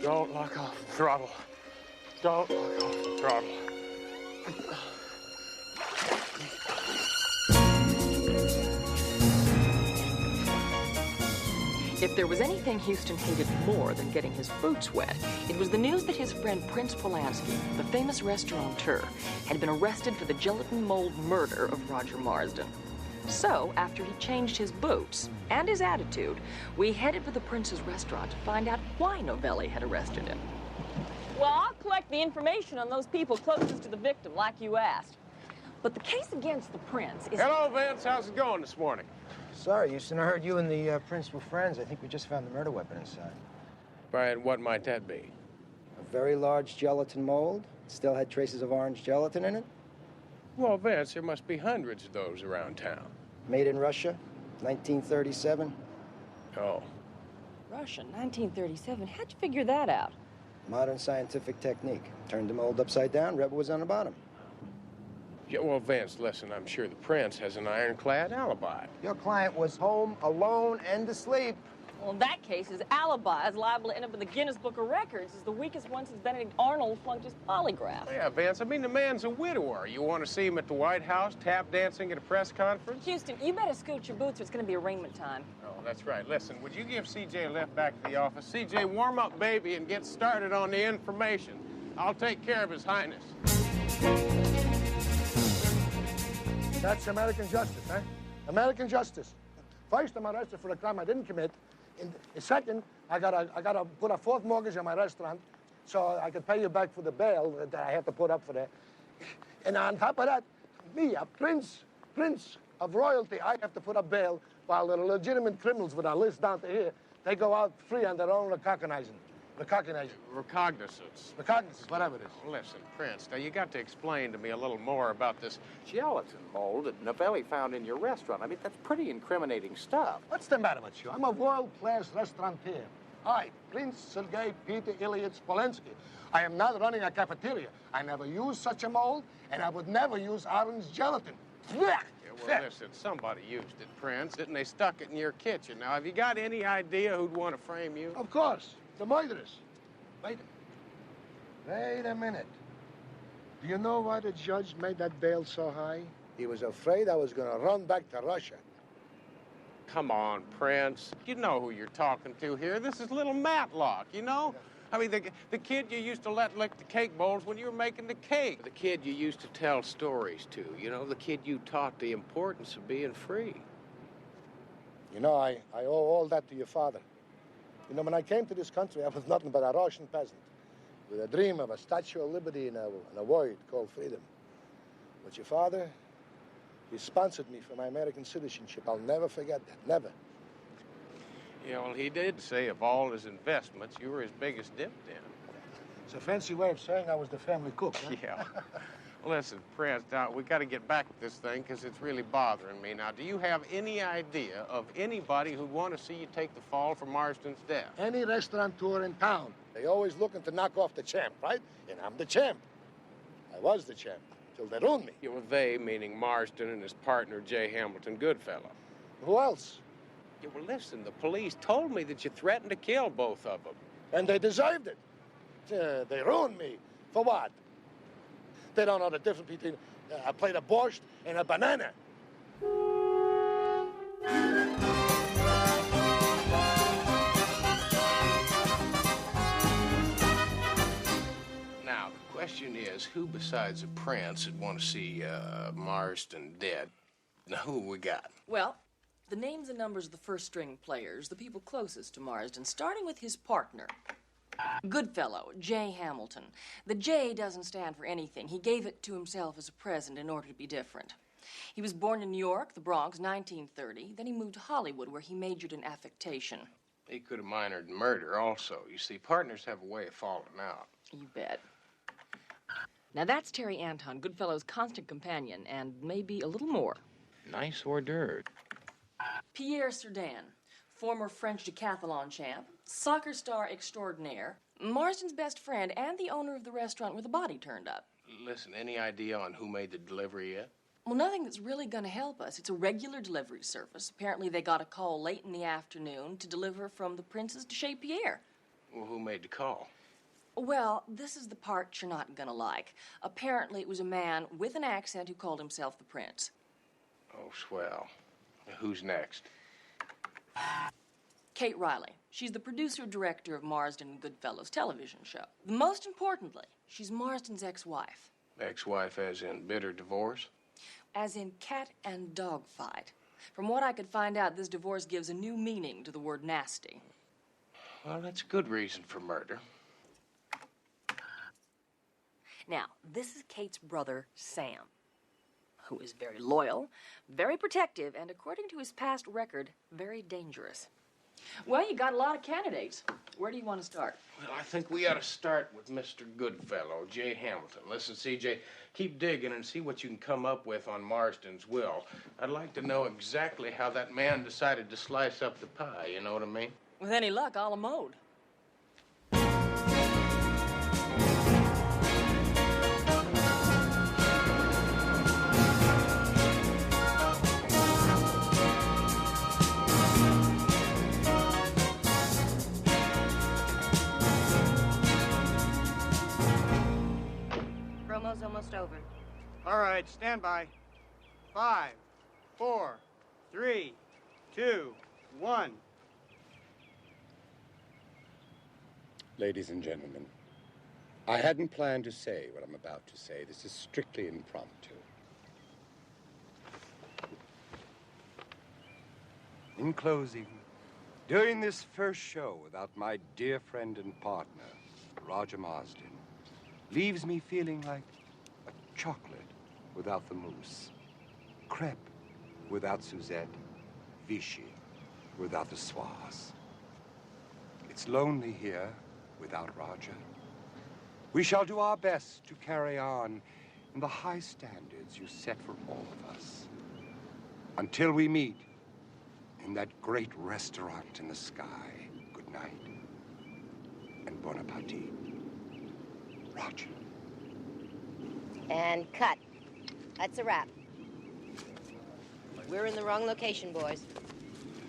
Don't lock off the throttle. Don't lock off the throttle. If there was anything Houston hated more than getting his boots wet, it was the news that his friend Prince Polanski, the famous restaurateur, had been arrested for the gelatin mold murder of Roger Marsden. So, after he changed his boots and his attitude, we headed for the Prince's restaurant to find out why Novelli had arrested him. Well, I'll collect the information on those people closest to the victim, like you asked. But the case against the Prince is... Hello, Vince. How's it going this morning? Sorry, Houston. I heard you and the Prince were friends. I think we just found the murder weapon inside. Brian, what might that be? A very large gelatin mold. Still had traces of orange gelatin in it. Well, Vince, there must be hundreds of those around town. Made in Russia, 1937. Oh. Russia, 1937. How'd you figure that out? Modern scientific technique. Turned the mold upside down, rubber was on the bottom. Yeah, well, Vince, listen, I'm sure the prince has an ironclad alibi. Your client was home, alone, and asleep. Well, in that case, his alibi is liable to end up in the Guinness Book of Records as the weakest one since Benedict Arnold flunked his polygraph. Yeah, Vince, I mean, the man's a widower. You want to see him at the White House, tap dancing at a press conference? Houston, you better scoot your boots or it's going to be arraignment time. Oh, that's right. Listen, would you give CJ a lift back to the office? CJ, warm up, baby, and get started on the information. I'll take care of His Highness. That's American justice, eh? American justice. First, I'm arrested for a crime I didn't commit. Second, I gotta put a fourth mortgage on my restaurant so I can pay you back for the bail that I have to put up for that. And on top of that, me, a prince of royalty, I have to put up bail while the legitimate criminals with our list down to here, they go out free on their own recognizance. Recognizance, whatever it is. Listen, Prince, now you got to explain to me a little more about this gelatin mold that Novelli found in your restaurant. I mean, that's pretty incriminating stuff. What's the matter with you? I'm a world-class restaurateur. I, Prince Sergei Peter Ilyich Polensky. I am not running a cafeteria. I never used such a mold, and I would never use orange gelatin. Yeah, well, listen, somebody used it, Prince, and they stuck it in your kitchen. Now, have you got any idea who'd want to frame you? Of course. The murderers. Wait a minute. Do you know why the judge made that bail so high? He was afraid I was going to run back to Russia. Come on, Prince. You know who you're talking to here. This is little Matlock, you know? I mean, the kid you used to let lick the cake bowls when you were making the cake. The kid you used to tell stories to, you know? The kid you taught the importance of being free. You know, I owe all that to your father. You know, when I came to this country, I was nothing but a Russian peasant with a dream of a Statue of Liberty and a word called freedom. But your father, he sponsored me for my American citizenship. I'll never forget that, never. Yeah, well, he did say of all his investments, you were his biggest dividend. It's a fancy way of saying I was the family cook, huh? Yeah. Listen, Prince, now, we got to get back to this thing because it's really bothering me. Now, do you have any idea of anybody who'd want to see you take the fall for Marston's death? Any restaurateur in town. They always looking to knock off the champ, right? And I'm the champ. I was the champ, till they ruined me. You were they, meaning Marston and his partner, J. Hamilton Goodfellow. Who else? Yeah, well, listen, the police told me that you threatened to kill both of them. And they deserved it. They ruined me. For what? They don't know the difference between a plate of borscht and a banana. Now, the question is, who besides a prince would want to see Marston dead? Now, who we got? Well, the names and numbers of the first-string players, the people closest to Marsden, starting with his partner. Goodfellow, J. Hamilton. The J doesn't stand for anything. He gave it to himself as a present in order to be different. He was born in New York, the Bronx, 1930. Then he moved to Hollywood, where he majored in affectation. He could have minored in murder also. You see, partners have a way of falling out. You bet. Now, that's Terry Anton, Goodfellow's constant companion, and maybe a little more. Nice hors d'oeuvre. Pierre Cerdan, former French decathlon champ, soccer star extraordinaire, Marston's best friend, and the owner of the restaurant where the body turned up. Listen, any idea on who made the delivery yet? Well, nothing that's really going to help us. It's a regular delivery service. Apparently, they got a call late in the afternoon to deliver from the Princess to Chez Pierre. Well, who made the call? Well, this is the part you're not going to like. Apparently, it was a man with an accent who called himself the Prince. Oh, swell. Who's next? Kate Riley. She's the producer-director of Marsden and Goodfellow's television show. Most importantly, she's Marsden's ex-wife. Ex-wife as in bitter divorce? As in cat and dog fight. From what I could find out, this divorce gives a new meaning to the word nasty. Well, that's a good reason for murder. Now, this is Kate's brother, Sam, who is very loyal, very protective, and according to his past record, very dangerous. Well, you got a lot of candidates. Where do you want to start? Well, I think we ought to start with Mr. Goodfellow, J. Hamilton. Listen, CJ, keep digging and see what you can come up with on Marston's will. I'd like to know exactly how that man decided to slice up the pie, you know what I mean? With any luck, a la mode. ahead, stand by. 5, 4, 3, 2, 1. Ladies and gentlemen, I hadn't planned to say what I'm about to say. This is strictly impromptu. In closing, during this first show without my dear friend and partner, Roger Marsden, leaves me feeling like a chocolate without the mousse, crepe without Suzette, Vichy without the Soise. It's lonely here without Roger. We shall do our best to carry on in the high standards you set for all of us. Until we meet in that great restaurant in the sky. Good night and bon appetit. Roger. And cut. That's a wrap. We're in the wrong location, boys.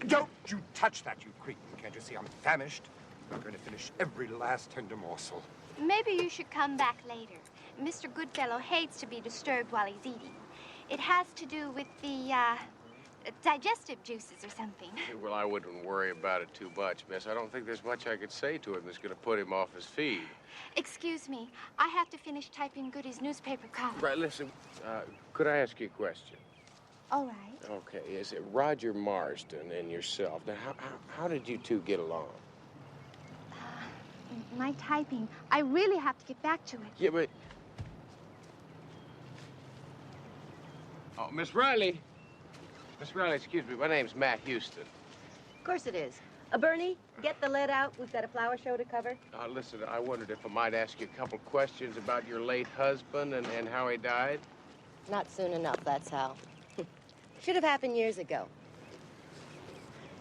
Don't you touch that, you cretin. Can't you see I'm famished? I'm going to finish every last tender morsel. Maybe you should come back later. Mr. Goodfellow hates to be disturbed while he's eating. It has to do with the, digestive juices or something. Well, I wouldn't worry about it too much, miss. I don't think there's much I could say to him that's going to put him off his feed. Excuse me. I have to finish typing Goody's newspaper column. Right, listen, could I ask you a question? All right. Okay, is it Roger Marsden and yourself? Now, how did you two get along? My typing. I really have to get back to it. Yeah, but... Oh, Miss Riley. Miss Riley, excuse me. My name's Matt Houston. Of course it is. Bernie, get the lead out. We've got a flower show to cover. Listen, I wondered if I might ask you a couple questions about your late husband and how he died. Not soon enough, that's how. Should have happened years ago.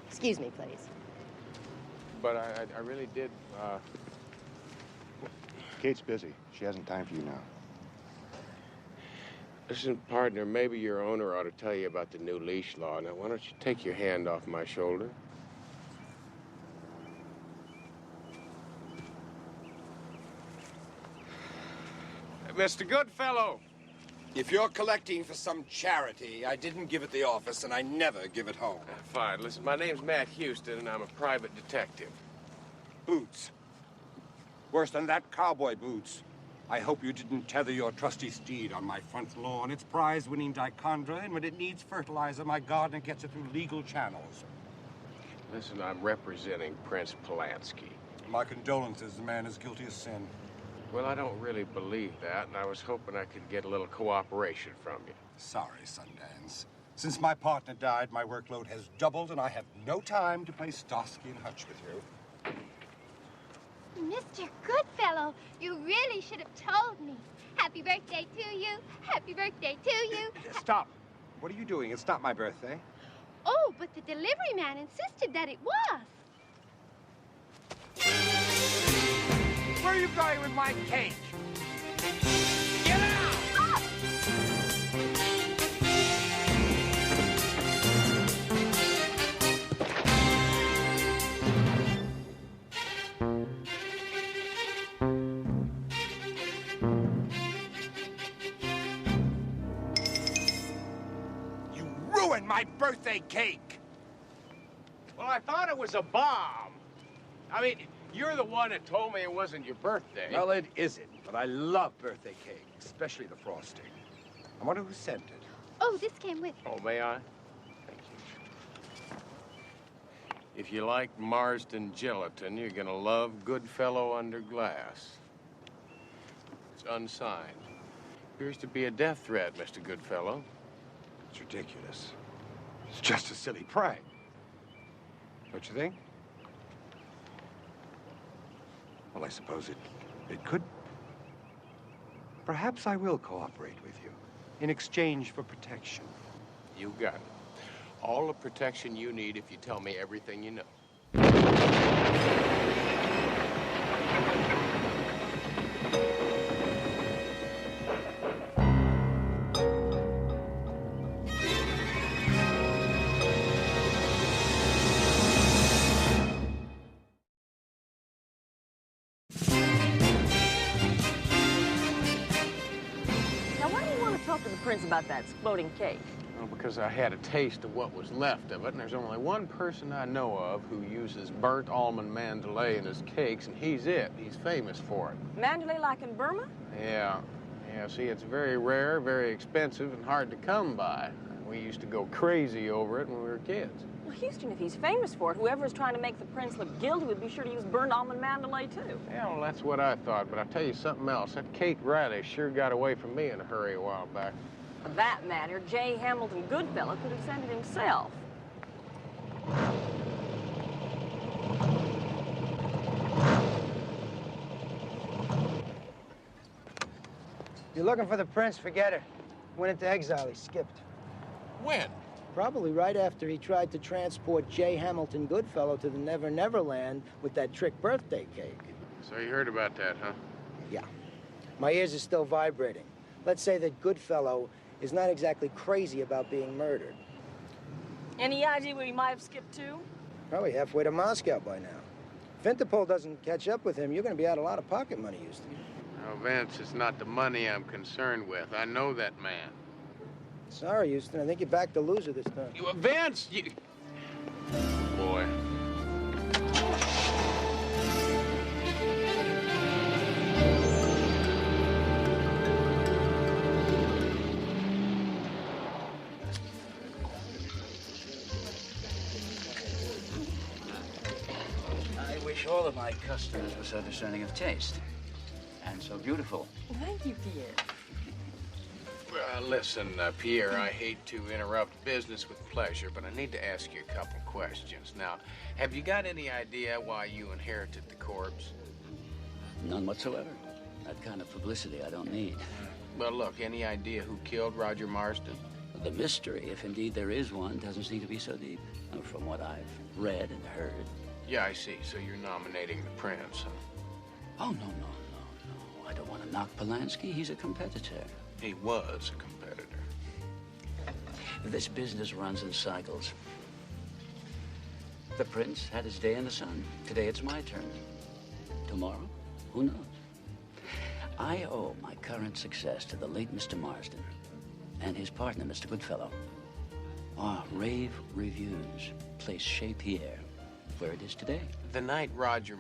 Excuse me, please. But I really did, Kate's busy. She hasn't time for you now. Listen, partner, maybe your owner ought to tell you about the new leash law. Now, why don't you take your hand off my shoulder? Mr. Goodfellow! If you're collecting for some charity, I didn't give it the office, and I never give it home. Fine. Listen, my name's Matt Houston, and I'm a private detective. Boots. Worse than that, cowboy boots. I hope you didn't tether your trusty steed on my front lawn. It's prize-winning dichondra, and when it needs fertilizer, my gardener gets it through legal channels. Listen, I'm representing Prince Polanski. My condolences. The man is guilty of sin. Well, I don't really believe that, and I was hoping I could get a little cooperation from you. Sorry, Sundance. Since my partner died, my workload has doubled, and I have no time to play Starsky and Hutch with you. Mr. Goodfellow, you really should have told me. Happy birthday to you. Happy birthday to you. Stop. What are you doing? It's not my birthday. Oh, but the delivery man insisted that it was. Where are you going with my cake? Get out! Oh! You ruined my birthday cake! Well, I thought it was a bomb. I mean, you're the one that told me it wasn't your birthday. Well, it isn't, but I love birthday cake, especially the frosting. I wonder who sent it. Oh, this came with it. Oh, may I? Thank you. If you like Marsden gelatin, you're gonna love Goodfellow under glass. It's unsigned. Appears to be a death threat, Mr. Goodfellow. It's ridiculous. It's just a silly prank. Don't you think? Well, I suppose it could. Perhaps I will cooperate with you in exchange for protection. You got it. All the protection you need if you tell me everything you know. prince about that exploding cake? Well, because I had a taste of what was left of it, and there's only one person I know of who uses burnt almond mandalay in his cakes, and he's it. He's famous for it. Mandalay like in Burma? Yeah. Yeah, see, it's very rare, very expensive, and hard to come by. We used to go crazy over it when we were kids. Well, Houston, if he's famous for it, whoever's trying to make the prince look guilty would be sure to use burnt almond mandalay, too. Yeah, well, that's what I thought, but I'll tell you something else. That Kate Riley sure got away from me in a hurry a while back. For that matter, J. Hamilton Goodfellow could have sent it himself. You're looking for the prince, forget it. Went into exile, he skipped. When? Probably right after he tried to transport J. Hamilton Goodfellow to the Never Never Land with that trick birthday cake. So you heard about that, huh? Yeah. My ears are still vibrating. Let's say that Goodfellow is not exactly crazy about being murdered. Any idea where he might have skipped to? Probably halfway to Moscow by now. If Interpol doesn't catch up with him, you're going to be out a lot of pocket money, Houston. No, Vince, it's not the money I'm concerned with. I know that man. Sorry, Houston. I think you backed the loser this time. Vince! You... Boy. I wish all of my customers were so discerning of taste and so beautiful. Thank you, Pierre. Listen, Pierre, I hate to interrupt business with pleasure, but I need to ask you a couple questions. Now, have you got any idea why you inherited the corpse? None whatsoever. That kind of publicity I don't need. Well, look, any idea who killed Roger Marsden? The mystery, if indeed there is one, doesn't seem to be so deep. From what I've read and heard. Yeah, I see. So you're nominating the prince, huh? Oh, no. I don't want to knock Polanski. He's a competitor. He was a competitor. This business runs in cycles. The prince had his day in the sun. Today it's my turn. Tomorrow, who knows? I owe my current success to the late Mr. Marsden and his partner, Mr. Goodfellow. Our rave reviews place Chez Pierre where it is today. The night Roger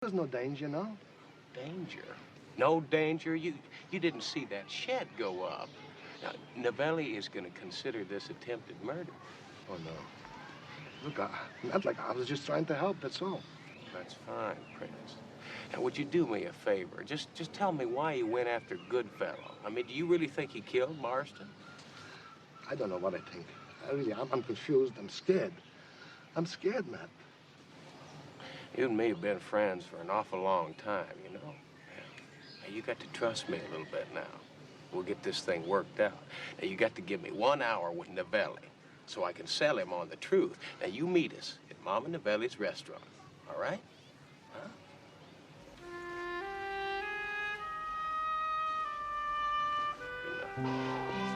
There's no danger, no? Danger? No danger? You didn't see that shed go up. Now, Novelli is going to consider this attempted murder. Oh, no. Look, not like I was just trying to help, that's all. That's fine, Prince. Now, would you do me a favor? Just tell me why you went after Goodfellow. I mean, do you really think he killed Marston? I don't know what I think. I'm confused. I'm scared. I'm scared, Matt. You and me have been friends for an awful long time, you know? Now, you got to trust me a little bit now. We'll get this thing worked out. Now, you got to give me 1 hour with Novelli so I can sell him on the truth. Now, you meet us at Mama Novelli's restaurant, all right? Huh? Good night.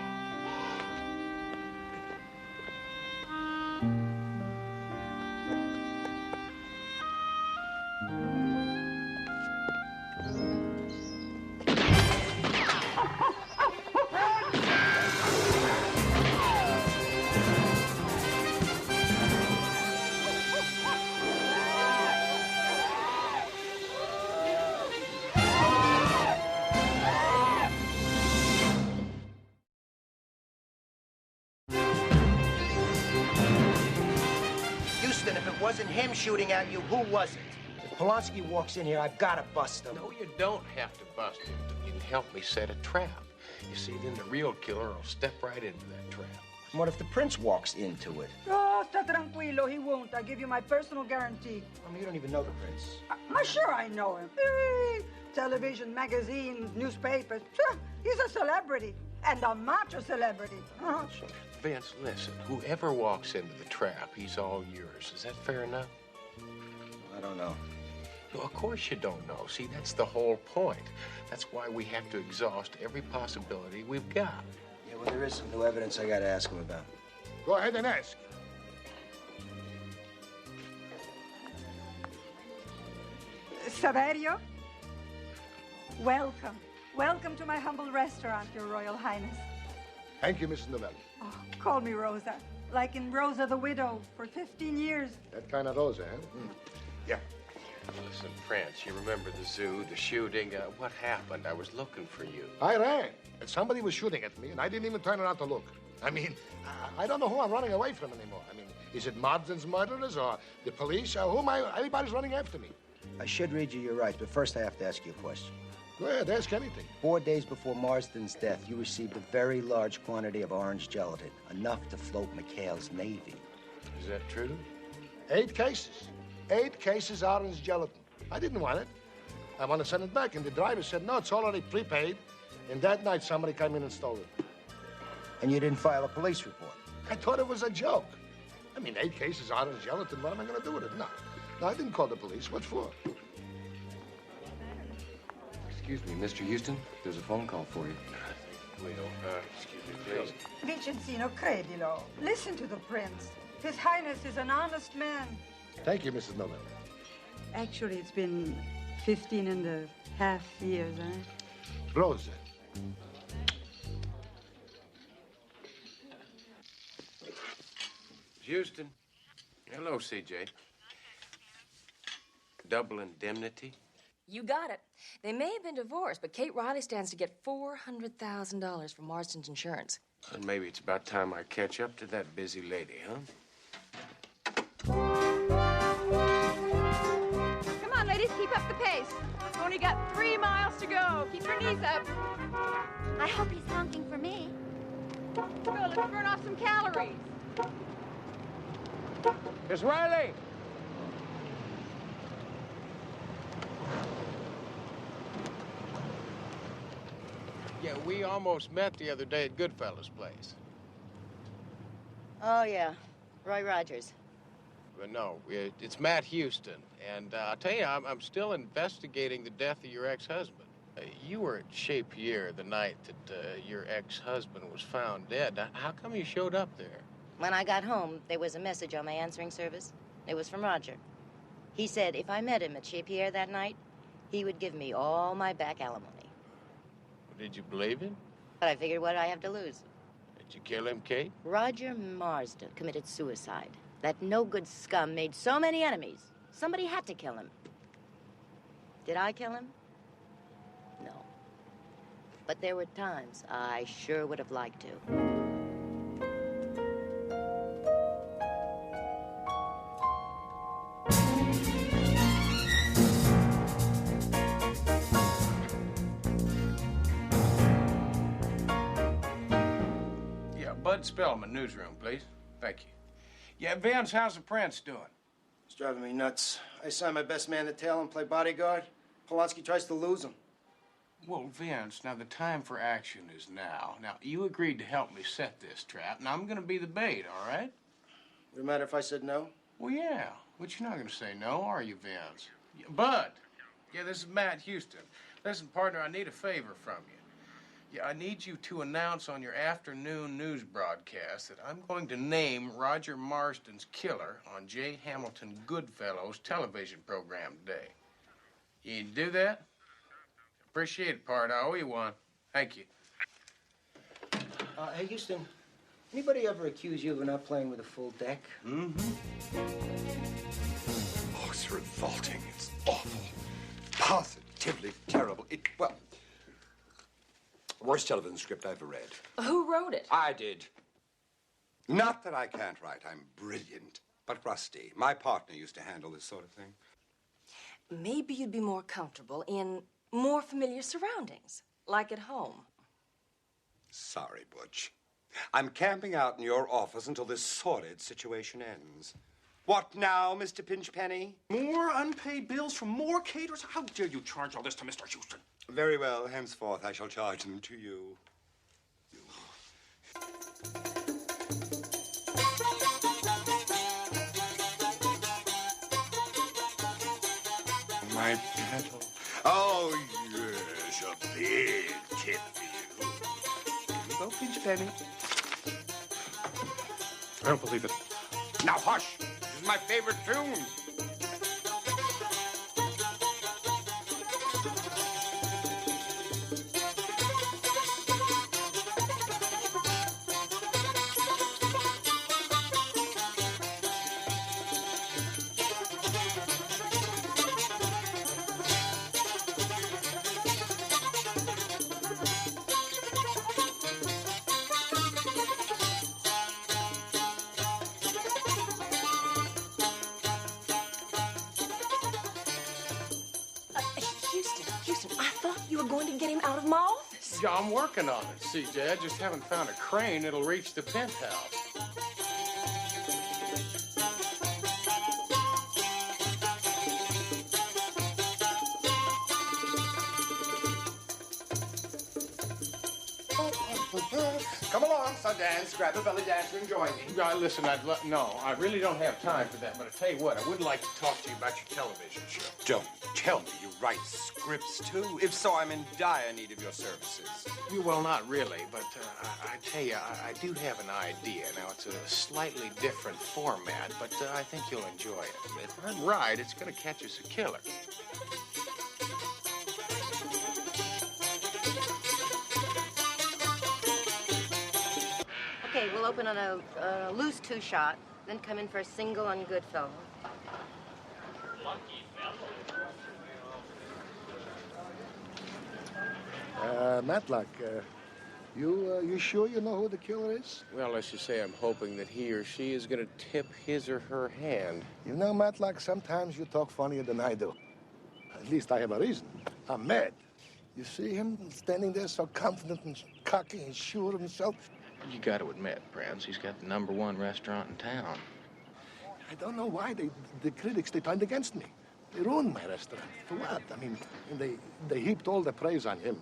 Houston, if it wasn't him shooting at you, who was it? If Polanski walks in here, I've got to bust him. No, you don't have to bust him. You can help me set a trap. You see, then the real killer will step right into that trap. What if the prince walks into it? Oh, sta tranquilo, he won't. I give you my personal guarantee. I mean, you don't even know the prince. Sure, I know him. Television, magazines, newspapers. Sure, he's a celebrity. And a macho celebrity. Vince, listen, whoever walks into the trap, he's all yours. Is that fair enough? I don't know. No, of course you don't know. See, that's the whole point. That's why we have to exhaust every possibility we've got. Yeah, well, there is some new evidence I got to ask him about. Go ahead and ask. Saverio? Welcome. Welcome to my humble restaurant, Your Royal Highness. Thank you, Mrs. Novelli. Oh, call me Rosa. Like in Rosa the Widow for 15 years. That kind of Rosa, huh? Yeah. Listen, Prince, you remember the zoo, the shooting? What happened? I was looking for you. I ran, and somebody was shooting at me, and I didn't even turn around to look. I mean, I don't know who I'm running away from anymore. I mean, is it Marsden's murderers or the police? Or who am I? Everybody's running after me. I should read you your rights, but first I have to ask you a question. Go ahead, ask anything. 4 days before Marsden's death, you received a very large quantity of orange gelatin, enough to float McHale's Navy. Is that true? 8 cases. 8 cases orange gelatin. I didn't want it. I want to send it back, and the driver said, no, it's already prepaid. And that night, somebody came in and stole it. And you didn't file a police report? I thought it was a joke. I mean, 8 cases orange gelatin, what am I going to do with it? No, I didn't call the police. What for? Excuse me, Mr. Houston, there's a phone call for you. Excuse me, please. Vincenzino, credilo. Listen to the prince. His Highness is an honest man. Thank you, Mrs. Novelli. Actually, it's been 15.5 years, eh? Rosa. Houston. Hello, CJ. Double indemnity? You got it. They may have been divorced, but Kate Riley stands to get $400,000 from Marston's insurance. And maybe it's about time I catch up to that busy lady, huh? Come on, ladies, keep up the pace. We've only got 3 miles to go. Keep your knees up. I hope he's honking for me. Good, let's burn off some calories. Miss Riley! Yeah, we almost met the other day at Goodfellow's place. Oh, yeah. Roy Rogers. But no, it's Matt Houston. And I'll tell you, I'm still investigating the death of your ex-husband. You were at Chez Pierre the night that your ex-husband was found dead. Now, how come you showed up there? When I got home, there was a message on my answering service. It was from Roger. He said if I met him at Chez Pierre that night, he would give me all my back alimony. Did you believe him? But I figured what I have to lose. Did you kill him, Kate? Roger Marsden committed suicide. That no-good scum made so many enemies. Somebody had to kill him. Did I kill him? No. But there were times I sure would have liked to. Yeah, Bud Spellman, newsroom, please. Thank you. Yeah, Vince, how's the Prince doing? It's driving me nuts. I signed my best man to tail and play bodyguard. Polanski tries to lose him. Well, Vince, now the time for action is now. Now, you agreed to help me set this trap, and I'm going to be the bait, all right? Would it matter if I said no? Well, yeah, but you're not going to say no, are you, Vince? Yeah, Bud, yeah, this is Matt Houston. Listen, partner, I need a favor from you. Yeah, I need you to announce on your afternoon news broadcast that I'm going to name Roger Marsden's killer on J. Hamilton Goodfellow's television program today. You do that? Appreciate it, Pard. I owe you one. Thank you. Hey, Houston, anybody ever accuse you of not playing with a full deck? Mm-hmm. Oh, it's revolting. It's awful. Positively terrible. Worst television script I ever read. Who wrote it? I did. Not that I can't write. I'm brilliant. But rusty. My partner used to handle this sort of thing. Maybe you'd be more comfortable in more familiar surroundings, like at home. Sorry, Butch. I'm camping out in your office until this sordid situation ends. What now, Mr. Pinchpenny? More unpaid bills from more caterers? How dare you charge all this to Mr. Houston? Very well. Henceforth, I shall charge them to you. My petal. Oh, yes, a big tip for you. Here you go, Pinchpenny. I don't believe it. Now, hush. This is my favorite tune. Houston, I thought you were going to get him out of my office. Yeah, I'm working on it, CJ. I just haven't found a crane that'll reach the penthouse. Come along, Sundance. Grab a belly dancer and join me. Listen, no, I really don't have time for that, but I tell you what, I would like to talk to you about your television show. Don't tell me you write scripts, too. If so, I'm in dire need of your services. Well, not really, but I tell you, I do have an idea. Now, it's a slightly different format, but I think you'll enjoy it. If I'm right, it's going to catch us a killer. Okay, we'll open on a loose two-shot, then come in for a single on Goodfellow. Matlock, you sure you know who the killer is? Well, let's just say I'm hoping that he or she is going to tip his or her hand. You know, Matlock, sometimes you talk funnier than I do. At least I have a reason. I'm mad. You see him standing there so confident and cocky and sure of himself? You got to admit, Prince, he's got the #1 restaurant in town. I don't know why the critics, they turned against me. They ruined my restaurant. For what? I mean, they heaped all the praise on him.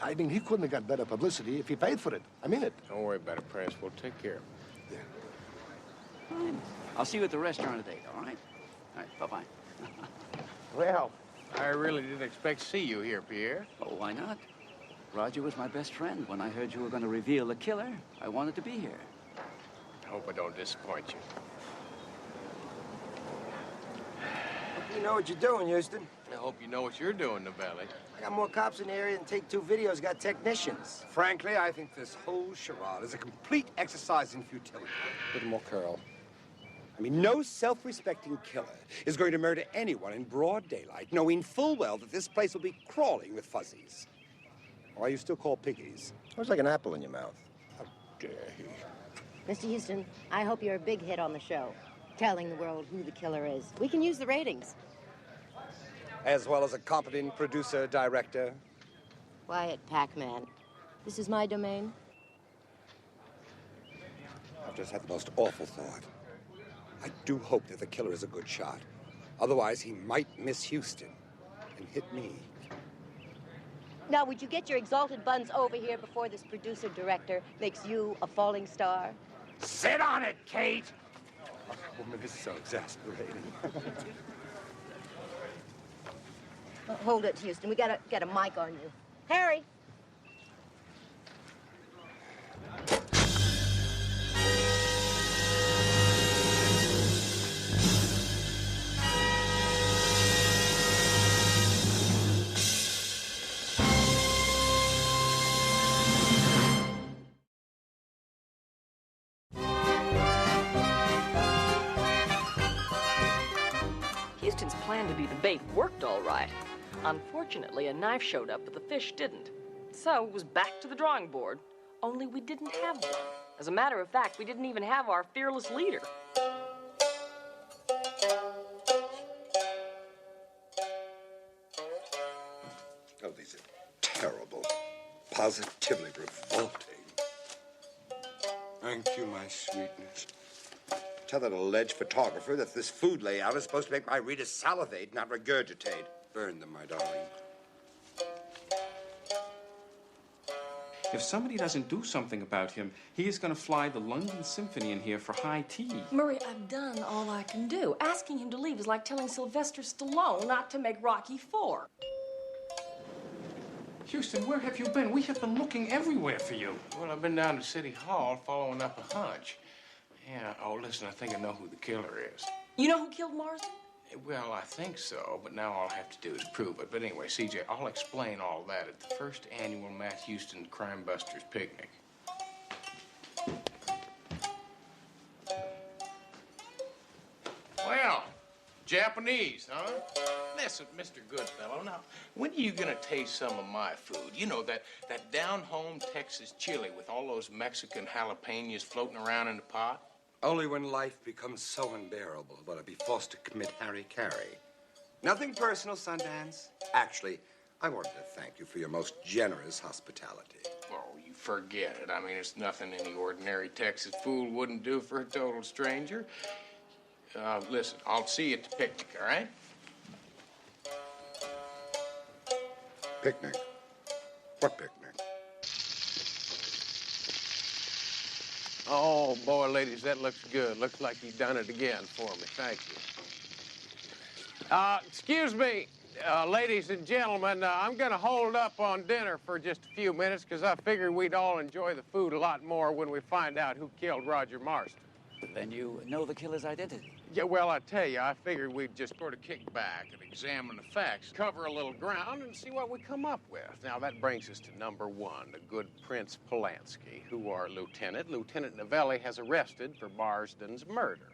I mean, he couldn't have got better publicity if he paid for it. I mean it. Don't worry about it, Prince. We'll take care of him. Yeah. Fine. I'll see you at the restaurant at 8, all right? All right, bye-bye. Well, I really didn't expect to see you here, Pierre. Oh, why not? Roger was my best friend. When I heard you were going to reveal the killer, I wanted to be here. I hope I don't disappoint you. Hope you know what you're doing, Houston. I hope you know what you're doing, Novelli. I got more cops in the area than Take Two Video's got technicians. Frankly, I think this whole charade is a complete exercise in futility. A little more curl. I mean, no self-respecting killer is going to murder anyone in broad daylight, knowing full well that this place will be crawling with fuzzies. Why you still call piggies? Looks like an apple in your mouth. How dare he? Mr. Houston, I hope you're a big hit on the show, telling the world who the killer is. We can use the ratings. As well as a competent producer, director. Quiet, Pac-Man. This is my domain. I've just had the most awful thought. I do hope that the killer is a good shot. Otherwise, he might miss Houston and hit me. Now, would you get your exalted buns over here before this producer-director makes you a falling star? Sit on it, Kate! Oh, woman, this is so exasperating. Hold it, Houston. We gotta get a mic on you. Harry! Houston's plan to be the bait worked all right. Unfortunately, a knife showed up, but the fish didn't. So it was back to the drawing board, only we didn't have one. As a matter of fact, we didn't even have our fearless leader. Oh, these are terrible. Positively revolting. Thank you, my sweetness. Tell that alleged photographer that this food layout is supposed to make my readers salivate, not regurgitate. Burn them, my darling. If somebody doesn't do something about him, he is going to fly the London Symphony in here for high tea. Murray, I've done all I can do. Asking him to leave is like telling Sylvester Stallone not to make Rocky IV. Houston, where have you been? We have been looking everywhere for you. Well, I've been down to City Hall following up a hunch. Yeah, oh, listen, I think I know who the killer is. You know who killed Marsden? Well, I think so, but now all I have to do is prove it. But anyway, CJ, I'll explain all that at the first annual Matt Houston Crime Busters picnic. Well, Japanese, huh? Listen, Mr. Goodfellow, now, when are you gonna taste some of my food? You know, that down-home Texas chili with all those Mexican jalapenos floating around in the pot? Only when life becomes so unbearable will I be forced to commit harry-carry. Nothing personal, Sundance. Actually, I wanted to thank you for your most generous hospitality. Oh, you forget it. I mean, it's nothing any ordinary Texas fool wouldn't do for a total stranger. Listen, I'll see you at the picnic, all right? Picnic? What picnic? Oh, boy, ladies, that looks good. Looks like you've done it again for me. Thank you. Excuse me, ladies and gentlemen. I'm going to hold up on dinner for just a few minutes because I figured we'd all enjoy the food a lot more when we find out who killed Roger Marsden. Then you know the killer's identity? Yeah, well, I tell you, I figured we'd just sort of kick back and examine the facts, cover a little ground, and see what we come up with. Now, that brings us to number one, the good Prince Polanski, who our lieutenant, Lieutenant Novelli, has arrested for Marsden's murder.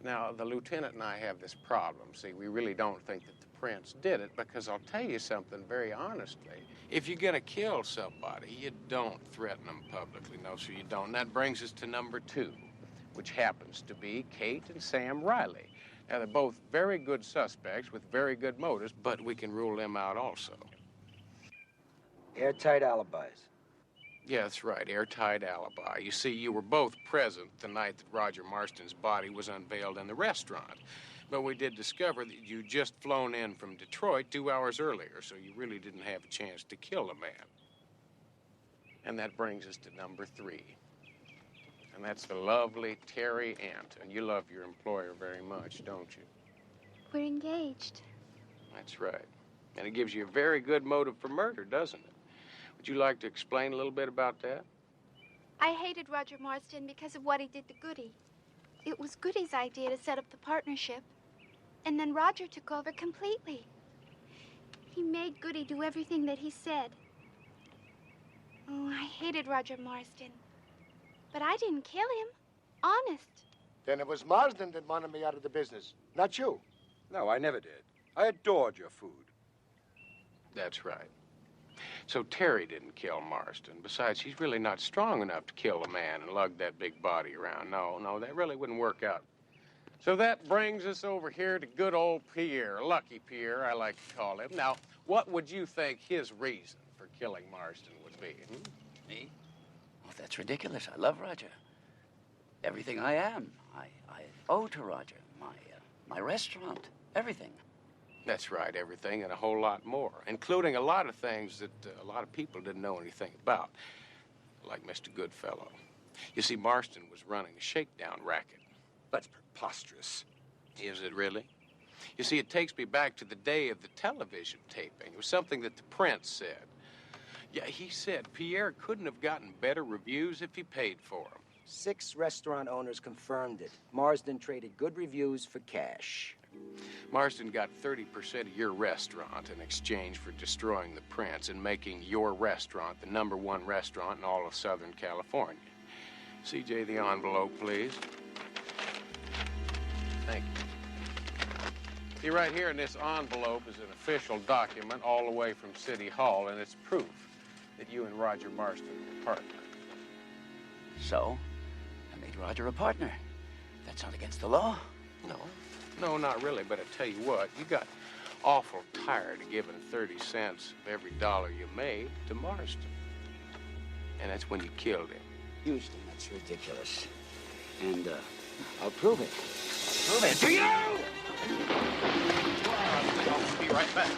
Now, the lieutenant and I have this problem. See, we really don't think that the Prince did it because I'll tell you something very honestly. If you're going to kill somebody, you don't threaten them publicly. No, sir, you don't. And that brings us to number two, which happens to be Kate and Sam Riley. Now, they're both very good suspects with very good motives, but we can rule them out also. Airtight alibis. Yeah, that's right, airtight alibi. You see, you were both present the night that Roger Marsden's body was unveiled in the restaurant. But we did discover that you'd just flown in from Detroit 2 hours earlier, so you really didn't have a chance to kill the man. And that brings us to number three. And that's the lovely Terry Anton. You love your employer very much, don't you? We're engaged. That's right. And it gives you a very good motive for murder, doesn't it? Would you like to explain a little bit about that? I hated Roger Marsden because of what he did to Goody. It was Goody's idea to set up the partnership, and then Roger took over completely. He made Goody do everything that he said. Oh, I hated Roger Marsden. But I didn't kill him. Honest. Then it was Marsden that wanted me out of the business, not you. No, I never did. I adored your food. That's right. So Terry didn't kill Marsden. Besides, he's really not strong enough to kill a man and lug that big body around. No, that really wouldn't work out. So that brings us over here to good old Pierre, Lucky Pierre, I like to call him. Now, what would you think his reason for killing Marsden would be? Me? Oh, that's ridiculous. I love Roger. Everything I am, I owe to Roger. My restaurant, everything. That's right, everything and a whole lot more, including a lot of things that a lot of people didn't know anything about, like Mr. Goodfellow. You see, Marsden was running a shakedown racket. That's preposterous. Is it really? You see, it takes me back to the day of the television taping. It was something that the Prince said. Yeah, he said Pierre couldn't have gotten better reviews if he paid for them. 6 restaurant owners confirmed it. Marsden traded good reviews for cash. Marsden got 30% of your restaurant in exchange for destroying the Prince and making your restaurant the #1 restaurant in all of Southern California. CJ, the envelope, please. Thank you. See, right here in this envelope is an official document all the way from City Hall, and it's proof that you and Roger Marsden were partners. So, I made Roger a partner. That's not against the law. No, not really, but I tell you what, you got awful tired of giving 30 cents of every dollar you made to Marsden. And that's when you killed him. Houston, that's ridiculous. And, I'll prove it. Prove it to you! I'll be right back.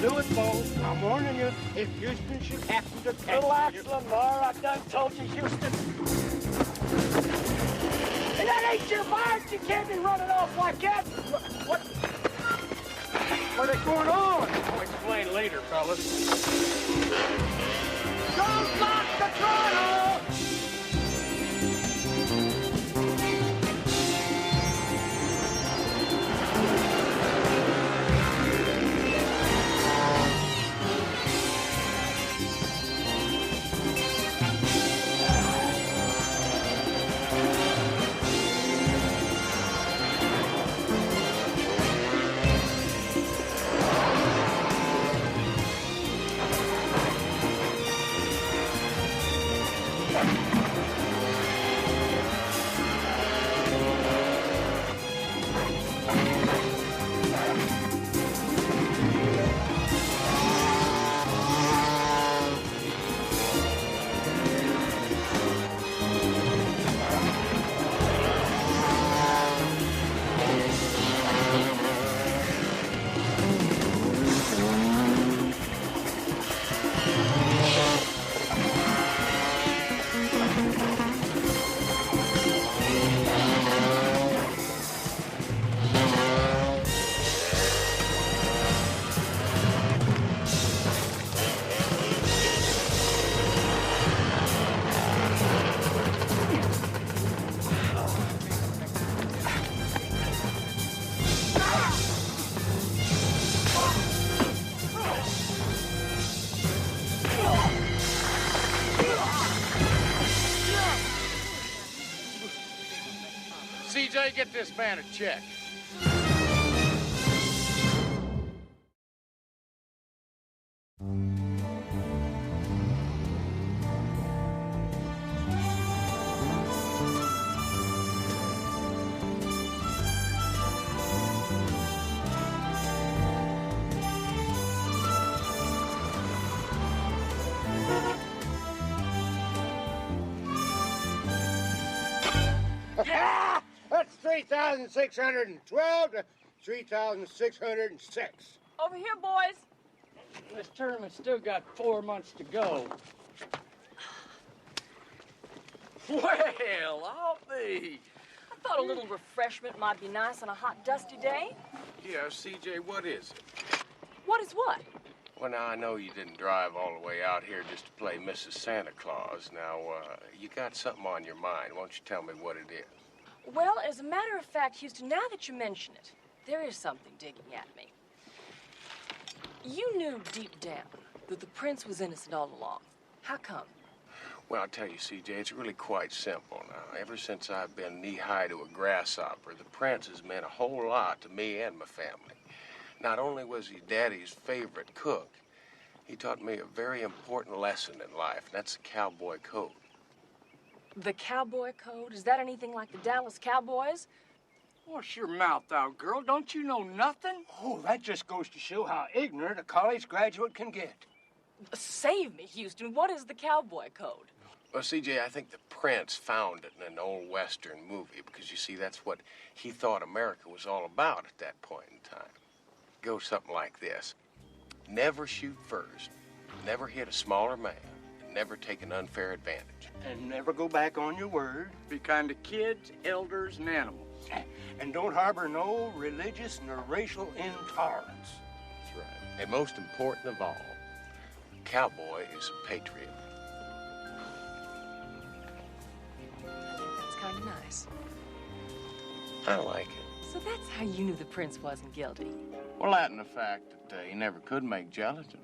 Do it, Bo. I'm warning you. If Houston should happen to catch Relax, you... Lamar. I done told you, Houston. And that ain't your mark. You can't be running off like that. What is going on? I'll explain later, fellas. Don't lock the throttle! CJ, get this man a check. That's 3,612 to 3,606. Over here, boys. This tournament's still got 4 months to go. Well, I'll be. I thought a little refreshment might be nice on a hot, dusty day. Yeah, CJ, what is it? What is what? Well, now, I know you didn't drive all the way out here just to play Mrs. Santa Claus. Now, you got something on your mind. Why don't you tell me what it is? Well, as a matter of fact, Houston, now that you mention it, there is something digging at me. You knew deep down that the prince was innocent all along. How come? Well, I'll tell you, CJ, it's really quite simple now. Ever since I've been knee-high to a grasshopper, the prince has meant a whole lot to me and my family. Not only was he Daddy's favorite cook, he taught me a very important lesson in life, and that's the cowboy code. The cowboy code? Is that anything like the Dallas Cowboys? What's your mouth out, girl? Don't you know nothing? Oh, that just goes to show how ignorant a college graduate can get. Save me, Houston. What is the cowboy code? Well, CJ, I think the prince found it in an old Western movie because, you see, that's what he thought America was all about at that point in time. It goes something like this. Never shoot first, never hit a smaller man, and never take an unfair advantage. And never go back on your word. Be kind to kids, elders, and animals. And don't harbor no religious nor racial intolerance. That's right. And most important of all, a cowboy is a patriot. That's kind of nice. I like it. So that's how you knew the prince wasn't guilty. Well, that and the fact that he never could make gelatin.